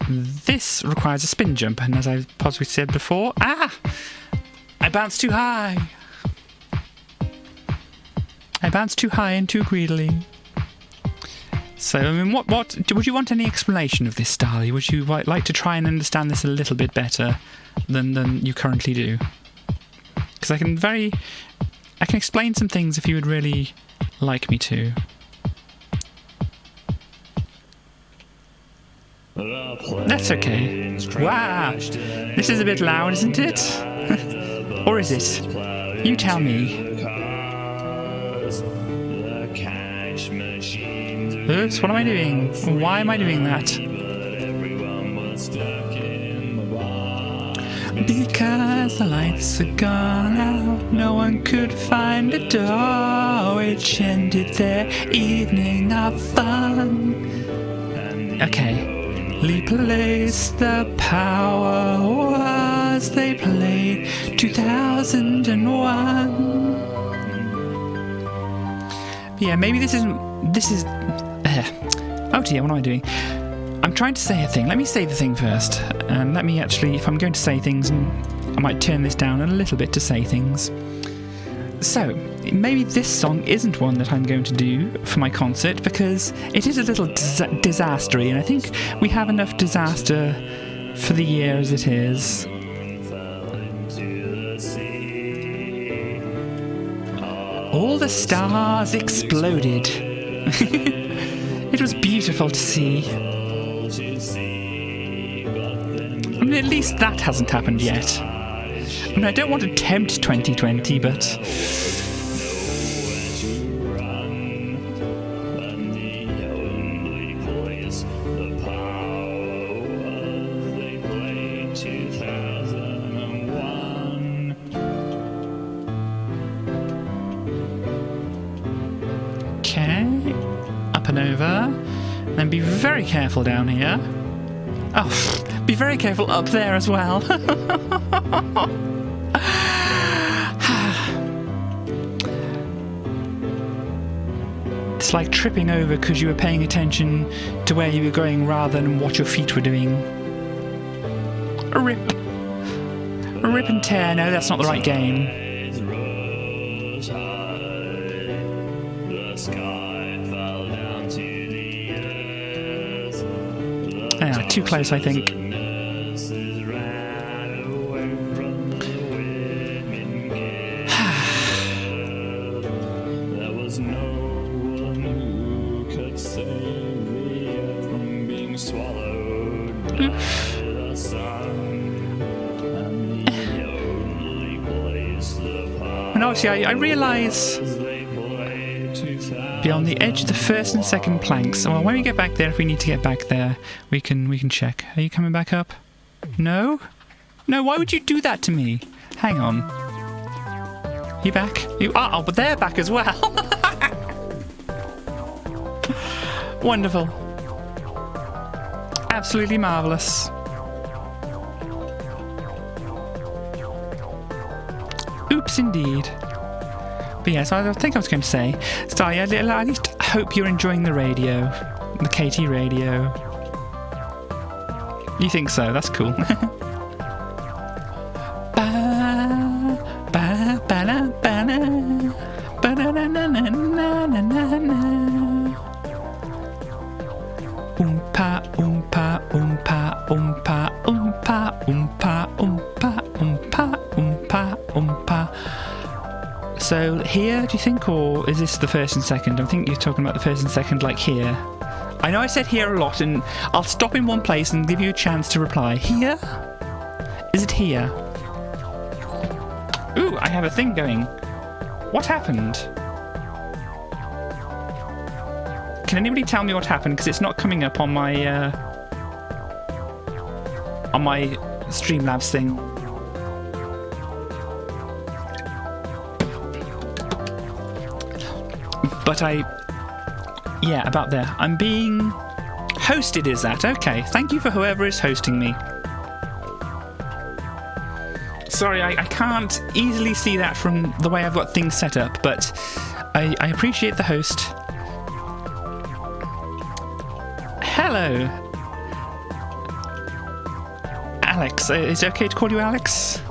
this requires a spin jump, and as I possibly said before, I bounced too high. I bounced too high and too greedily. So, I mean, what would you want any explanation of this, Starly? Would you like to try and understand this a little bit better than you currently do? Because I can explain some things if you would really like me to. That's okay. Wow! This is a bit loud, isn't it? Or is it? You tell me. Oops, what am I doing? Why am I doing that? Because the lights are gone out, no one could find a door, which ended their evening of fun. Okay. Replace the power was they played 2001. Yeah, maybe this is oh dear, what am I doing? I'm trying to say a thing. Let me say the thing first. And let me actually, if I'm going to say things, I might turn this down a little bit to say things. So, maybe this song isn't one that I'm going to do for my concert because it is a little disastery, and I think we have enough disaster for the year as it is. All the stars exploded. It was beautiful to see. I mean, at least that hasn't happened yet. I mean, I don't want to tempt 2020, but... and over. And be very careful down here. Oh, be very careful up there as well. It's like tripping over because you were paying attention to where you were going rather than what your feet were doing. A rip. A rip and tear. No, that's not the right game. Yeah, too close, I think. And obviously I realise beyond the edge of the first and second planks. Well, when we get back there, if we need to get back there, we can check. Are you coming back up? No? No, why would you do that to me? Hang on. You back? You are, oh, but they're back as well. Wonderful. Absolutely marvellous. Oops, indeed. But yes, I think I was going to say, Starry, I at least hope you're enjoying the radio. The KT radio. You think so? That's cool. Oompa, oompa, oompa, oompa, oompa, oompa, oompa, oompa, oompa, oompa. So here, do you think, or is this the first and second? I think you're talking about the first and second, like here. I know I said here a lot, and I'll stop in one place and give you a chance to reply. Here? Is it here? Ooh, I have a thing going. What happened? Can anybody tell me what happened? Because it's not coming up on my Streamlabs thing. But yeah, about there. I'm being hosted, is that? Okay, thank you for whoever is hosting me. Sorry, I can't easily see that from the way I've got things set up, but I appreciate the host. Hello. Alex, is it okay to call you Alex?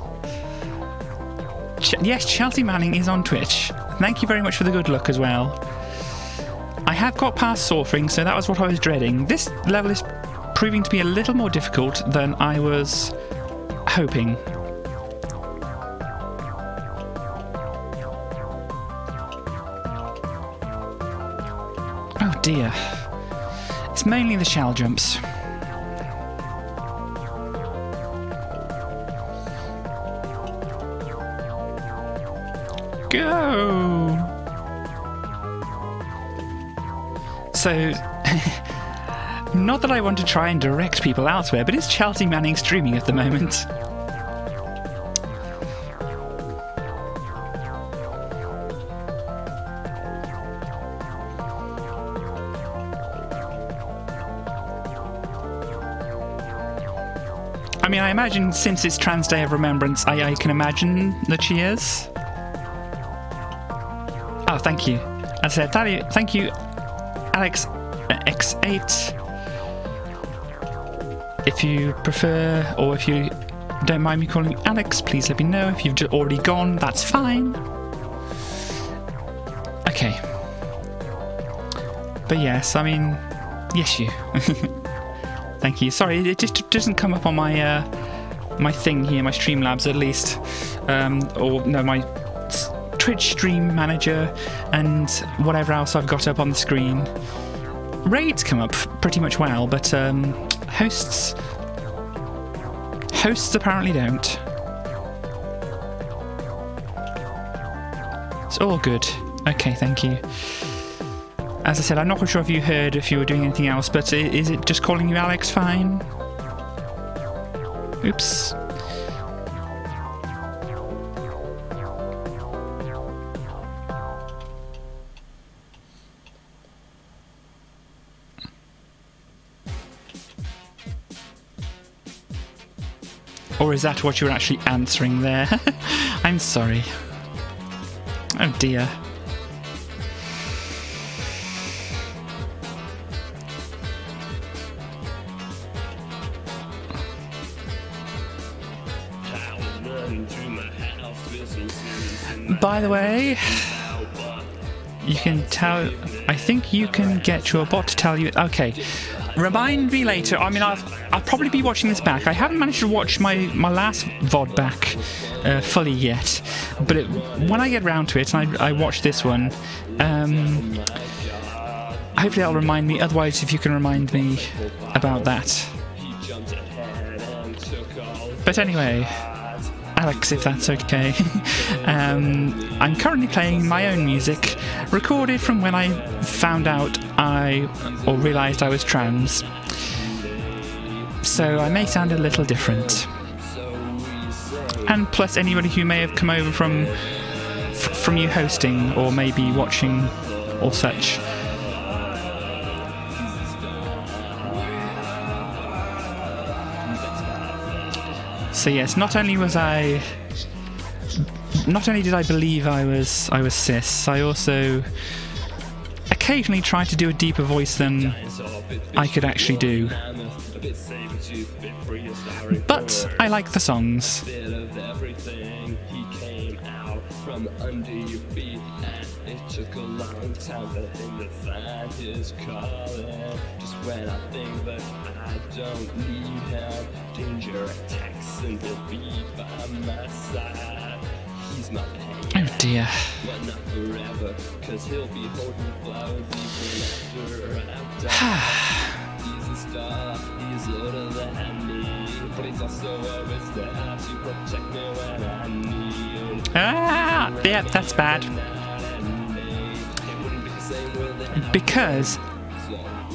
Yes, Chelsea Manning is on Twitch. Thank you very much for the good luck as well. I have got past Sorting, so that was what I was dreading. This level is proving to be a little more difficult than I was hoping. Oh dear. It's mainly the shell jumps. Go! So, not that I want to try and direct people elsewhere, but is Chelsea Manning streaming at the moment? I mean, I imagine since it's Trans Day of Remembrance, I can imagine that she is. Oh, thank you. As I said, thank you, Alex X8. If you prefer, or if you don't mind me calling you Alex, please let me know. If you've already gone, that's fine. Okay. But yes, I mean, yes, you. Thank you. Sorry, it just doesn't come up on my my thing here, my Streamlabs at least, or no, my Twitch stream manager and whatever else I've got up on the screen. Raids come up pretty much well, but hosts apparently don't. It's all good. Okay, thank you. As I said, I'm not quite sure if you heard if you were doing anything else, but is it just calling you Alex fine? Oops. Or is that what you were actually answering there? I'm sorry. Oh dear. By the way, you can tell... I think you can get your bot to tell you... Okay, remind me later. I mean, I'll probably be watching this back. I haven't managed to watch my last VOD back fully yet. But when I get round to it and I watch this one, hopefully that'll remind me. Otherwise, if you can remind me about that. But anyway... Alex, if that's okay. I'm currently playing my own music, recorded from when I found out or realised I was trans. So I may sound a little different. And plus anybody who may have come over from you hosting or maybe watching or such. So yes, not only did I believe I was cis, I also occasionally tried to do a deeper voice than I could actually do. But I like the songs. Took a long time for him to find his calling. Just when I think that I don't need him, danger attacks and he'll be by my side. He's my pain. Oh dear. But not forever, cause he'll be holding flowers even after I'm done. He's a star, he's older than me, but he's also always there to protect me when I need. Yeah, that's bad. Because,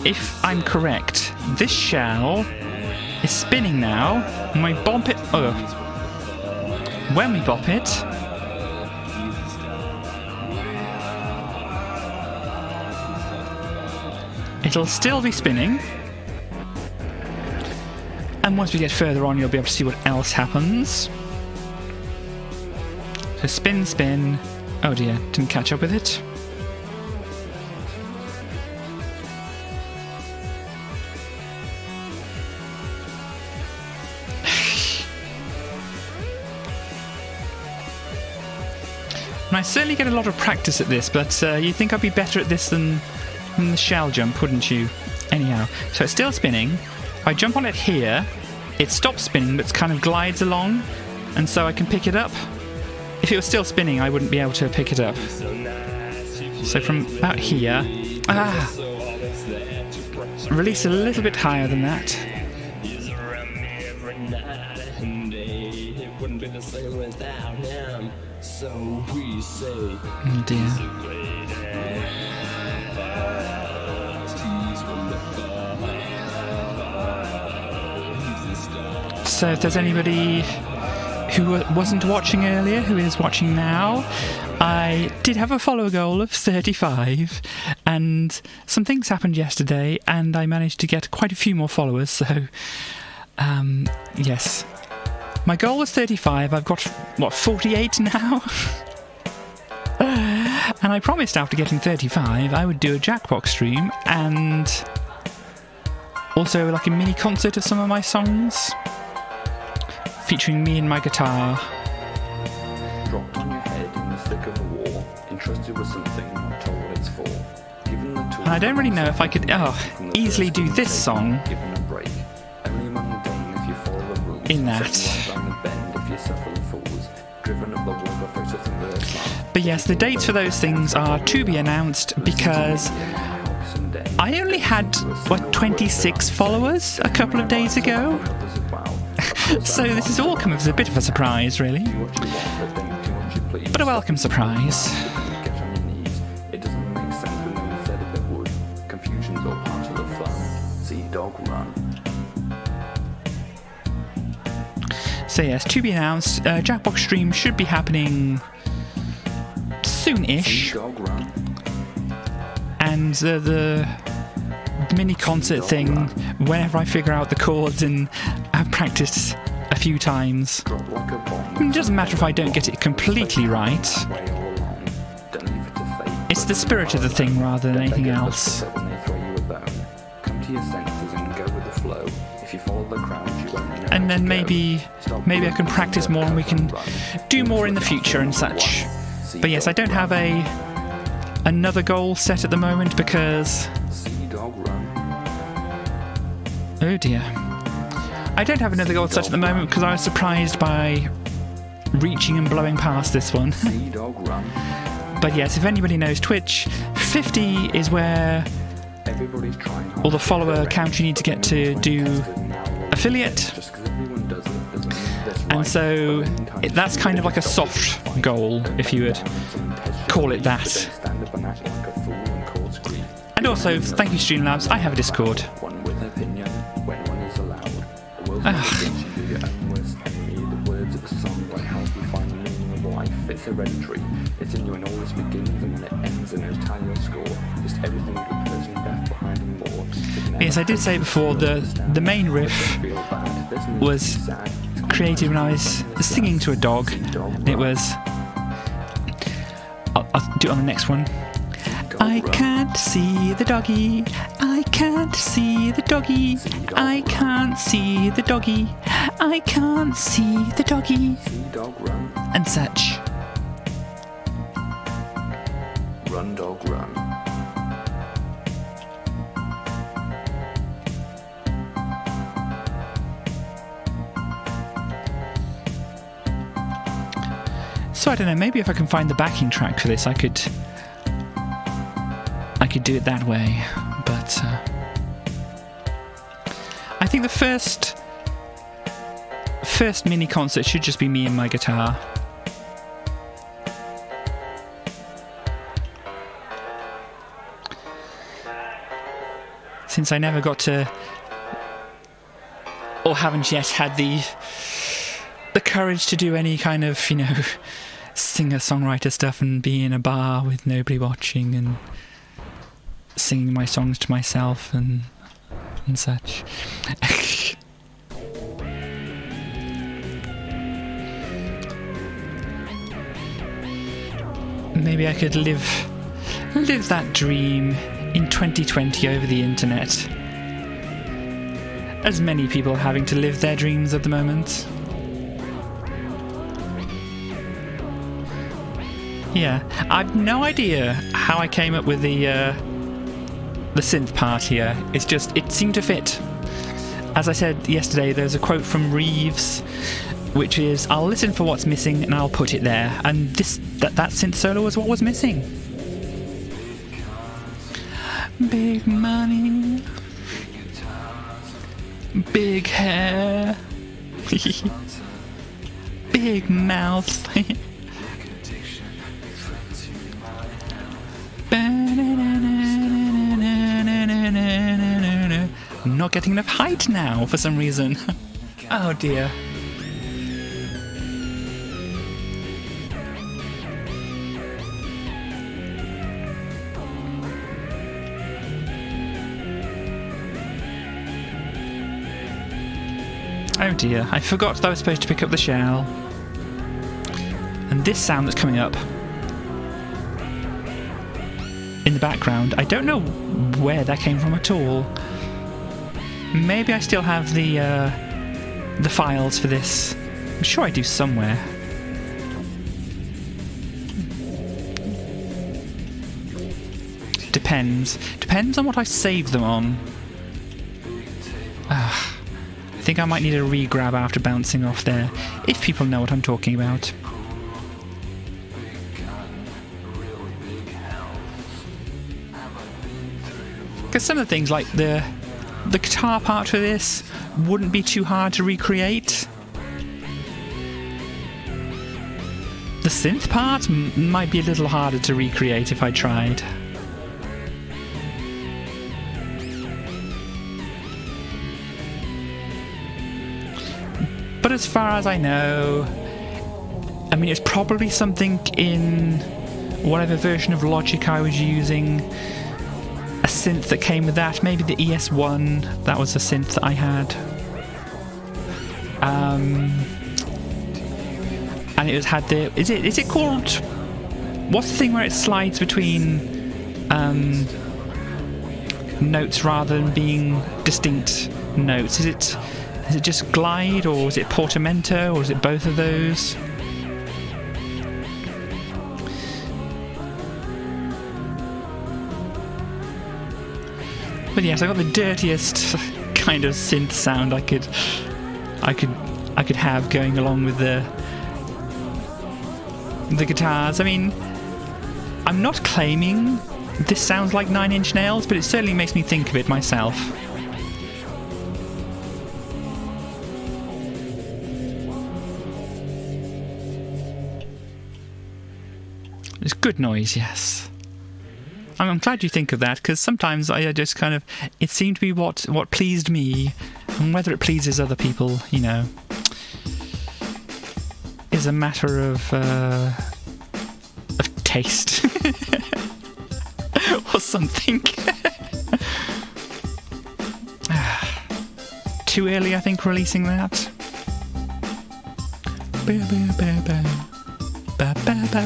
if I'm correct, this shell is spinning now, and we bump it... Oh. When we bop it... It'll still be spinning. And once we get further on, you'll be able to see what else happens. So spin, spin... Oh dear, didn't catch up with it. And I certainly get a lot of practice at this, but you'd think I'd be better at this than the shell jump, wouldn't you? Anyhow, so it's still spinning. If I jump on it here, it stops spinning, but kind of glides along, and so I can pick it up. If it was still spinning, I wouldn't be able to pick it up. So from about here... Release a little bit higher than that. So we say, oh dear. So if there's anybody who wasn't watching earlier, who is watching now, I did have a follower goal of 35, and some things happened yesterday, and I managed to get quite a few more followers, so, yes. My goal was 35, I've got, 48 now? And I promised after getting 35 I would do a Jackbox stream and also like a mini concert of some of my songs featuring me and my guitar. Dropped on your head in the thick of a war, entrusted with something not told what it's for. Given the tools, and I don't really know if I could easily do this song in that. But yes, the dates for those things are to be announced because I only had, 26 followers a couple of days ago? So this has all come as a bit of a surprise, really. But a welcome surprise. It doesn't make sense when no one said it would. Confusion's all part of the fun. See dog run. So yes, to be announced, Jackbox stream should be happening soon-ish. And the mini concert thing, whenever I figure out the chords and I've practiced a few times. Drop like a bomb. It doesn't matter if I don't get it completely right. Way all along. Don't leave it to fate. It's the spirit of the thing rather than anything else. When they throw you a bone, come to your senses and go with the flow. If you follow the crowd, you won't know And where then to maybe I can practice more and we can do more in the future and such. But yes, I don't have another goal set at the moment because... Sea dog run. Oh dear. I don't have another goal set at the moment because I was surprised by reaching and blowing past this one. Sea dog run. But yes, if anybody knows Twitch, 50 is where Everybody's trying hard. all the follower count you need to get to do affiliate. Just 'cause everyone does it doesn't mean that's And right. so that's kind of like a soft goal, if you would call it that. Stand up and act like a fool and cause grief. And also, thank you Streamlabs, I have a Discord. One with opinion, when one is allowed. The world's not against you, your own worst enemy. The words of a song won't help you find the meaning of life. It's hereditary. It's in you and always begins and when it ends and no tally or score. Just everything with a person left behind and more. Yes, I did say before, the main riff was created when I was singing to a dog. It was... I'll do it on the next one. I can't see the doggy, I can't see the doggy, I can't see the doggy, I can't see the doggy, Sea dog run, and such. run dog run. So I don't know, maybe if I can find the backing track for this I could do it that way, but I think the first mini concert should just be me and my guitar. Since I never got to, or haven't yet had the courage to do any kind of, singer-songwriter stuff and be in a bar with nobody watching and singing my songs to myself and such. Maybe I could live that dream in 2020 over the internet, as many people are having to live their dreams at the moment. Yeah, I've no idea how I came up with the synth part here. It seemed to fit. As I said yesterday, there's a quote from Reeves, which is, "I'll listen for what's missing and I'll put it there." And that synth solo was what was missing. Big money, big hair, big mouth. I'm not getting enough height now for some reason. Oh dear. Oh dear, I forgot that I was supposed to pick up the shell. And this sound that's coming up in the background, I don't know where that came from at all. Maybe I still have the files for this. I'm sure I do somewhere. Depends on what I save them on. I think I might need a re-grab after bouncing off there, if people know what I'm talking about. Because some of the things like the guitar part for this wouldn't be too hard to recreate. The synth part might be a little harder to recreate if I tried. But as far as I know, I mean, it's probably something in whatever version of Logic I was using. A synth that came with that, maybe the ES1, that was a synth that I had. And it had the... Is it called... What's the thing where it slides between notes rather than being distinct notes? Is it just glide, or is it portamento, or is it both of those? But yes, I got the dirtiest kind of synth sound I could have going along with the guitars. I mean, I'm not claiming this sounds like Nine Inch Nails, but it certainly makes me think of it myself. It's good noise, yes. I'm glad you think of that, because sometimes I just kind of... It seemed to be what pleased me, and whether it pleases other people, you know, is a matter of taste. Or something. Too early, I think, releasing that. Ba ba ba ba ba ba ba ba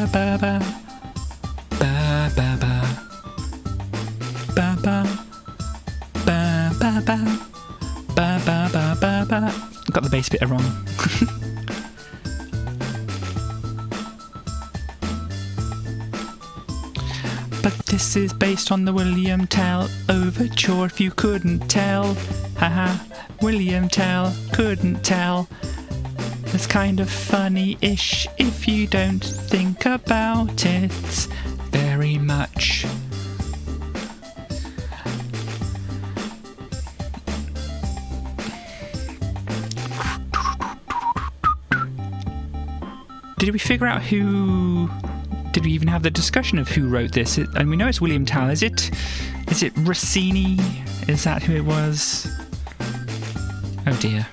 ba ba ba ba ba ba ba ba ba ba ba ba. Got the bass bit wrong. But this is based on the William Tell Overture, if you couldn't tell. Haha, William Tell, couldn't tell. It's kind of funny-ish if you don't think about it very much. Did we figure out who... Did we even have the discussion of who wrote this? And we know it's William Tell. Is it Rossini? Is that who it was? Oh dear.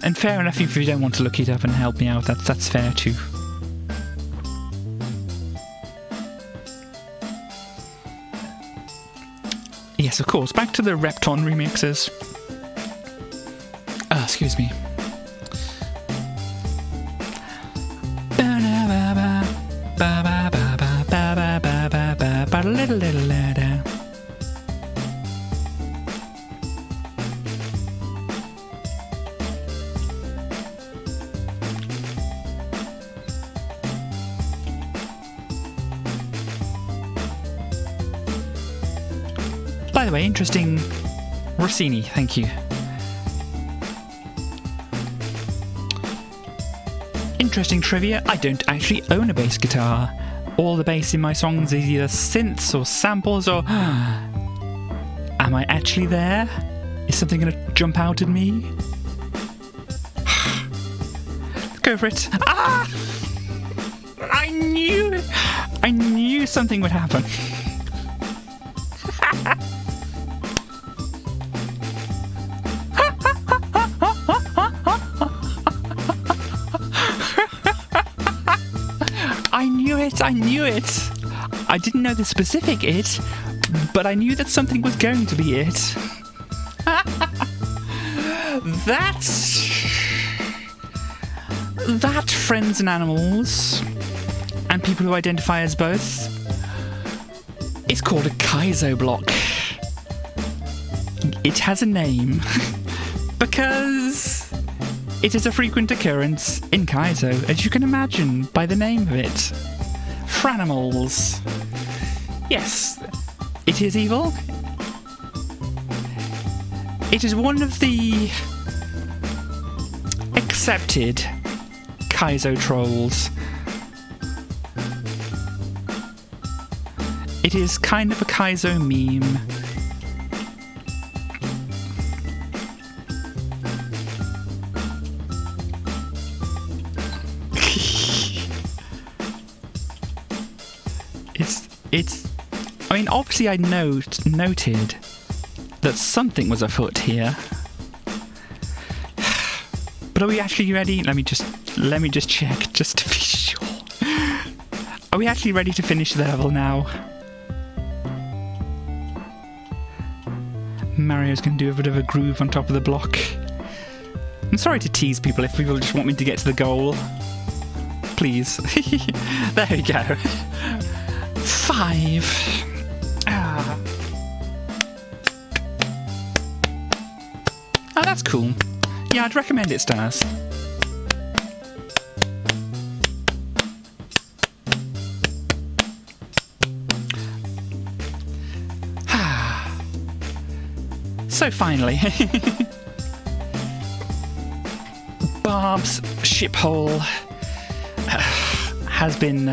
And fair enough if you don't want to look it up and help me out. That's fair too. Yes, of course. Back to the Repton remixes. Excuse me. By the way, interesting Rossini, thank you. Interesting trivia, I don't actually own a bass guitar. All the bass in my songs is either synths or samples or... Am I actually there? Is something going to jump out at me? Go for it. Ah! I knew something would happen. I knew it. I didn't know the specific it, but I knew that something was going to be it. That, friends and animals, and people who identify as both, is called a Kaizo block. It has a name because it is a frequent occurrence in Kaizo, as you can imagine by the name of it. Franimals. Yes, it is evil. It is one of the accepted Kaizo trolls. It is kind of a Kaizo meme. I mean, obviously I noted that something was afoot here. But are we actually ready? Let me just check, just to be sure. Are we actually ready to finish the level now? Mario's going to do a bit of a groove on top of the block. I'm sorry to tease people if people just want me to get to the goal. Please. There we go. 5. Ah. Oh, that's cool. Yeah, I'd recommend it, Stars. So finally, Barb's ship hole has been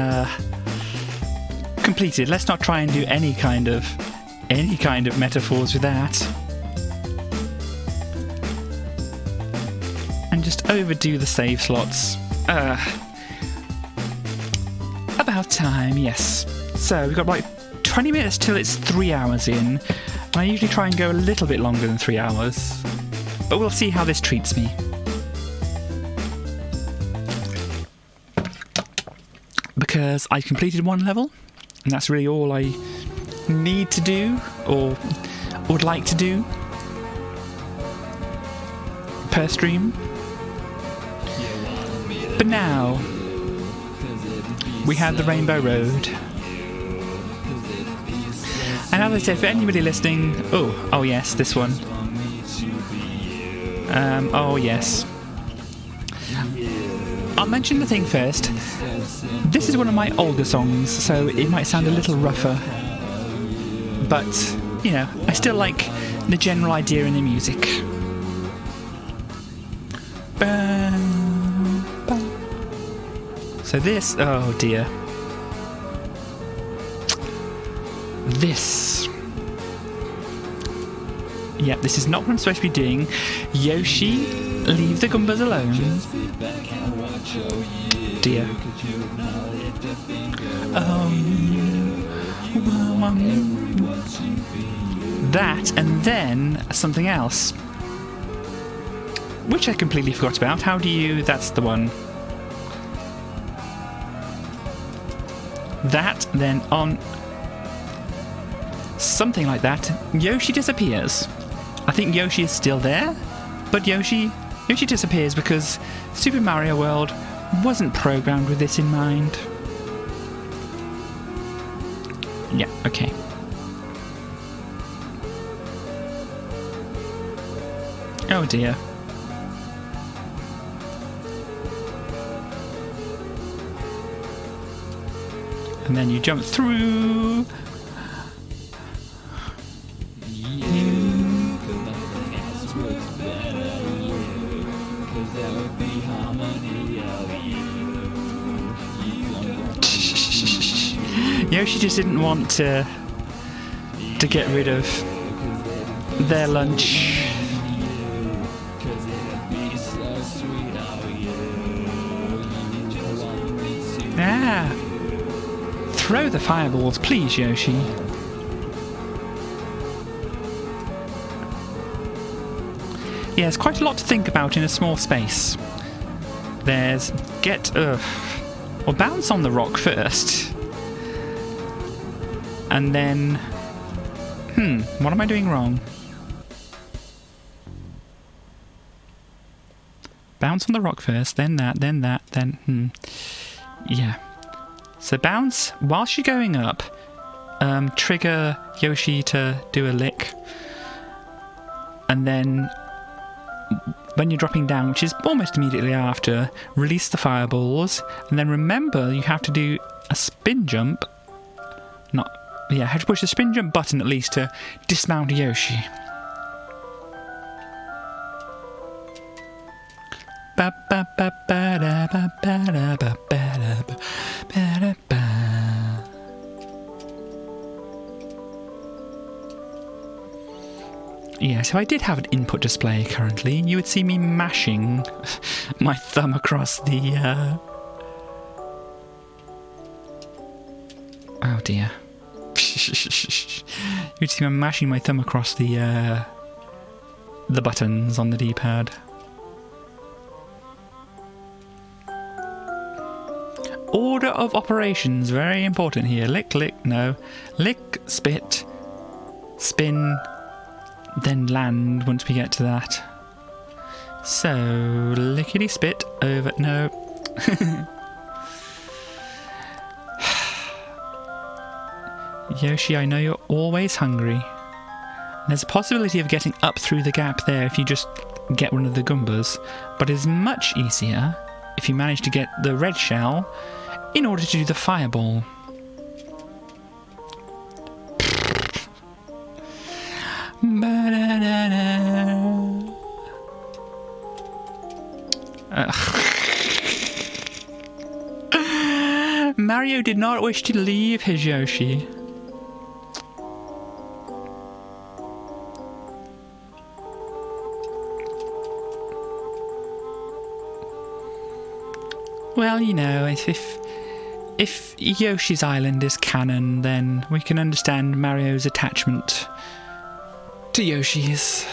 completed. Let's not try and do any kind of metaphors with that. And just overdo the save slots. About time, yes. So we've got like 20 minutes till it's 3 hours in. I usually try and go a little bit longer than 3 hours, but we'll see how this treats me. Because I completed one level, and that's really all I need to do, or would like to do, per stream. But now, we have the Rainbow Road. And as I said, for anybody listening, oh yes, this one. Oh yes. I'll mention the thing first. This is one of my older songs, so it might sound a little rougher. But, you know, I still like the general idea in the music. So this, oh dear. This. Yep, this is not what I'm supposed to be doing. Yoshi, leave the Goombas alone. Dear. That, and then something else. Which I completely forgot about. How do you... That's the one. That, then on... Something like that. Yoshi disappears. I think Yoshi is still there, but Yoshi disappears because Super Mario World wasn't programmed with this in mind. Yeah, okay. Oh dear. And then you jump through. Yoshi just didn't want to get rid of their lunch. Ah! Throw the fireballs, please, Yoshi. Yeah, there's quite a lot to think about in a small space. There's or bounce on the rock first. And then... what am I doing wrong? Bounce on the rock first, then that, then... Yeah. So bounce whilst you're going up. Trigger Yoshi to do a lick. And then... when you're dropping down, which is almost immediately after, release the fireballs. And then remember, you have to do a spin jump. Yeah, I had to push the spin jump button at least to dismount Yoshi. Yeah, so I did have an input display currently. You would see me mashing my thumb across the... Oh dear. You'd see me mashing my thumb across the buttons on the D-pad. Order of operations, very important here. Lick, lick, no. Lick, spit, spin, then land once we get to that. So, lickety spit over. No. Yoshi, I know you're always hungry. There's a possibility of getting up through the gap there if you just get one of the Goombas, but it's much easier if you manage to get the red shell in order to do the fireball. Mario did not wish to leave his Yoshi. Well, you know, if Yoshi's Island is canon, then we can understand Mario's attachment to Yoshi's.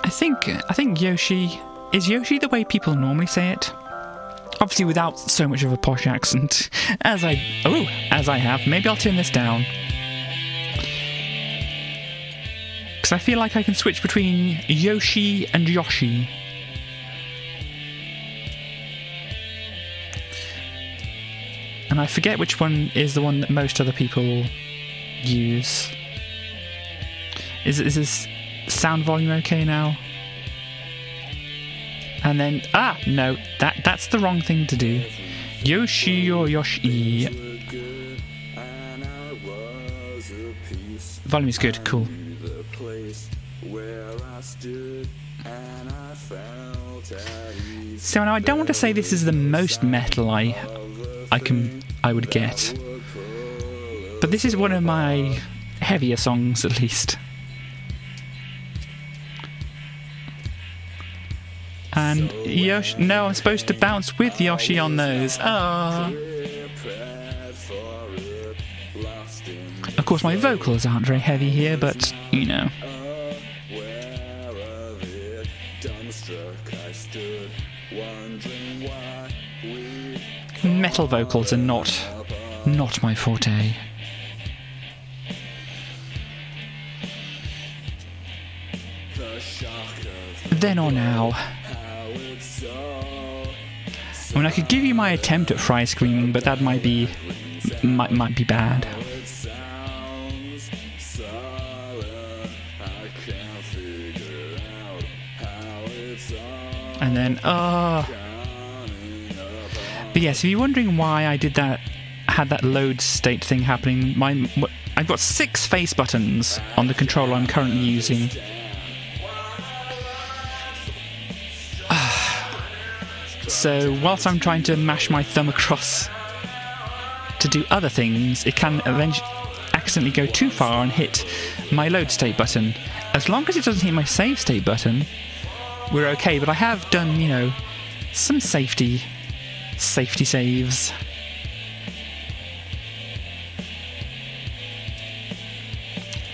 I think Yoshi... Is Yoshi the way people normally say it? Obviously without so much of a posh accent as I have. Maybe I'll turn this down. Because I feel like I can switch between Yoshi and Yoshi. And I forget which one is the one that most other people use. Is this sound volume okay now? And then, no, that's the wrong thing to do. Yoshi or Yoshi. Volume is good, cool. So now I don't want to say this is the most metal I would get, but this is one of my heavier songs at least. And Yoshi, no, I'm supposed to bounce with Yoshi on those. Of course, my vocals aren't very heavy here, but you know. Metal vocals are not my forte. Then or now. I mean, I could give you my attempt at fry screaming, but that might be bad. And then, but yes, if you're wondering why I did that, had that load state thing happening, I've got 6 face buttons on the controller I'm currently using. So whilst I'm trying to mash my thumb across to do other things, it can eventually accidentally go too far and hit my load state button. As long as it doesn't hit my save state button, we're okay. But I have done, you know, some safety saves.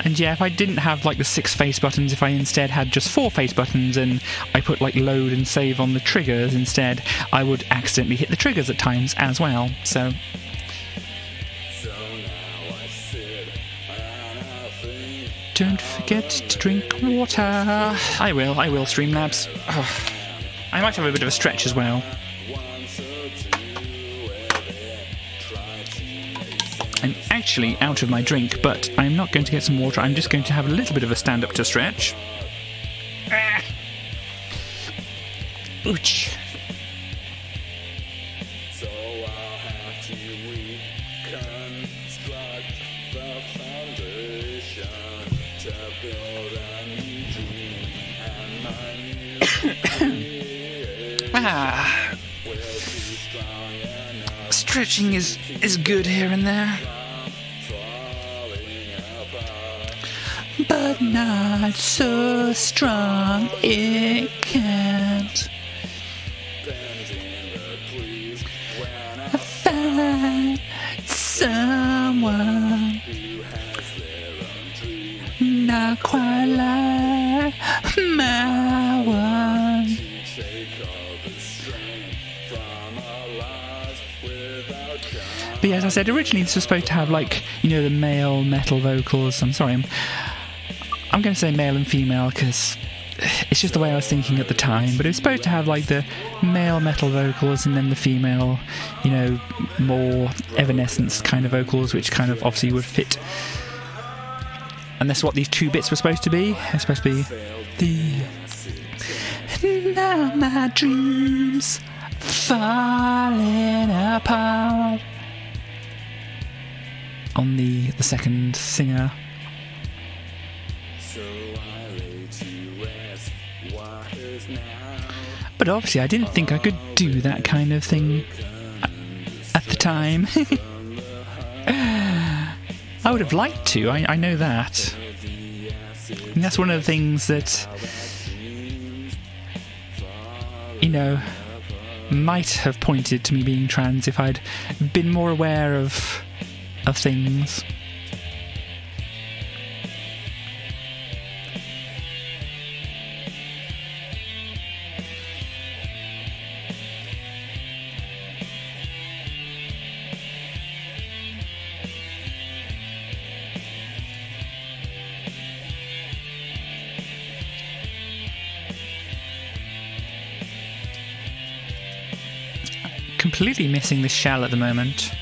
And yeah, if I didn't have like the 6 face buttons, if I instead had just 4 face buttons and I put like load and save on the triggers instead, I would accidentally hit the triggers at times as well. So don't forget to drink water. I will, Streamlabs. I might have a bit of a stretch as well. I'm actually out of my drink, but I'm not going to get some water. I'm just going to have a little bit of a stand-up to stretch. Ouch. Stretching is good here and there, but not so strong it can't find someone not quite like my one. yeah, as I said, originally this was supposed to have, like, you know, the male metal vocals. I'm sorry, I'm going to say male and female because it's just the way I was thinking at the time. But it was supposed to have, like, the male metal vocals and then the female, you know, more Evanescence kind of vocals, which kind of obviously would fit. And that's what these two bits were supposed to be. It's supposed to be the now my dreams falling apart on the second singer. But obviously I didn't think I could do that kind of thing at the time. I would have liked to, I know that. And that's one of the things that, you know, might have pointed to me being trans if I'd been more aware of things. Completely missing the shell at the moment.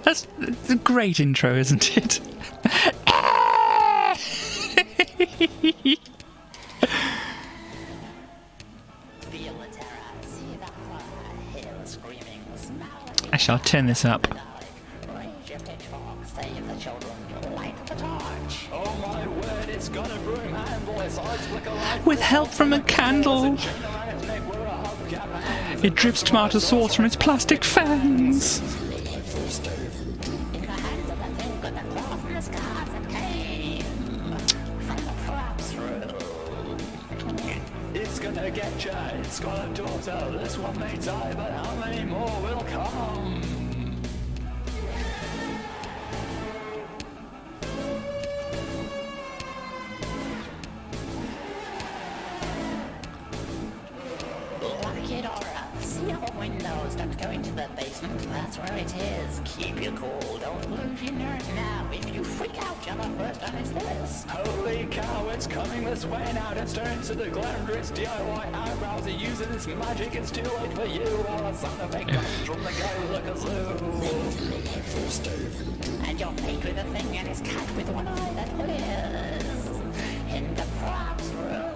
That's a great intro, isn't it? I shall turn this up. With help from a candle, it drips tomato sauce from its plastic fangs. It's gonna get you, it's got a daughter, this one may die, but how many more will come? Windows, don't go into the basement, that's where it is. Keep your cool, don't lose your nerve now. If you freak out, you're the first to miss this. Holy cow, it's coming this way now. Don't stare into the glamorous DIY eyebrows are using this magic, it's too late for you. While the sound effect comes from the guy who look a zoo. And your fake with a thing and his cat with one eye that lives in the props room.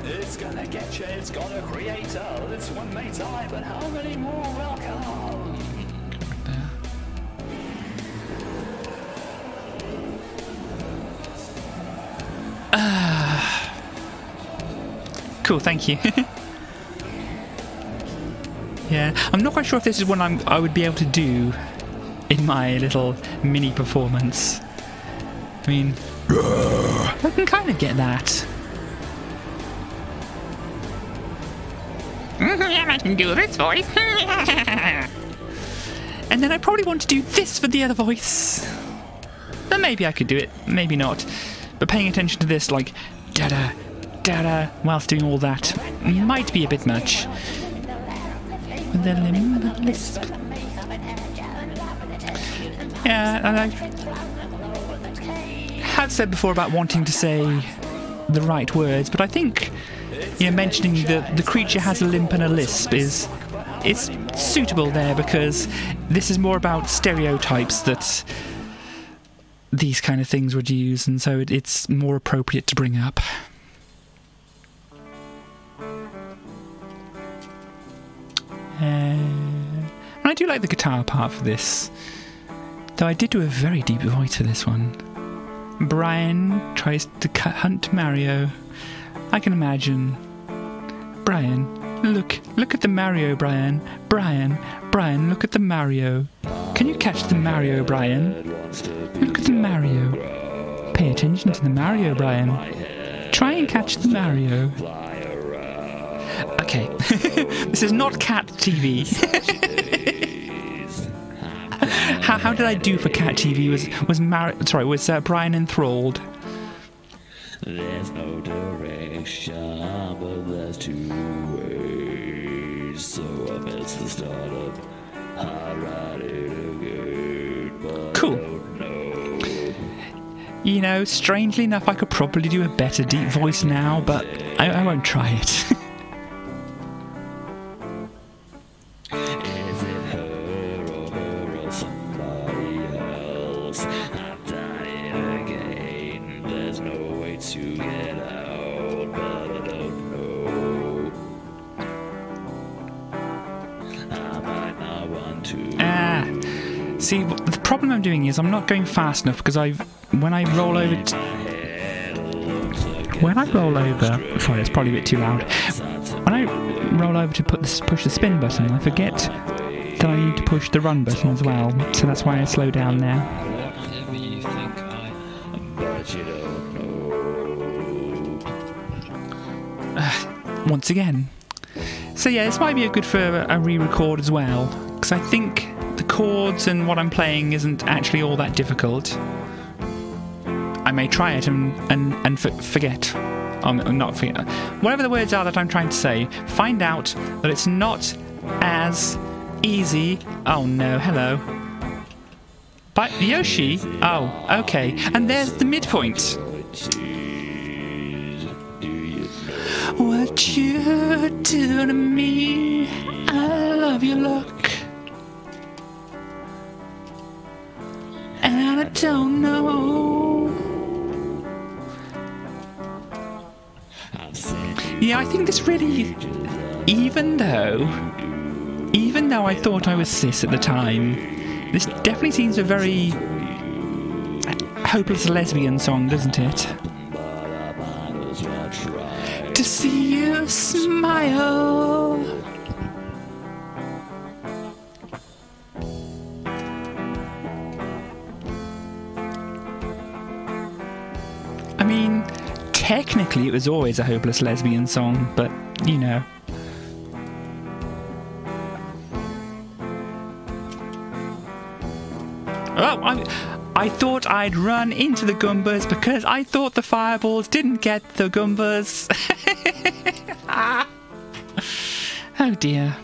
It's gonna get you, it's got a creator. This one may die, but how many more will come? Cool, thank you. Yeah, I'm not quite sure if this is one I would be able to do in my little mini performance. I mean, I can kind of get that. I can do this voice. And then I probably want to do this for the other voice. Then maybe I could do it, maybe not. But paying attention to this, like, da-da, da-da, whilst doing all that, might be a bit much. With the lisp. Yeah, and I have said before about wanting to say the right words, but I think, you know, mentioning that the creature has a limp and a lisp is suitable there, because this is more about stereotypes that these kind of things would use, and so it's more appropriate to bring up. And I do like the guitar part for this, though I did do a very deep voice for this one. Brian tries to hunt Mario. I can imagine. Brian, look at the Mario, Brian. Brian, look at the Mario. Can you catch the Mario, Brian? Look at the Mario. Pay attention to the Mario, Brian. Try and catch the Mario. Okay, this is not cat TV. How did I do for Cat TV? Was Brian enthralled? There's no direction, but there's two ways. So I missed the startup. I'll ride it again, but Cool. I don't know. You know, strangely enough, I could probably do a better deep voice now, but I won't try it. Is it her or somebody else? I'm dying again. There's no way to get out, but I don't know. I might not want to. See, the problem I'm doing is I'm not going fast enough because when I roll over, sorry, it's probably a bit too loud. When I roll over to push the spin button, I forget that I need to push the run button as well. So that's why I slow down there. Whatever you think but you don't know. Once again. So yeah, this might be good for a re-record as well, because I think the chords and what I'm playing isn't actually all that difficult. I may try it and forget. Not forget. Whatever the words are that I'm trying to say, find out that it's not as easy. Oh no, hello. But Yoshi? Oh, okay. And there's the midpoint. What you do to me, I love your look. And I don't know. Yeah, I think this really, even though I thought I was cis at the time, this definitely seems a very hopeless lesbian song, doesn't it? To see you smile. I mean, technically it was always a hopeless lesbian song, but, you know. Oh, I thought I'd run into the Goombas because I thought the fireballs didn't get the Goombas. Oh dear.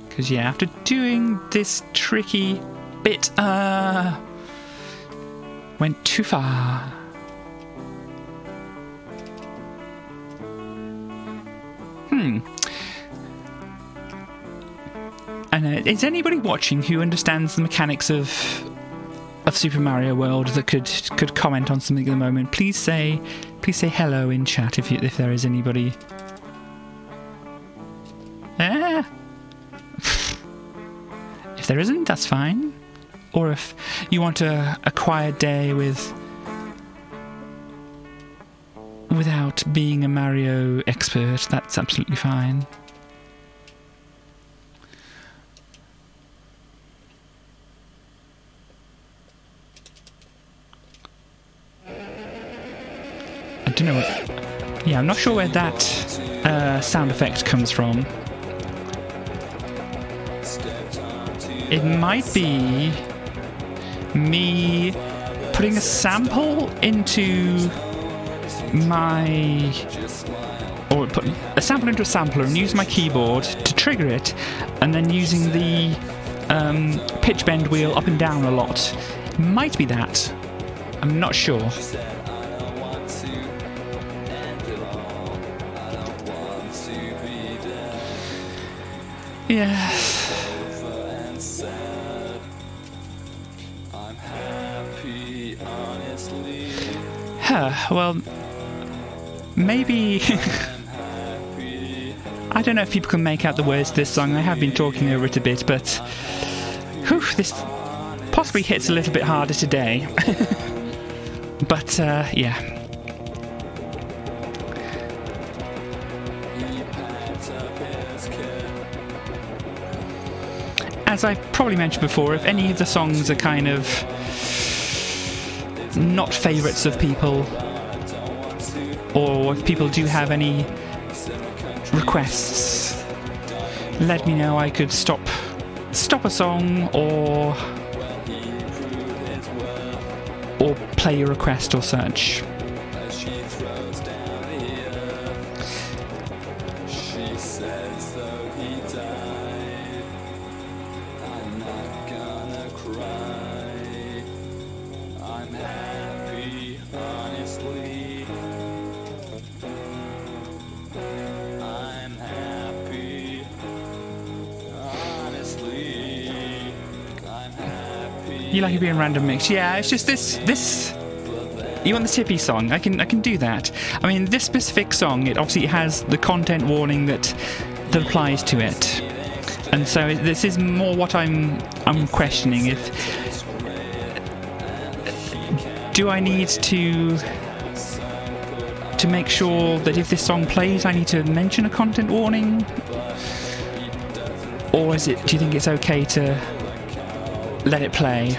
Because yeah, after doing this tricky bit, went too far. And is anybody watching who understands the mechanics of Super Mario World that could comment on something at the moment? Please say hello in chat if there is anybody. If there isn't, that's fine. Or if you want a quiet day without being a Mario expert, that's absolutely fine. I don't know what... Yeah, I'm not sure where that sound effect comes from. It might be me putting a sample into or put a sample into a sampler and use my keyboard to trigger it, and then using the pitch bend wheel up and down a lot. It might be that. I'm not sure. Yeah. Well, maybe... I don't know if people can make out the words to this song. I have been talking over it a bit, but... Whew, this possibly hits a little bit harder today. But, yeah. as I've probably mentioned before, if any of the songs are kind of not favourites of people, or if people do have any requests, let me know. I could stop a song or play a request or such. You like it being random mix? Yeah, it's just this. You want the Tippy song? I can do that. I mean, this specific song, it obviously has the content warning that applies to it, and so this is more what I'm questioning. If do I need to make sure that if this song plays, I need to mention a content warning, or do you think it's okay to let it play?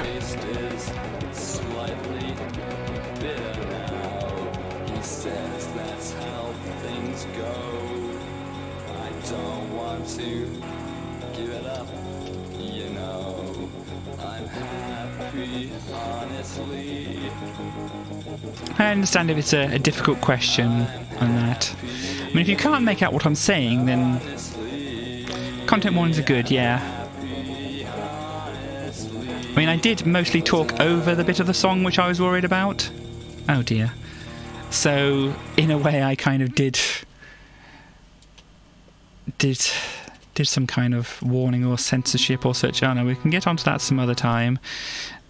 I understand if it's a difficult question on that. I mean, if you can't make out what I'm saying, then content warnings are good, yeah. I mean, I did mostly talk over the bit of the song which I was worried about. Oh dear. So, in a way, I kind of did some kind of warning or censorship or such. Oh no, we can get onto that some other time.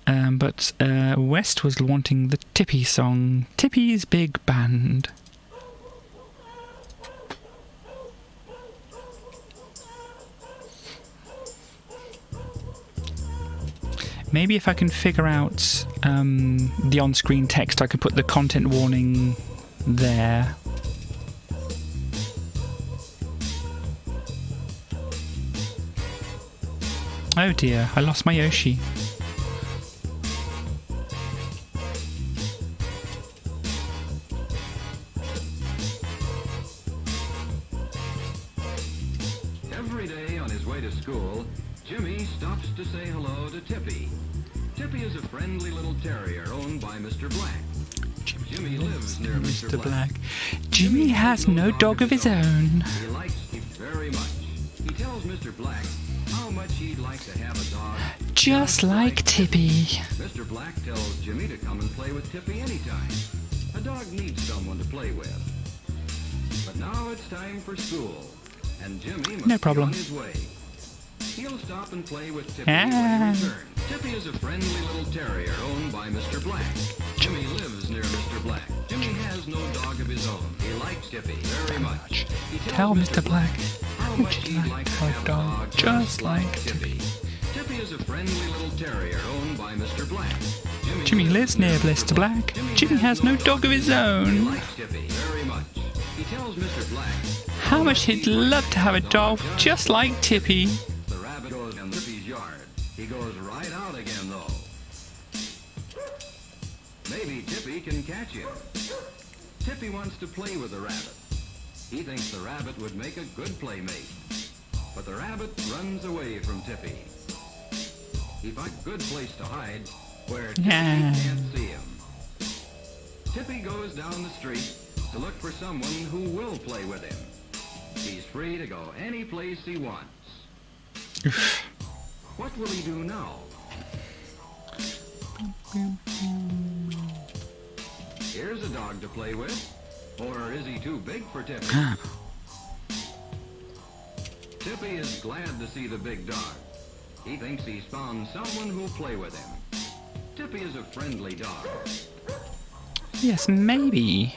But West was wanting the Tippy song. Tippy's Big Band. Maybe if I can figure out the on-screen text, I could put the content warning there. Oh dear, I lost my Yoshi. Every day on his way to school, Jimmy stops to say hello to Tippy. Tippy is a friendly little terrier owned by Mr. Black. Jimmy lives near Mr. Black. Jimmy has no dog of his own. He likes him very much. He tells Mr. Black how much he'd like to have a dog Just like Tippy. Mr. Black tells Jimmy to come and play with Tippy anytime. A dog needs someone to play with. But now it's time for school, and Jimmy must No problem. be on his way. He'll stop and play with Tippy when he returns. Tippy is a friendly little terrier owned by Mr. Black. Jimmy lives near Mr. Black. Jimmy has no dog of his own. He likes Tippy very much. He Tell tells Mr. Black how much he'd like to have a dog just like Tippy. Tippy is a friendly little terrier owned by Mr. Black. Jimmy lives near Mr. Black. Jimmy has no dog of his He own. likes Tippy very much. He tells Mr. Black How much he'd love to have a dog just like Tippy. the rabbit goes in Tippy's yard. He goes right out again, though. Maybe Tippy can catch him. Tippy wants to play with the rabbit. He thinks the rabbit would make a good playmate. But the rabbit runs away from Tippy. He finds a good place to hide where Tippy Yeah. can't see him. Tippy goes down the street to look for someone who will play with him. He's free to go any place he wants. What will he do now? Here's a dog to play with. Or is he too big for Tippy? Tippy is glad to see the big dog. He thinks he's found someone who'll play with him. Tippy is a friendly dog, Yes, maybe.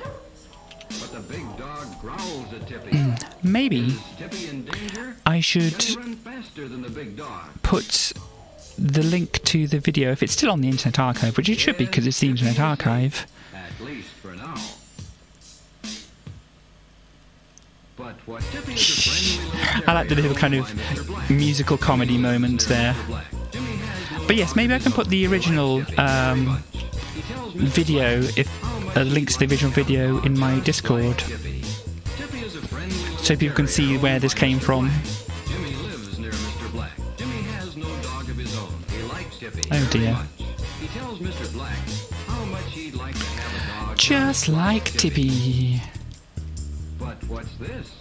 but the big dog growls at Tippy. Maybe Is Tippy in danger? I Does he should run faster than the big dog? put the link to the video, if it's still on the Internet Archive, which it should be because it's the Internet Archive. At least for now. But what Tippy is a friendly little I like the little kind of terrier owned by Mr. Black. musical comedy moment there. Mr. Black. Jimmy has no But yes, maybe I can put the original He tells Mr. video, if a link to the original video in my Discord, Tippy. Tippy is a friendly little so people can see terrier where owned this by came Mr. from. Black. Jimmy lives near Mr. Black. Jimmy has no dog of his own. He likes Tippy Oh, very dear. much. He tells Mr. Black how much he'd like to have a dog Just like Tippy. But what's this?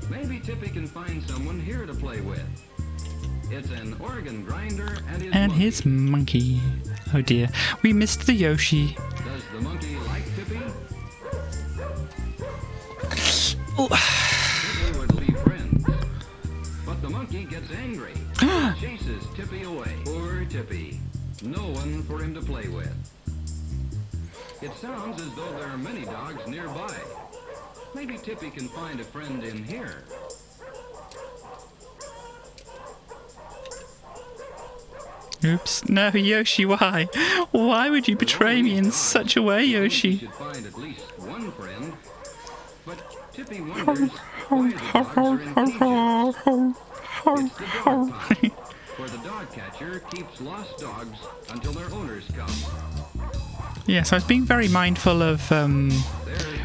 Maybe Tippy can find someone here to play with. It's an organ grinder And his monkey. Oh dear, we missed the Yoshi. Does the monkey like Tippy? Oh. Tippy would be friends. But the monkey gets angry. Chases Tippy away. Poor Tippy. No one for him to play with. It sounds as though there are many dogs nearby. Maybe Tippy can find a friend in here. Oops, no, Yoshi, why? Why would you betray me in such a way, He Yoshi? should find at least one friend. But Tippy wonders why the dogs are in cages. It's the dog pound, where the dog catcher keeps lost dogs until their owners come. Yes, I was being very mindful of There's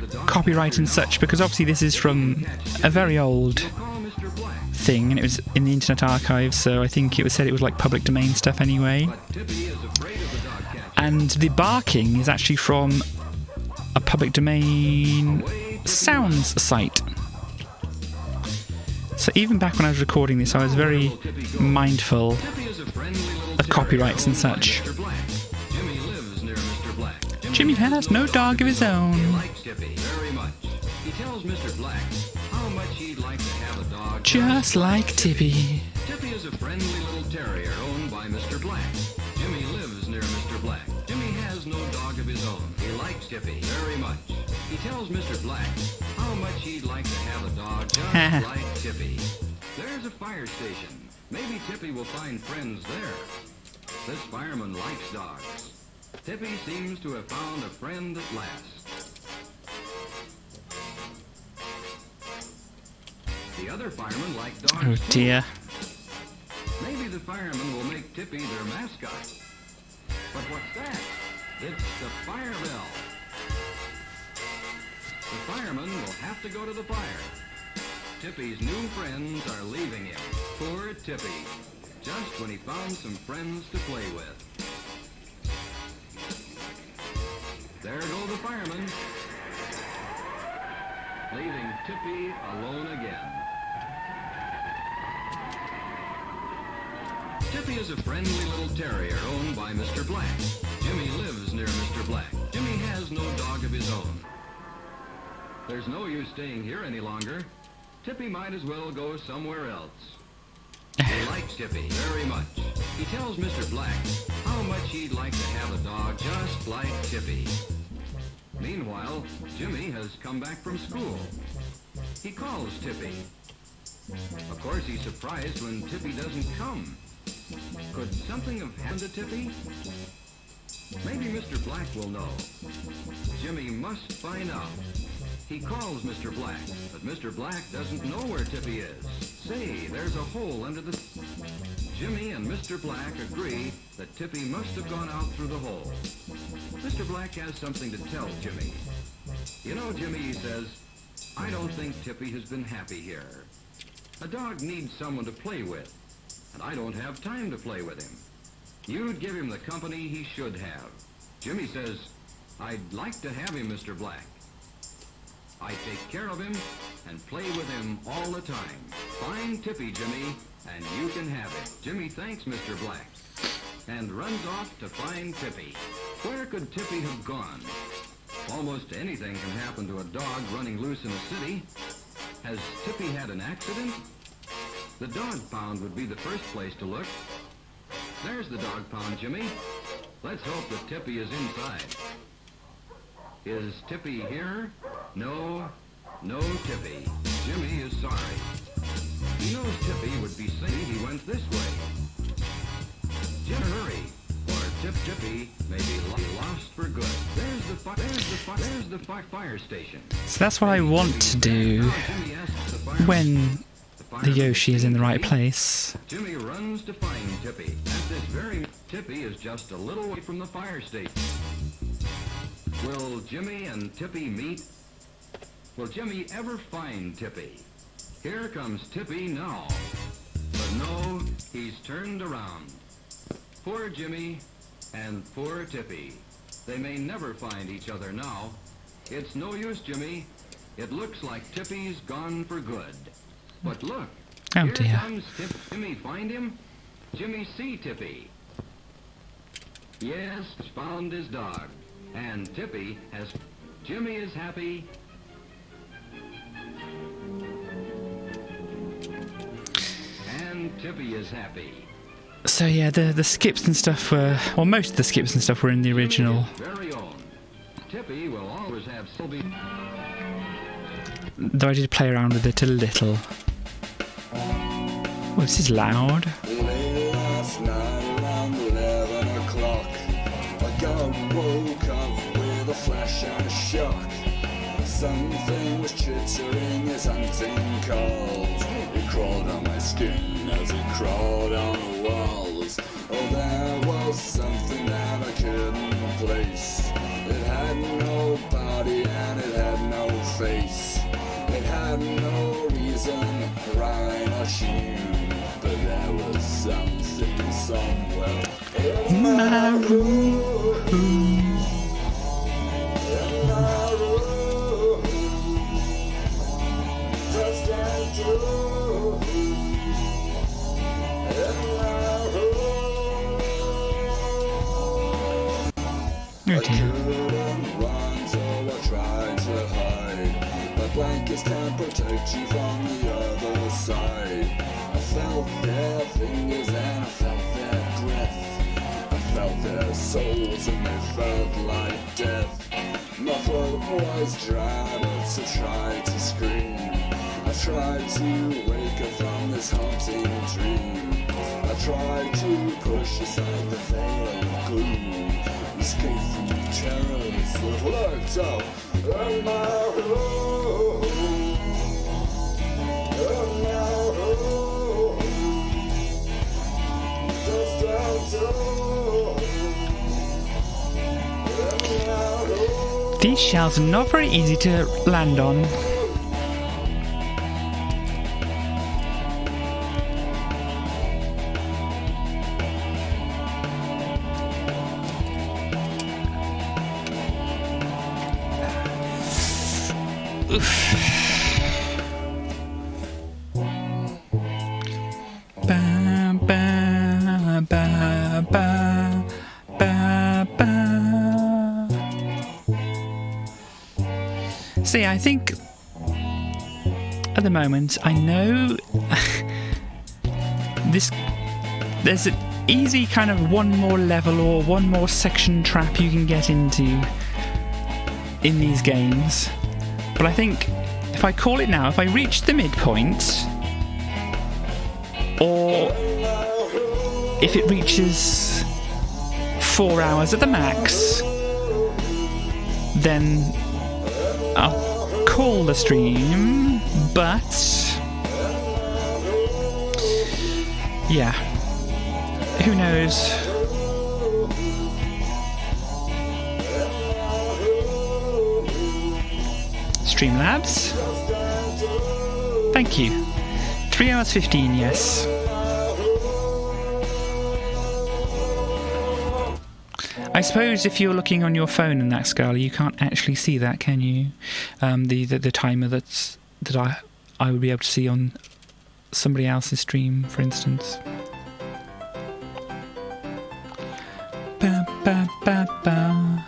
the dog copyright catcher and now. such, because obviously this is from a very old He'll call Mr. Black. thing, and it was in the Internet Archive, so I think it was said it was like public domain stuff anyway. But Tippy is afraid of the dog catcher. And the barking is actually from a public domain sounds site. So even back when I was recording this, I was very mindful Tippy is a friendly little of copyrights and such. Mr. Black. Jimmy lives near Mr. Black. Jimmy has no dog of his He own. likes Tippy very much. He tells Mr. Black how much he'd like to have a dog Just like Tippy. Tippy is a friendly little terrier owned by Mr. Black. Jimmy lives near Mr. Black. Jimmy has no dog of his own. He likes Tippy very much. He tells Mr. Black how much he'd like to have a dog just like Tippy. There's a fire station. Maybe Tippy will find friends there. This fireman likes dogs. Tippy seems to have found a friend at last. The other firemen like dogs Oh too. dear. Maybe the firemen will make Tippy their mascot. But what's that? It's the fire bell. The firemen will have to go to the fire. Tippy's new friends are leaving him. Poor Tippy. Just when he found some friends to play with. There go the firemen. Leaving Tippy alone again. Tippy is a friendly little terrier owned by Mr. Black. Jimmy lives near Mr. Black. Jimmy has no dog of his own. There's no use staying here any longer. Tippy might as well go somewhere else. He likes Tippy very much. He tells Mr. Black how much he'd like to have a dog just like Tippy. Meanwhile, Jimmy has come back from school. He calls Tippy. Of course, he's surprised when Tippy doesn't come. Could something have happened to Tippy? Maybe Mr. Black will know. Jimmy must find out. He calls Mr. Black, but Mr. Black doesn't know where Tippy is. Say, there's a hole under the... Jimmy and Mr. Black agree that Tippy must have gone out through the hole. Mr. Black has something to tell Jimmy. You know, Jimmy, he says, I don't think Tippy has been happy here. A dog needs someone to play with, and I don't have time to play with him. You'd give him the company he should have. Jimmy says, I'd like to have him, Mr. Black. I take care of him and play with him all the time. Find Tippy, Jimmy, and you can have it. Jimmy thanks Mr. Black and runs off to find Tippy. Where could Tippy have gone? Almost anything can happen to a dog running loose in a city. Has Tippy had an accident? The dog pound would be the first place to look. There's the dog pound, Jimmy. Let's hope that Tippy is inside. Is Tippy here? No Tippy. Jimmy is sorry. He knows Tippy would be safe. He went this way. Jim, hurry, or Tippy may be lost for good. There's the fire station. So that's what I want to do. Now Jimmy asks when The the fireman Yoshi has is in the seen right Jimmy. place. Jimmy runs to find Tippy. At this very Tippy is just a little way from the fire station. Will Jimmy and Tippy meet? Will Jimmy ever find Tippy? Here comes Tippy now. But no, he's turned around. Poor Jimmy and poor Tippy. They may never find each other now. It's no use, Jimmy. It looks like Tippy's gone for good. But look, Oh here dear. comes Tippy. Jimmy find him? Jimmy see Tippy. Yes, found his dog. And Tippy has... Jimmy is happy. And Tippy is happy. So yeah, the skips and stuff were, well, most of the skips and stuff were in the original. Tippy is very own. Tippy will always have Sylvie. Though I did play around with it a little. Oh, this is loud. Late last night around 11 o'clock, I got woke up with a flash and a shock. Something was chittering as hunting calls. It crawled on my skin as it crawled on the walls. Oh, there was something that I couldn't place. It had no body and it had no face. It had no reason, rhyme or tune, but there was something somewhere in my room. In my room, just as true. In my room, Oh I dear. couldn't run, so I tried to hide. My blankets can't protect you from the other side. I felt their fingers and I felt their breath. I felt their souls and they felt like death. My throat was dry, but I tried to scream. I tried to wake up from this haunting dream. I tried to push aside the veil of gloom, escape from the terrors that lurked up in my room. In my room, just as true. In my room. These shells are not very easy to land on. Ba, ba, ba, ba, ba, ba. See, I think at the moment I know this. There's an easy kind of one more level or one more section trap you can get into in these games. But I think if I call it now, if I reach the midpoint, or if it reaches 4 hours at the max, then I'll call the stream. But yeah, who knows? Streamlabs, thank you. 3 hours 15, yes. I suppose if you're looking on your phone in that scala, you can't actually see that, can you? The timer that I would be able to see on somebody else's stream, for instance. Ba, ba, ba, ba.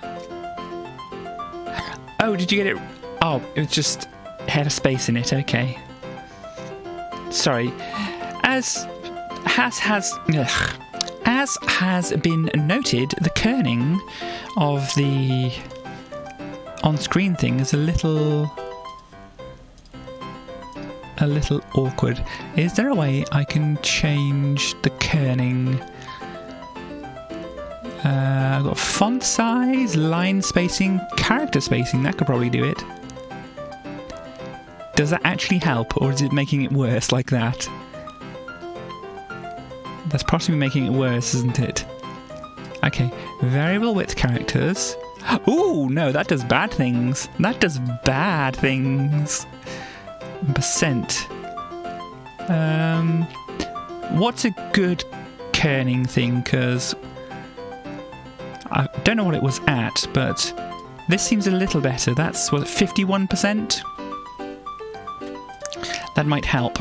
Oh, did you get it? Oh, it just had a space in it. Okay. Sorry. As has been noted, the kerning of the on-screen thing is a little awkward. Is there a way I can change the kerning? I've got font size, line spacing, character spacing. That could probably do it. Does that actually help, or is it making it worse like that? That's possibly making it worse, isn't it? Okay, variable width characters. Ooh, no, that does bad things. That does bad things. Percent. What's a good kerning thing? Because I don't know what it was at, but this seems a little better. That's, what, 51%? That might help.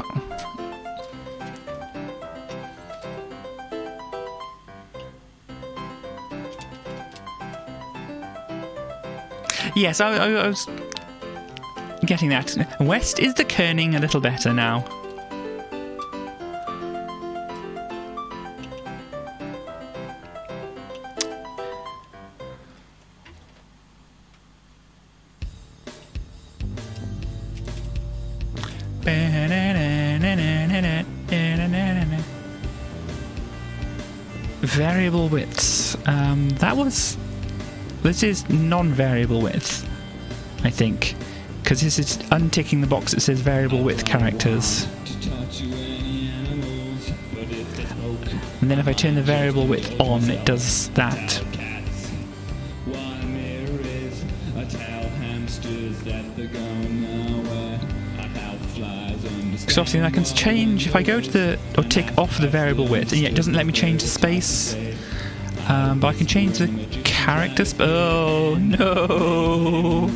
Yes, I was getting that. West is the kerning a little better now. Variable widths. This is non-variable width, I think, because this is unticking the box that says variable width characters. And then if I turn the variable width on, it does that. Because obviously I can change, if I go to the, or tick off the variable width, and yet it doesn't let me change the space. But I can change the character oh no!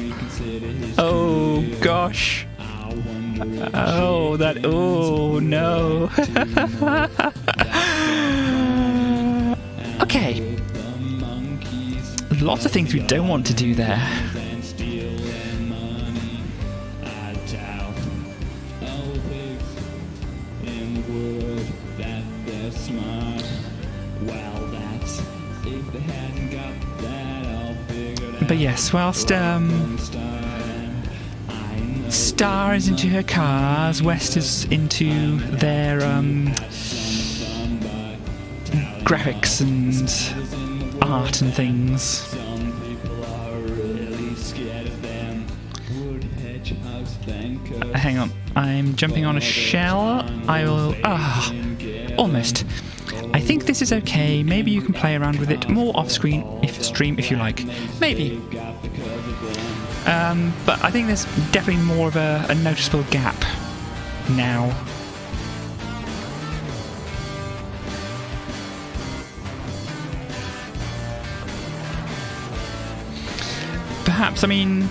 Oh gosh! Oh that! Oh no! Okay. Lots of things we don't want to do there. But yes, whilst Star is into her cars, West is into their graphics and art and things. Hang on, I'm jumping on a shell. I will... almost. I think this is okay. Maybe you can play around with it more off-screen, if you like. Maybe. But I think there's definitely more of a noticeable gap now. Perhaps, I mean,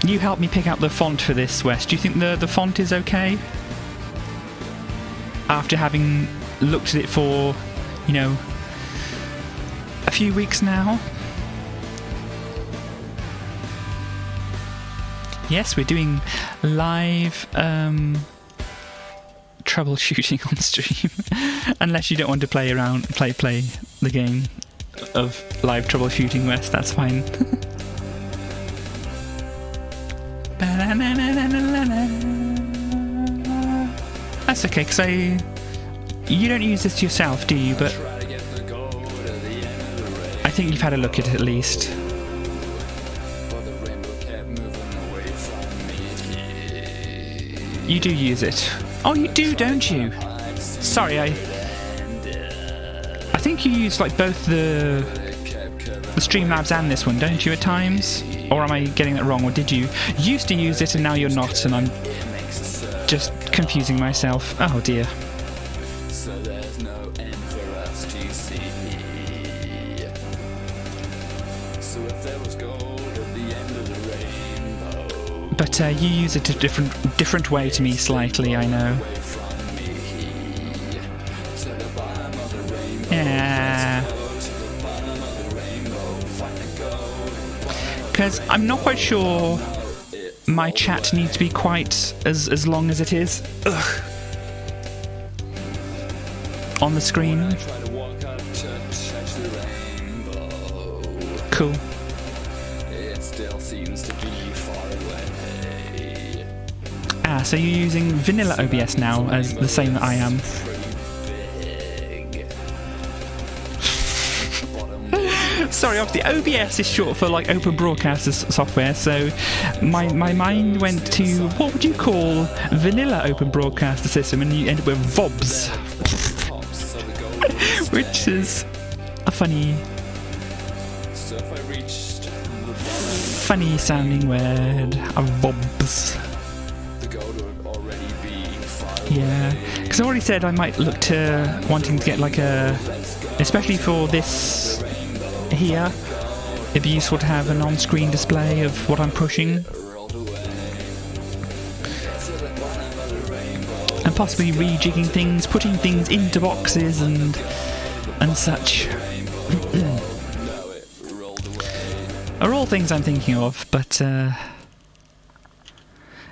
you helped me pick out the font for this, Wes. Do you think the font is okay? After having looked at it for, you know, a few weeks now. Yes, we're doing live troubleshooting on stream. Unless you don't want to play the game of live troubleshooting, Wes, that's fine. That's okay, because you don't use this yourself, do you? But I think you've had a look at it at least. You do use it. Oh, you do, don't you? Sorry, I think you use like both the Streamlabs and this one, don't you, at times? Or am I getting that wrong? Or did you used to use it and now you're not, and I'm just confusing myself? Oh dear. But you use it a different way to me slightly, I know. Yeah. Because I'm not quite sure my chat needs to be quite as long as it is. Ugh. On the screen. Cool. So you're using vanilla OBS now, as the same that I am. Sorry, obviously OBS is short for like Open Broadcaster Software, so my mind went to what would you call vanilla Open Broadcaster System, and you end up with VOBS, which is a funny sounding word, a VOBS. Yeah, because I already said I might look to wanting to get like especially for this here, it'd be useful to have an on-screen display of what I'm pushing. And possibly rejigging things, putting things into boxes and such. Are all things I'm thinking of, but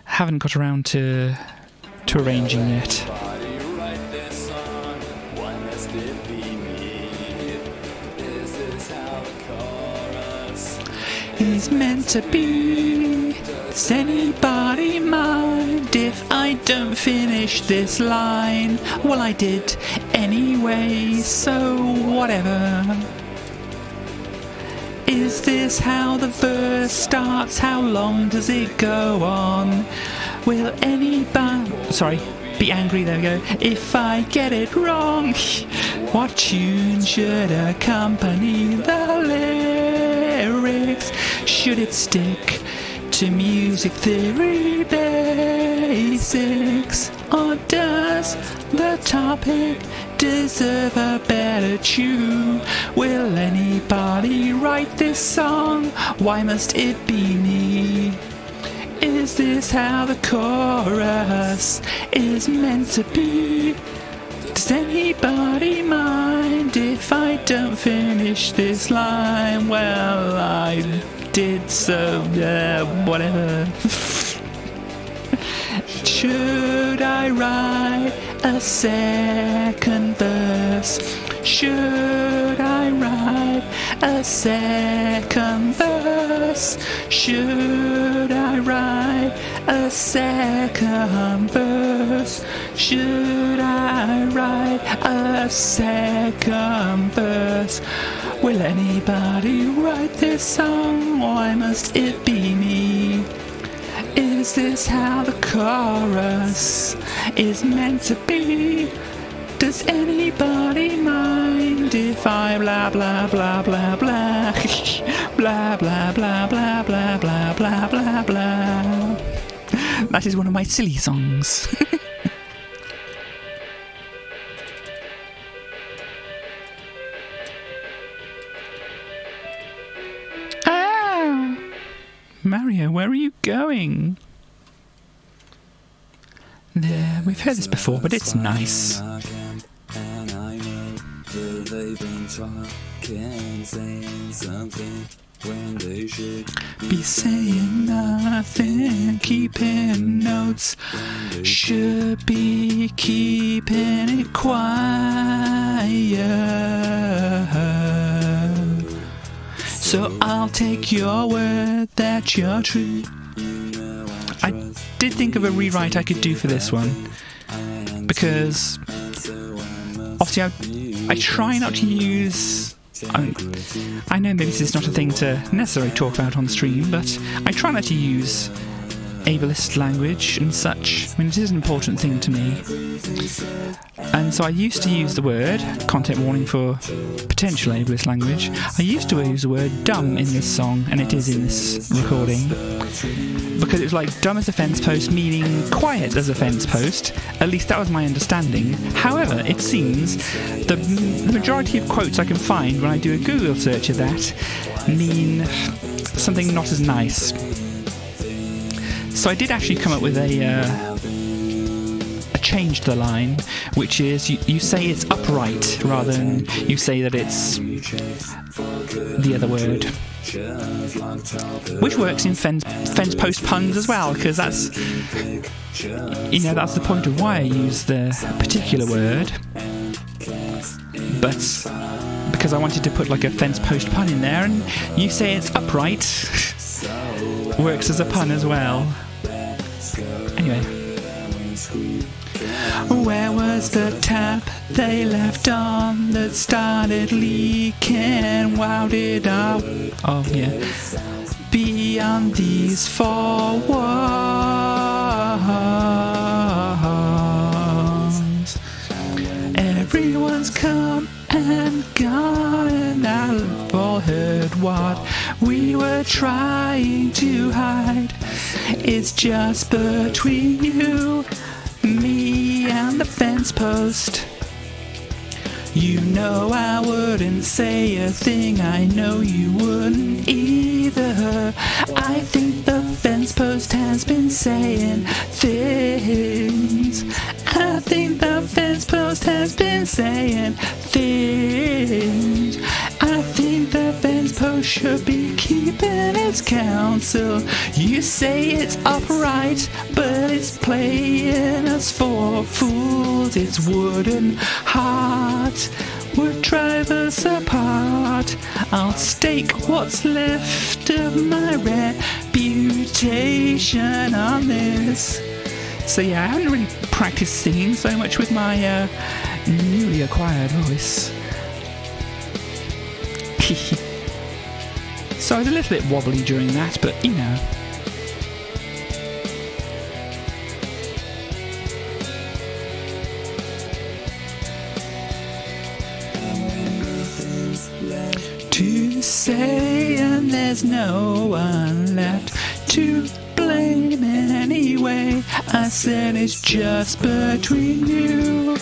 haven't got around to arranging yet. Is meant to be. Does anybody mind if I don't finish this line? Well, I did anyway, so whatever. Is this how the verse starts? How long does it go on? Will anybody... Sorry, be angry, there we go. If I get it wrong, what tune should accompany the lyrics? Should it stick to music theory basics? Or does the topic deserve a better tune? Will anybody write this song? Why must it be me? Is this how the chorus is meant to be? Does anybody mind if I don't finish this line? Well, I did, so whatever. Should I write a second verse? Should I write a second verse? Should I write a second verse? Should I write a second verse? Will anybody write this song? Why must it be me? Is this how the chorus is meant to be? Does anybody mind if I blah blah blah blah blah blah blah blah blah blah blah blah blah blah? That is one of my silly songs. Ah, Mario, where are you going? There, we've heard this before, but it's nice. And I know that they've been talking, saying something when they should be saying nothing, keeping notes, should be keeping it quiet. So I'll take your word that you're true. I did think of a rewrite I could do for this one, because obviously I try not to use... I know maybe this is not a thing to necessarily talk about on stream, but I try not to use ableist language and such. I mean, it is an important thing to me. And so I used to use the word, content warning for potential ableist language, I used to use the word dumb in this song, and it is in this recording, because it was like dumb as a fence post, meaning quiet as a fence post. At least that was my understanding. However, it seems the majority of quotes I can find when I do a Google search of that mean something not as nice. So I did actually come up with a change to the line, which is you say it's upright rather than you say that it's the other word, which works in fence post puns as well, because that's that's the point of why I use the particular word. But because I wanted to put like a fence post pun in there, and you say it's upright works as a pun as well. Anyway, Where was the tap they left on that started leaking? Wow, did I? Oh yeah. Beyond these four walls, everyone's come and gone, and I've all heard what we were trying to hide. It's just between you, me, and the fence post. You know I wouldn't say a thing, I know you wouldn't either. I think the fence post has been saying things. I think the fence post has been saying things. I think the fence post should be keeping its counsel. You say it's upright, but it's playing us for fools. Its wooden heart would drive us apart. I'll stake what's left of my reputation on this. So yeah, I haven't really practiced singing so much with my newly acquired voice. So I was a little bit wobbly during that, but you know. To say, and there's no one left to blame anyway. I said it's just between you,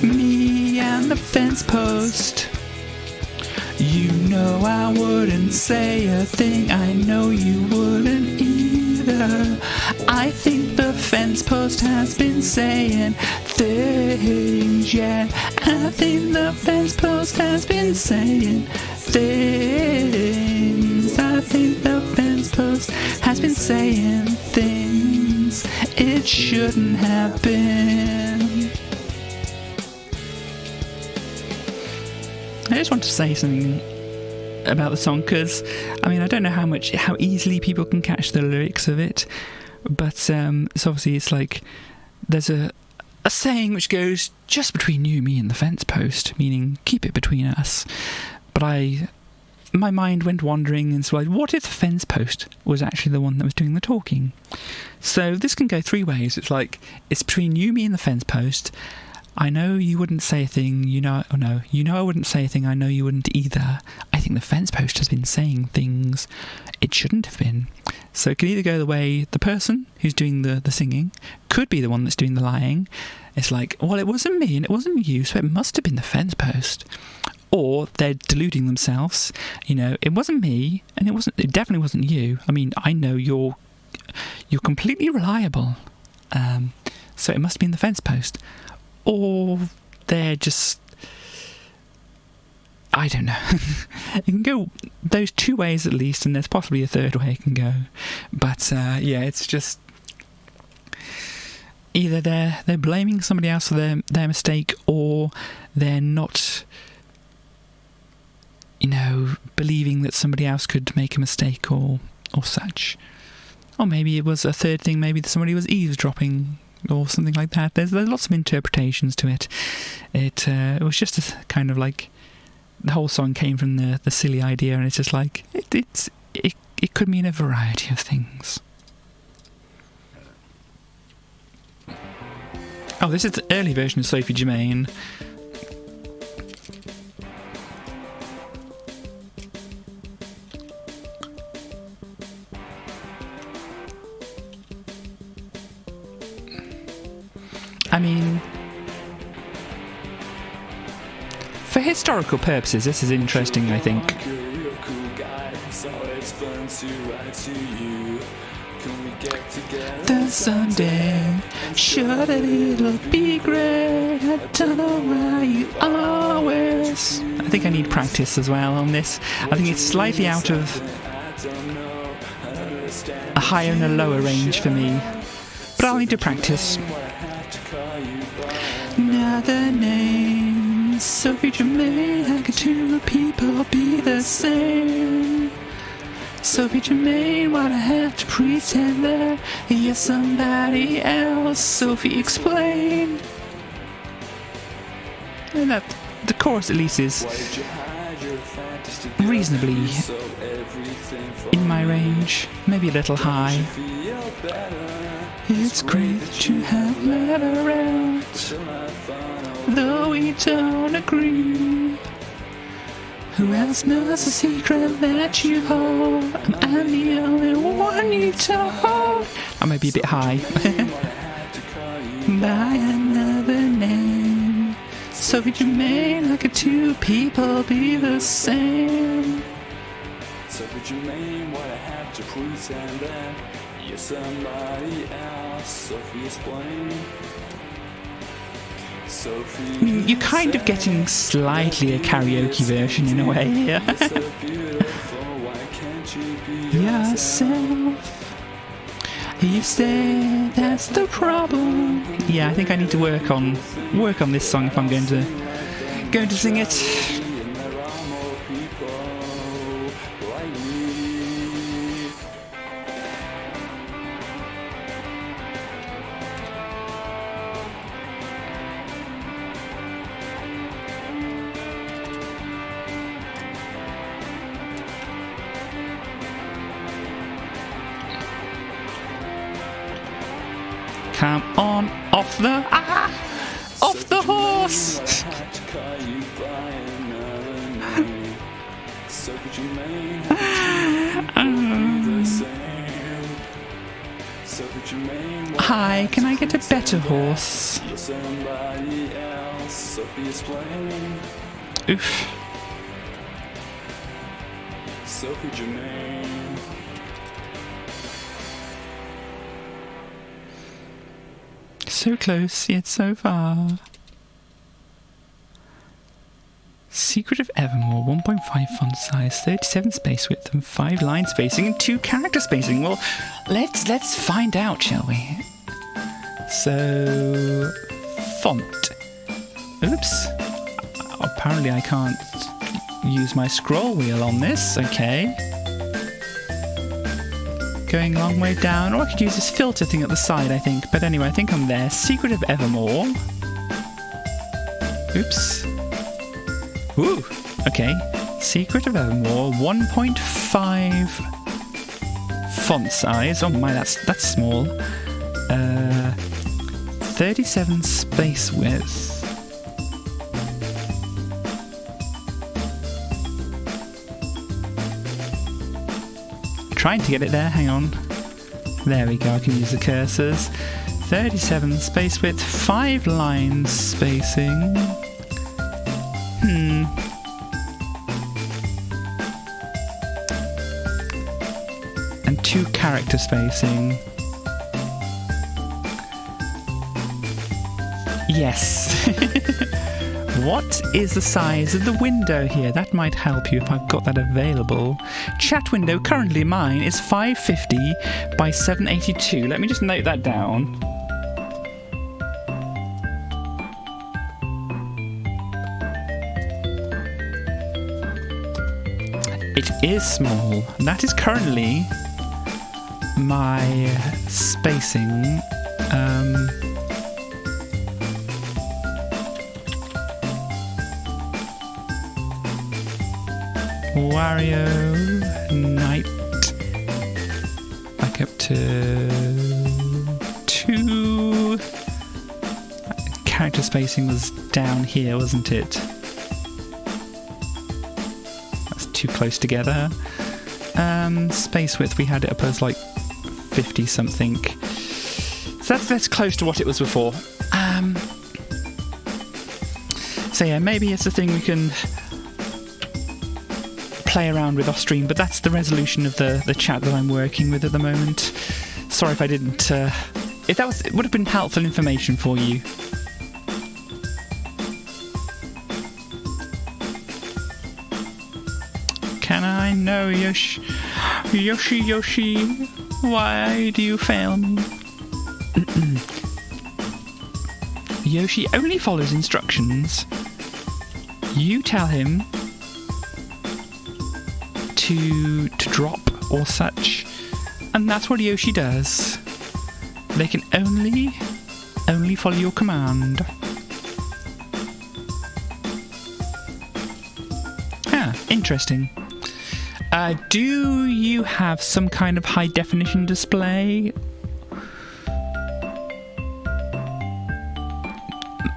me, and the fence post. You know I wouldn't say a thing, I know you wouldn't either. I think the fence post has been saying things, yeah. I think the fence post has been saying things. I think the fence post has been saying things it shouldn't have been. I just want to say something about the song, because I mean, I don't know how easily people can catch the lyrics of it, but it's obviously, it's like there's a saying which goes just between you, me, and the fence post, meaning keep it between us. But my mind went wandering, and so what if the fence post was actually the one that was doing the talking? So this can go three ways. It's like, it's between you, me, and the fence post. I know you wouldn't say a thing, you know I wouldn't say a thing, I know you wouldn't either. I think the fence post has been saying things it shouldn't have been. So it could either go the way the person who's doing the singing could be the one that's doing the lying. It's like, well, it wasn't me and it wasn't you, so it must have been the fence post. Or they're deluding themselves, it wasn't me and it definitely wasn't you. I mean, I know you're completely reliable, so it must have been the fence post. Or they're just, I don't know. It can go those two ways at least, and there's possibly a third way it can go. But yeah, it's just either they're blaming somebody else for their mistake, or they're not, believing that somebody else could make a mistake or such. Or maybe it was a third thing. Maybe somebody was eavesdropping or something like that. There's lots of interpretations to it. It was just a kind of like, the whole song came from the silly idea, and it's just like it could mean a variety of things. Oh, this is the early version of Sophie Germain. I mean, for historical purposes, this is interesting, I think. The Sunday, sure that it'll be great. I don't know why you always. I think I need practice as well on this. I think it's slightly out of a higher and a lower range for me, but I'll need to practice. Now the name Sophie Germain, how could two people be the same? Sophie Germain, why'd I have to pretend that you're somebody else? Sophie, explain. And that the chorus at least is reasonably in my range, maybe a little high. It's great that you have let her out, though we don't agree. Who else knows the secret that you hold? And I'm the only one you told. I may be a bit high. By another name. Sophie Germain, how could two people be the same? Sophie Germain, why'd I have to pretend that you're somebody else? Sophie, explain. I mean, you're kind of getting slightly a karaoke version in a way here. Yourself. You say that's the problem. Yeah, I think I need to work on this song if I'm going to sing it. Come on, off the horse! Hi, can I get a better horse? Oof. So close, yet so far. Secret of Evermore, 1.5 font size, 37 space width, and 5 line spacing, and 2 character spacing. Well, let's find out, shall we? So, font. Oops. Apparently I can't use my scroll wheel on this. Okay. Going a long way down, or I could use this filter thing at the side, I think. But anyway, I think I'm there. Secret of Evermore. Oops. Ooh, okay. Secret of Evermore, 1.5 font size. Oh my, that's small. 37 space width. Trying to get it there, hang on. There we go, I can use the cursors. 37 space width, 5 lines spacing. And 2 character spacing. Yes. What is the size of the window here? That might help you if I've got that available. Chat window, currently mine, is 550 by 782. Let me just note that down. It is small. That is currently my spacing. Wario Knight back up to 2. Character spacing was down here, wasn't it? That's too close together. Space width, we had it up as like 50 something. So that's close to what it was before. So yeah, maybe it's a thing we can play around with off stream, but that's the resolution of the chat that I'm working with at the moment. Sorry if I didn't. It would have been helpful information for you. Can I know, Yoshi? Why do you fail me? Yoshi only follows instructions. You tell him to drop or such. And that's what Yoshi does. They can only follow your command. Interesting. Do you have some kind of high definition display?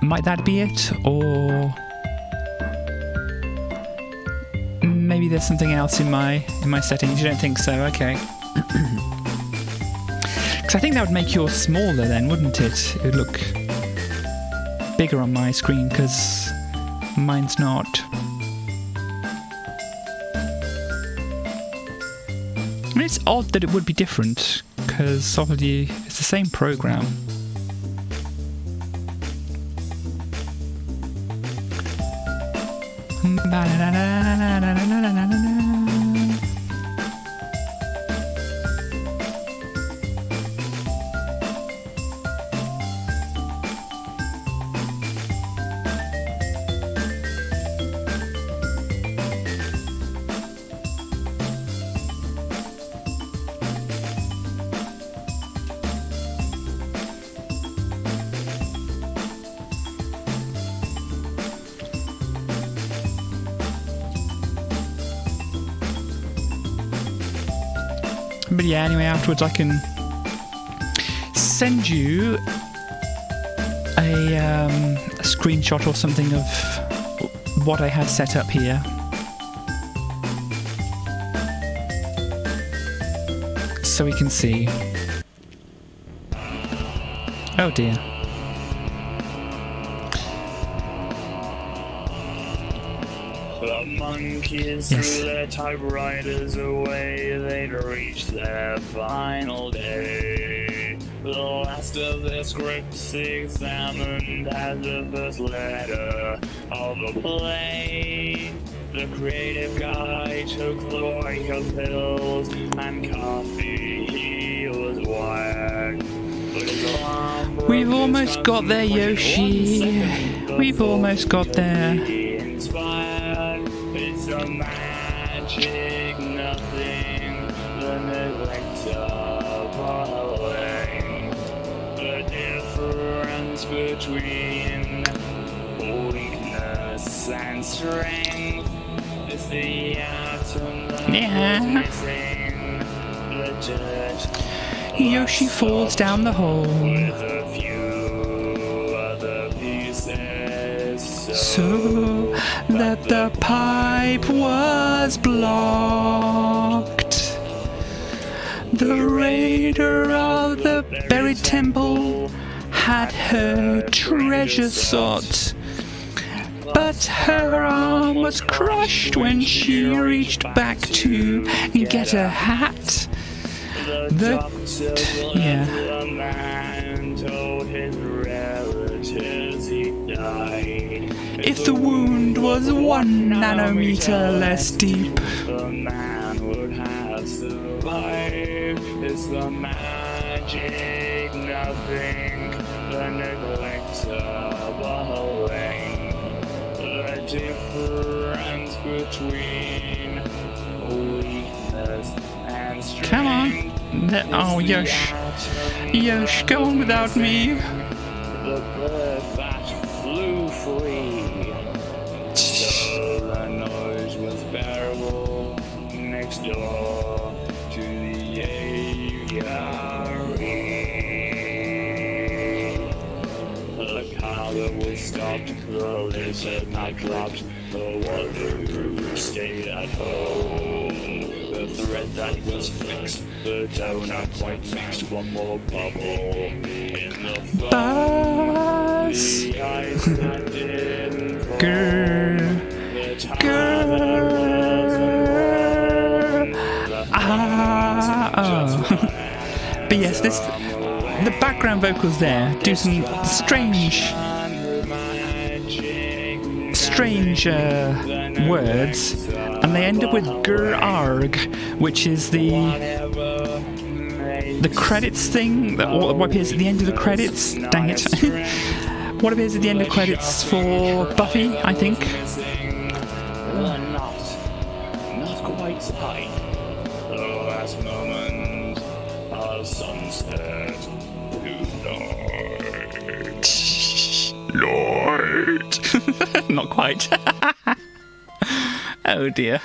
Might that be it? Or maybe there's something else in my settings? You don't think so? Okay. Because I think that would make yours smaller then, wouldn't it? It would look bigger on my screen because mine's not. I mean, it's odd that it would be different because obviously it's the same program. But yeah, anyway, afterwards I can send you a screenshot or something of what I had set up here. So we can see. Oh dear. The monkeys Yes. threw their typewriters away, they'd reached their final day. The last of their scripts examined as the first letter of the play. The creative guy took the white of pills and coffee, he was wired. We've almost got there, Yoshi. We've almost got there. It's a magic nothing, the neglect of following. The difference between weakness and strength is the atom that was missing. The dirt Yoshi falls down the hole. with a few other pieces. So that the pipe was blocked. The raider of the buried temple had her treasure sought, but her arm was crushed when she reached back to get her hat. The man told his relatives he died. If the wound was 1 nanometer less deep, the man would have survived. It's the magic nothing, the neglect of allowing. The difference between weakness and strength. come on. Oh, Yosh. Yosh, go on without me. The bird that flew free. So the noise was bearable next door to the aviary. The car that was stopped, the lizard night clubbed, the water stayed at home. The thread that was fixed, the donut point mixed, one more bubble in the foam. Buzz. The ice that didn't fall, Grr. the time Grr. But yes, the background vocals there do some strange words, and they end up with grr-arg, which is the credits thing, or what appears at the end of the credits. Dang it. What appears at the end of credits for Buffy, I think. not quite tight. Though last moment of sunset tonight. Lord. Not quite. Oh dear.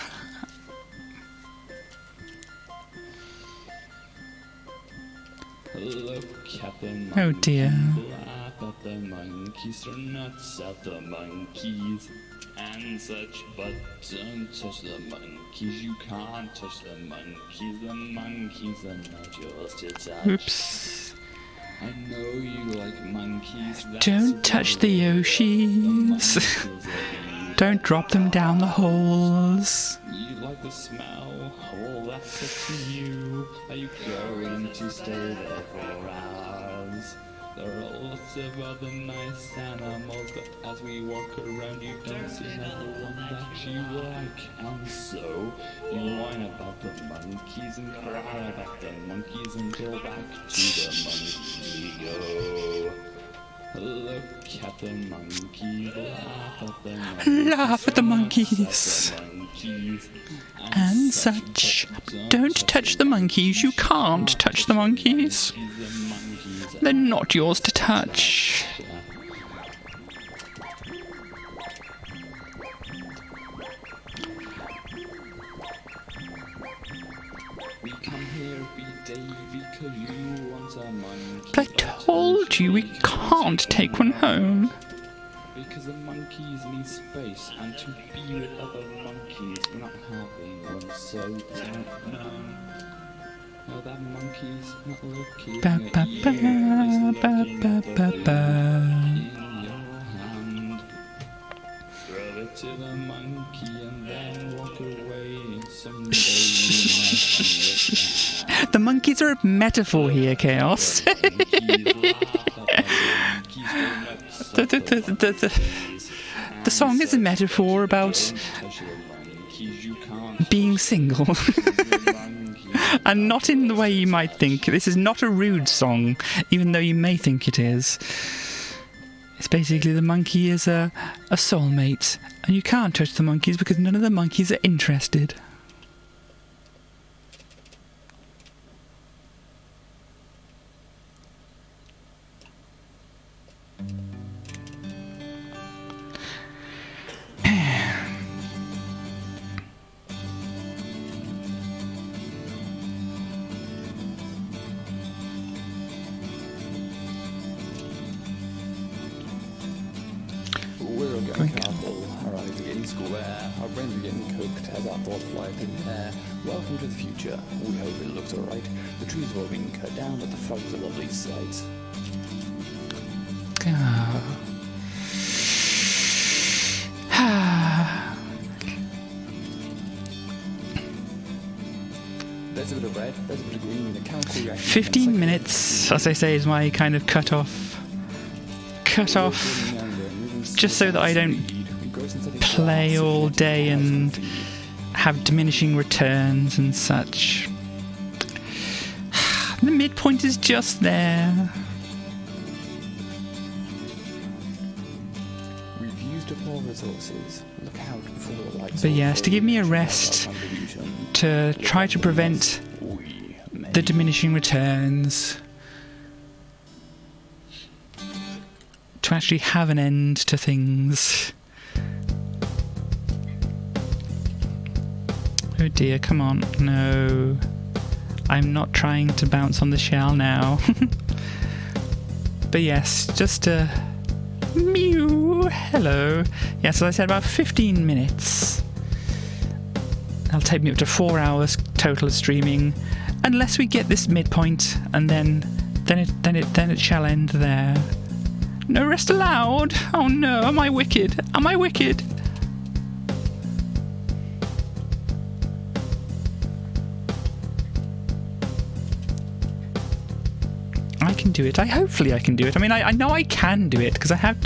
Look at the Oh dear. laugh at the monkeys, throw nuts at the monkeys and such, but don't touch the monkeys, you can't touch the monkeys are not yours to touch. Oops. I know you like monkeys. That's Don't touch the Yoshis. Don't drop them down the holes. You like the smell? Well, that's up to you. Are you going to stay there for hours? There are lots of other nice animals, but as we walk around, you don't see another one that you like. And so, you whine about the monkeys and cry about the monkeys until back to the monkeys we go. Look at the monkeys, laugh at the monkeys, Laugh at the monkeys. monkeys And such. Don't touch the monkeys. You can't touch the monkeys. They're not yours to touch. We come here every day because you want a monkey. But I told you we can't take one home. Because the monkeys need space and to be with other monkeys. We're not having one, so don't know. Oh, that monkey's not looking Ba, ba, at you. ba, He's ba, looking ba, at the ba, food ba. in your hand. Throw it to the monkey and then walk away. Someday you might The monkeys are a metaphor here, Chaos. The song is a metaphor about being single. And not in the way you might think. This is not a rude song, even though you may think it is. It's basically the monkey is a soulmate, and you can't touch the monkeys because none of the monkeys are interested. We're a young couple, arriving in square. Our brains are getting cooked as our thoughts fly through the air. Welcome to the future. We hope it looks alright. The trees have all been cut down, but the fog's a lovely sight. There's a bit of red, there's a bit of green, and a chemical reaction. 15 minutes, as I say, is my kind of cut-off. Just so that I don't play all day and have diminishing returns and such. The midpoint is just there. We've used up all resources. Look out before the lights. But yes, to give me a rest, to try to prevent the diminishing returns, to actually have an end to things. Oh dear, come on. No. I'm not trying to bounce on the shell now. But yes, just a mew. Hello. Yes, as I said, about 15 minutes. That'll take me up to 4 hours total of streaming, unless we get this midpoint, and then it shall end there. No rest allowed. Oh no, am I wicked? Am I wicked? I can do it. Hopefully I can do it. I mean, I know I can do it, because I have...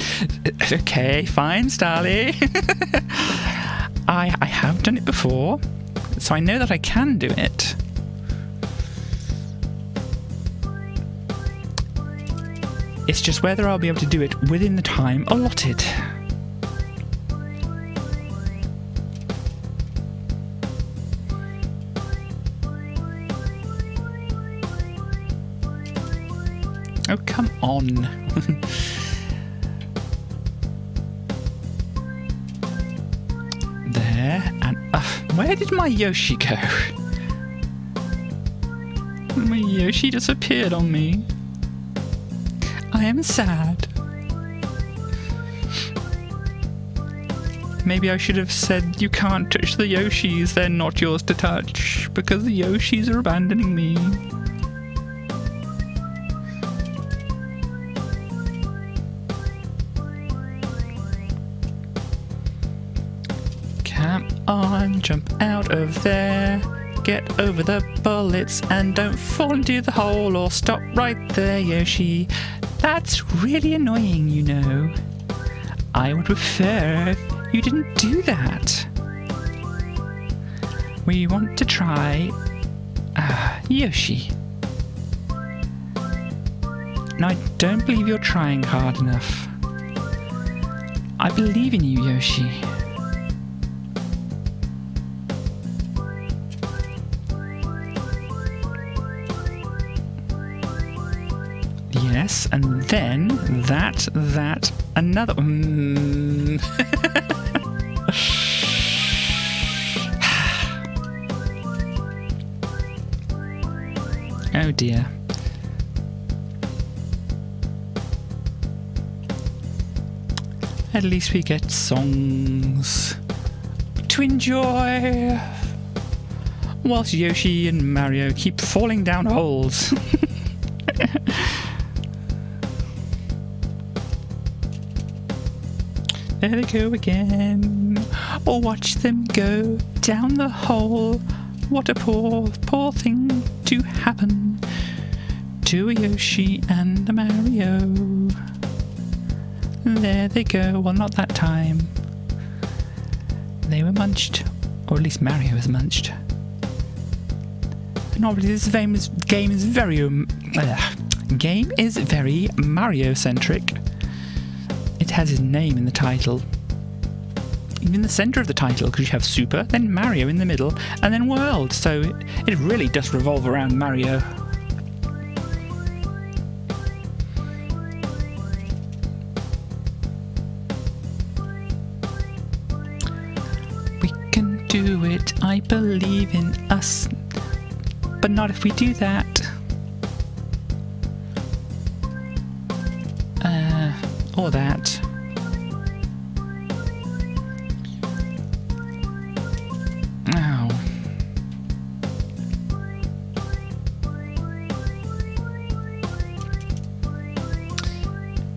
Okay, fine, Starly. I have done it before, so I know that I can do it. It's just whether I'll be able to do it within the time allotted. on. There, and where did my Yoshi go? My Yoshi disappeared on me. I am sad. Maybe I should have said you can't touch the Yoshis, they're not yours to touch, because the Yoshis are abandoning me. Come on, jump out of there. Get over the bullets and don't fall into the hole or stop right there, Yoshi. That's really annoying, you know. I would prefer if you didn't do that. We want to try Yoshi. No, I don't believe you're trying hard enough. I believe in you, Yoshi. Yes, and then another. Oh dear. At least we get songs to enjoy, whilst Yoshi and Mario keep falling down holes. There they go again. Oh, watch them go down the hole. What a poor, poor thing to happen to a Yoshi and a Mario. There they go. Well, not that time. They were munched. Or at least Mario was munched. And obviously this game is very Mario-centric. It has his name in the title. Even in the centre of the title, because you have Super, then Mario in the middle, and then World. So it really does revolve around Mario. We can do it, I believe in us. But not if we do that. Or that. Ow.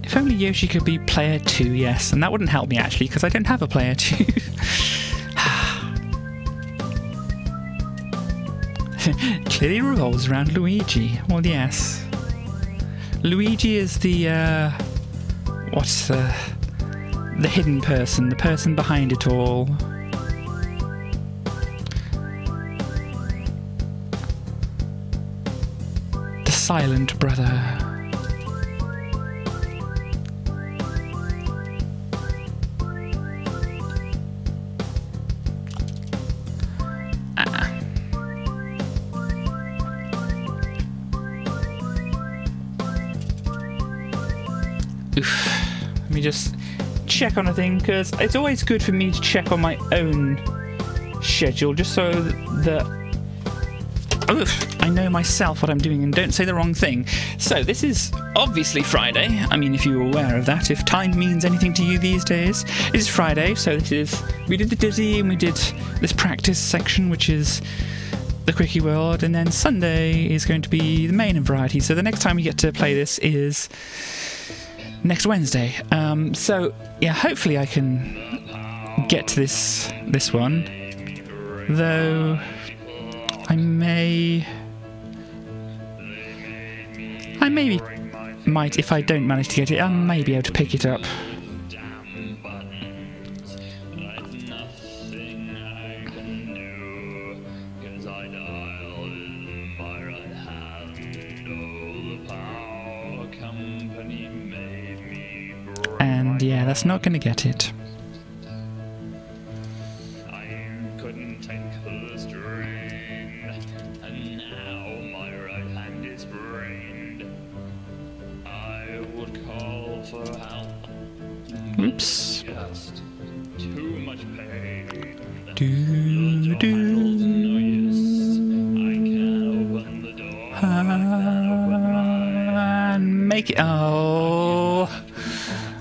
If only Yoshi could be player 2, yes, and that wouldn't help me actually, because I don't have a player 2. Clearly revolves around Luigi. Well, yes. Luigi is the, what's the hidden person, the person behind it all. The silent brother. Oof. Let me just check on a thing, because it's always good for me to check on my own schedule, just so that I know myself what I'm doing and don't say the wrong thing. So this is obviously Friday. I mean, if you were aware of that, if time means anything to you these days, it is Friday. So we did the Dizzy and we did this practice section, which is the Quickie World, and then Sunday is going to be the main and variety. So the next time we get to play this is next Wednesday. So yeah, hopefully I can get to this one, though I maybe might, if I don't manage to get it, I may be able to pick it up. And yeah, that's not going to get it. Oops. Just too much pain. Do No do. use. I can't open the door. I can't open my And make it. Oh.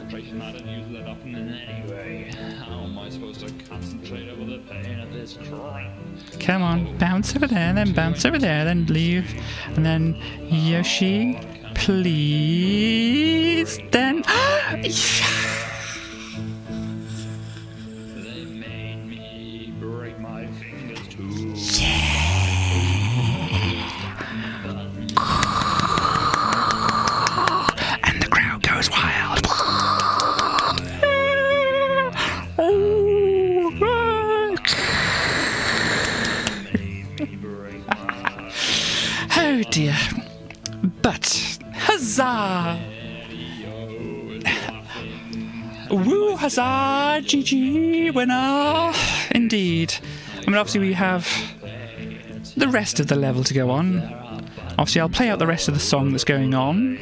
concentration. I don't use that often in any way. How am I supposed to concentrate over the pain of this crap? Come on, bounce over there, then bounce over there, then leave, and then Yoshi, please, then. They made me break my fingers too. And the crowd goes wild. Oh dear. But, huzzah! Woo, huzzah! GG, winner! Indeed. I mean, obviously we have the rest of the level to go on. Obviously I'll play out the rest of the song that's going on.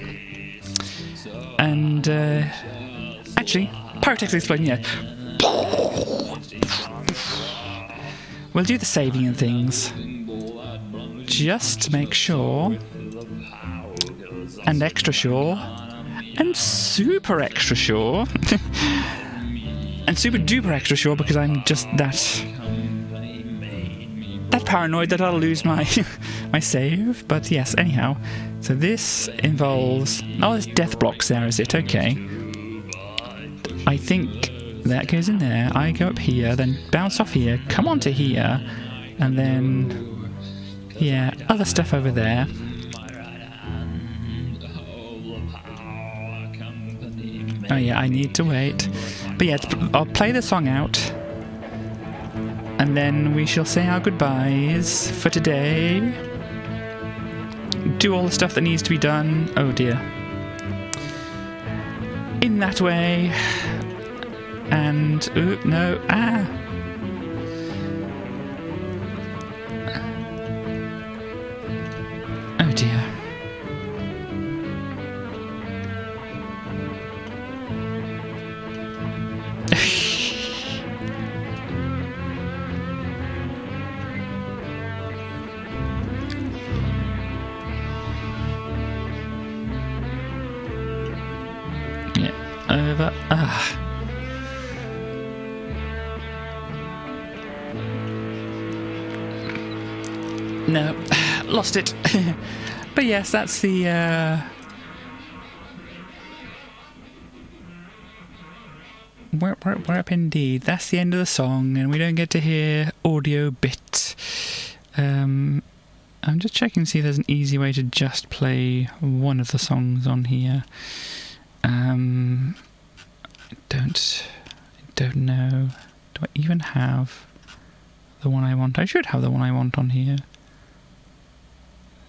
And, actually, pyrotechnic explosion, yeah. We'll do the saving and things. Just to make sure. And extra sure. And super extra sure. And super duper extra sure because I'm just that paranoid that I'll lose my my save. But yes, anyhow. So this involves... Oh, there's death blocks there, is it? Okay. I think that goes in there. I go up here, then bounce off here, come onto here, and then... Yeah, other stuff over there. Oh yeah, I need to wait. But yeah, I'll play the song out. And then we shall say our goodbyes for today. Do all the stuff that needs to be done. Oh dear. In that way. And... Ooh, no. Ah! Oh dear. Yeah, over. Ah. No, lost it. But yes, that's the we're up indeed. That's the end of the song, and we don't get to hear audio bit. I'm just checking to see if there's an easy way to just play one of the songs on here. I don't know. Do I even have the one I want? I should have the one I want on here.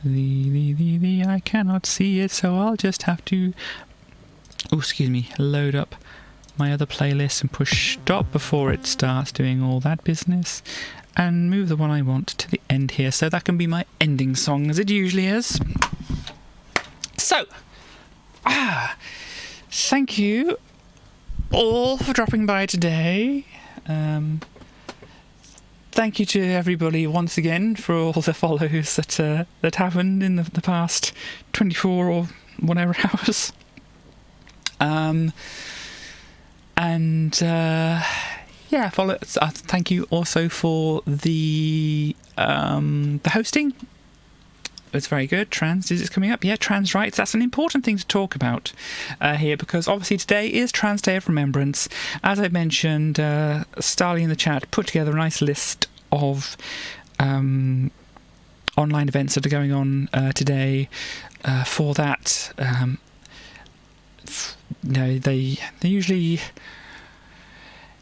I cannot see it, so I'll just have to... Oh, excuse me. Load up my other playlist and push stop before it starts doing all that business. And move the one I want to the end here, so that can be my ending song, as it usually is. So, thank you all for dropping by today. Thank you to everybody once again for all the follows that happened in the past 24 or whatever hours. Yeah, follow. Thank you also for the hosting. It's very good. Trans is coming up. Yeah, trans rights. That's an important thing to talk about here, because obviously today is Trans Day of Remembrance. As I mentioned, Starly in the chat put together a nice list of online events that are going on today for that. They usually,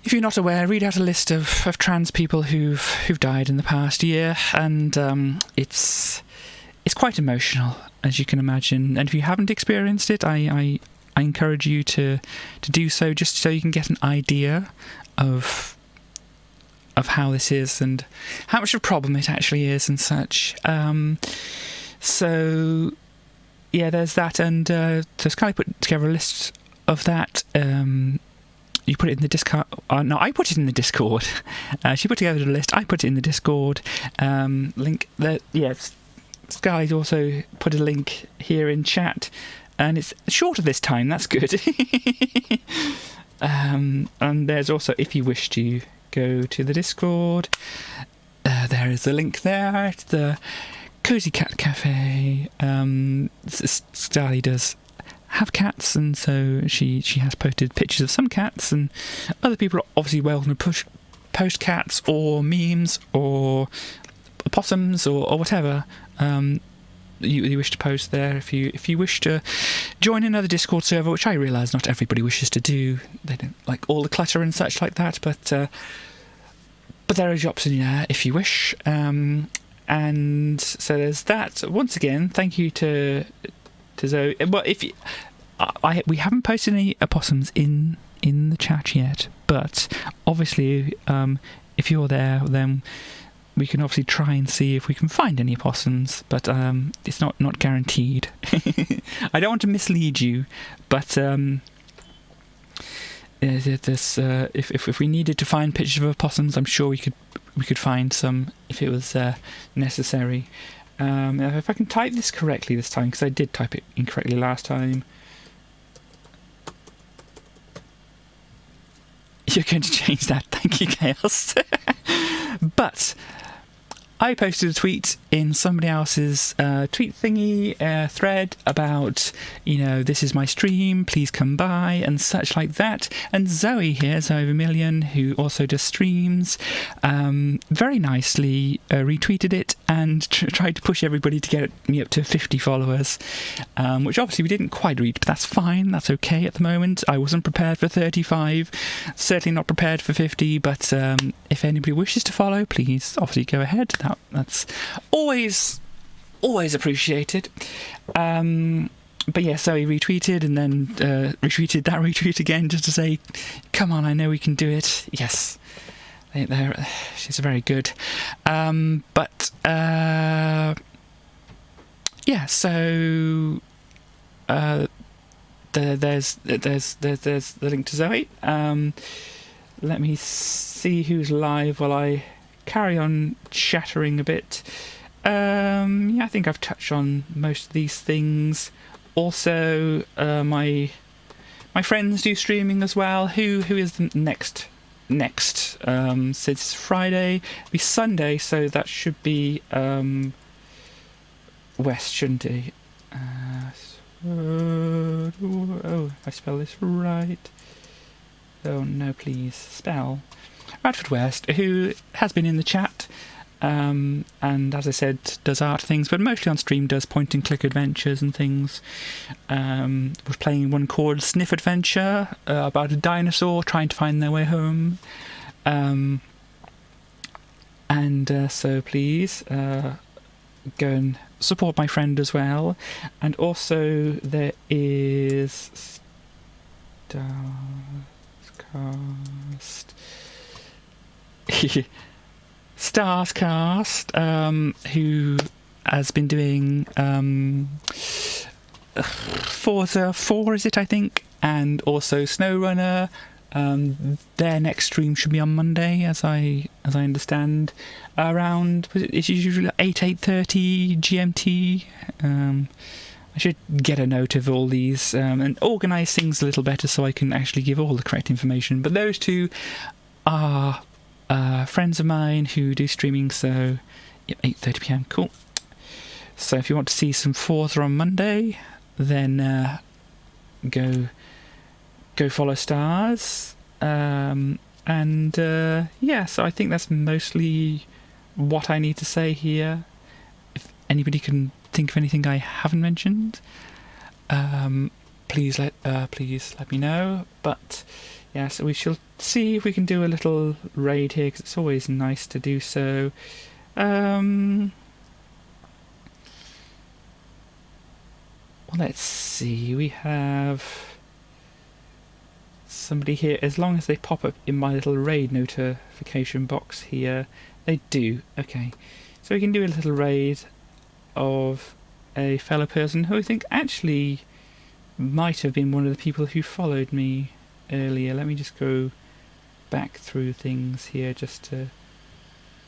if you're not aware, read out a list of trans people who've died in the past year, and it's quite emotional, as you can imagine. And if you haven't experienced it, I encourage you to do so, just so you can get an idea of how this is and how much of a problem it actually is and such. So yeah, there's that, and so Sky put together a list of that. we put it in the Discord. No, I put it in the Discord. She put together the list. I put it in the Discord. Link that. Yes, Sky's also put a link here in chat, and it's shorter this time. That's good. And there's also, if you wish to go to the Discord, there is a link there to the Cozy Cat Cafe. Sky does have cats, and so she has posted pictures of some cats, and other people are obviously welcome to post cats or memes or possums or whatever you wish to post there. If you wish to join another Discord server, which I realise not everybody wishes to do, they don't like all the clutter and such like that, but there is the option there if you wish. And so there's that. Once again, thank you to Zoe. Well, we haven't posted any opossums in the chat yet, but obviously, if you're there, then we can obviously try and see if we can find any opossums. But it's not guaranteed. I don't want to mislead you, but if we needed to find pictures of opossums, I'm sure we could find some if it was necessary. If I can type this correctly this time, because I did type it incorrectly last time. You're going to change that. Thank you, Chaos. But I posted a tweet in somebody else's tweet thingy thread about, this is my stream, please come by, and such like that. And Zoe here, Zoe Vermillion, who also does streams, very nicely retweeted it and tried to push everybody to get me up to 50 followers, which obviously we didn't quite reach, but that's fine, that's okay at the moment. I wasn't prepared for 35, certainly not prepared for 50, but if anybody wishes to follow, please obviously go ahead. That's always appreciated. But yeah, so he retweeted and then retweeted that retweet again just to say, come on, I know we can do it. Yes, she's very good. But yeah, so there's the link to Zoe. Let me see who's live while I carry on chattering a bit. Yeah, I think I've touched on most of these things. Also, my friends do streaming as well. Who is the next? So it's Friday, it'll be Sunday, so that should be West, shouldn't it? Oh, I spell this right. Oh no, please spell. Radford West, who has been in the chat, and as I said, does art things, but mostly on stream does point-and-click adventures and things. Was playing one called Sniff Adventure, about a dinosaur trying to find their way home. So please go and support my friend as well. And also there is Starscast, who has been doing Forza 4, is it, I think, and also SnowRunner. Their next stream should be on Monday, as I understand, around, it's usually 8:30 GMT. I should get a note of all these and organise things a little better so I can actually give all the correct information. But those two are friends of mine who do streaming, so 8:30 PM, cool. So if you want to see some Forza on Monday, then go follow Stars. Yeah, so I think that's mostly what I need to say here. If anybody can think of anything I haven't mentioned, please let me know. But yeah, so we shall see if we can do a little raid here, because it's always nice to do so. Well, let's see, we have somebody here. As long as they pop up in my little raid notification box here, they do. Okay, so we can do a little raid of a fellow person who I think actually might have been one of the people who followed me earlier. Let me just go back through things here just to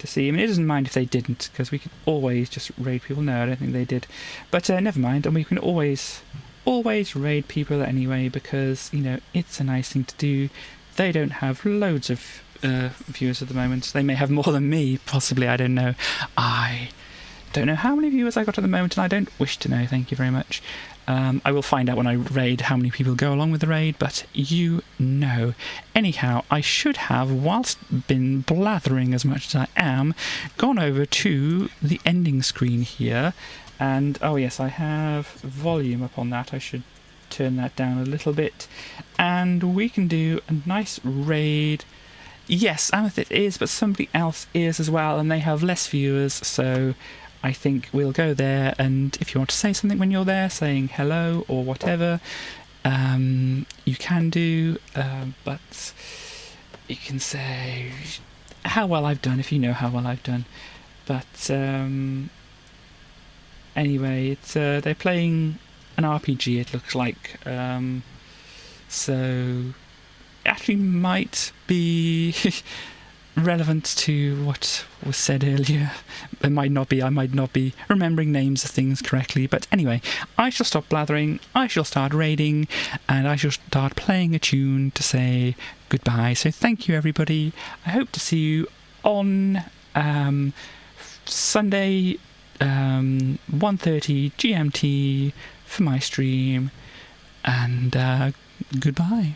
see. I mean, it doesn't mind if they didn't, because we can always just raid people. No, I don't think they did. But never mind, and we can always raid people anyway, because, you know, it's a nice thing to do. They don't have loads of viewers at the moment. They may have more than me, possibly, I don't know. I don't know how many viewers I got at the moment, and I don't wish to know, thank you very much. I will find out when I raid how many people go along with the raid, but you know. Anyhow, I should have, whilst been blathering as much as I am, gone over to the ending screen here, and, oh yes, I have volume up on that. I should turn that down a little bit, and we can do a nice raid. Yes, Amethyst is, but somebody else is as well, and they have less viewers, so I think we'll go there, and if you want to say something when you're there, saying hello or whatever, you can do, but you can say how well I've done if you know how well I've done. But anyway, it's they're playing an RPG, it looks like, so it actually might be relevant to what was said earlier. It might not be. I might not be remembering names of things correctly. But anyway, I shall stop blathering, I shall start raiding, and I shall start playing a tune to say goodbye. So thank you, everybody. I hope to see you on Sunday, 1:30 GMT for my stream, and goodbye.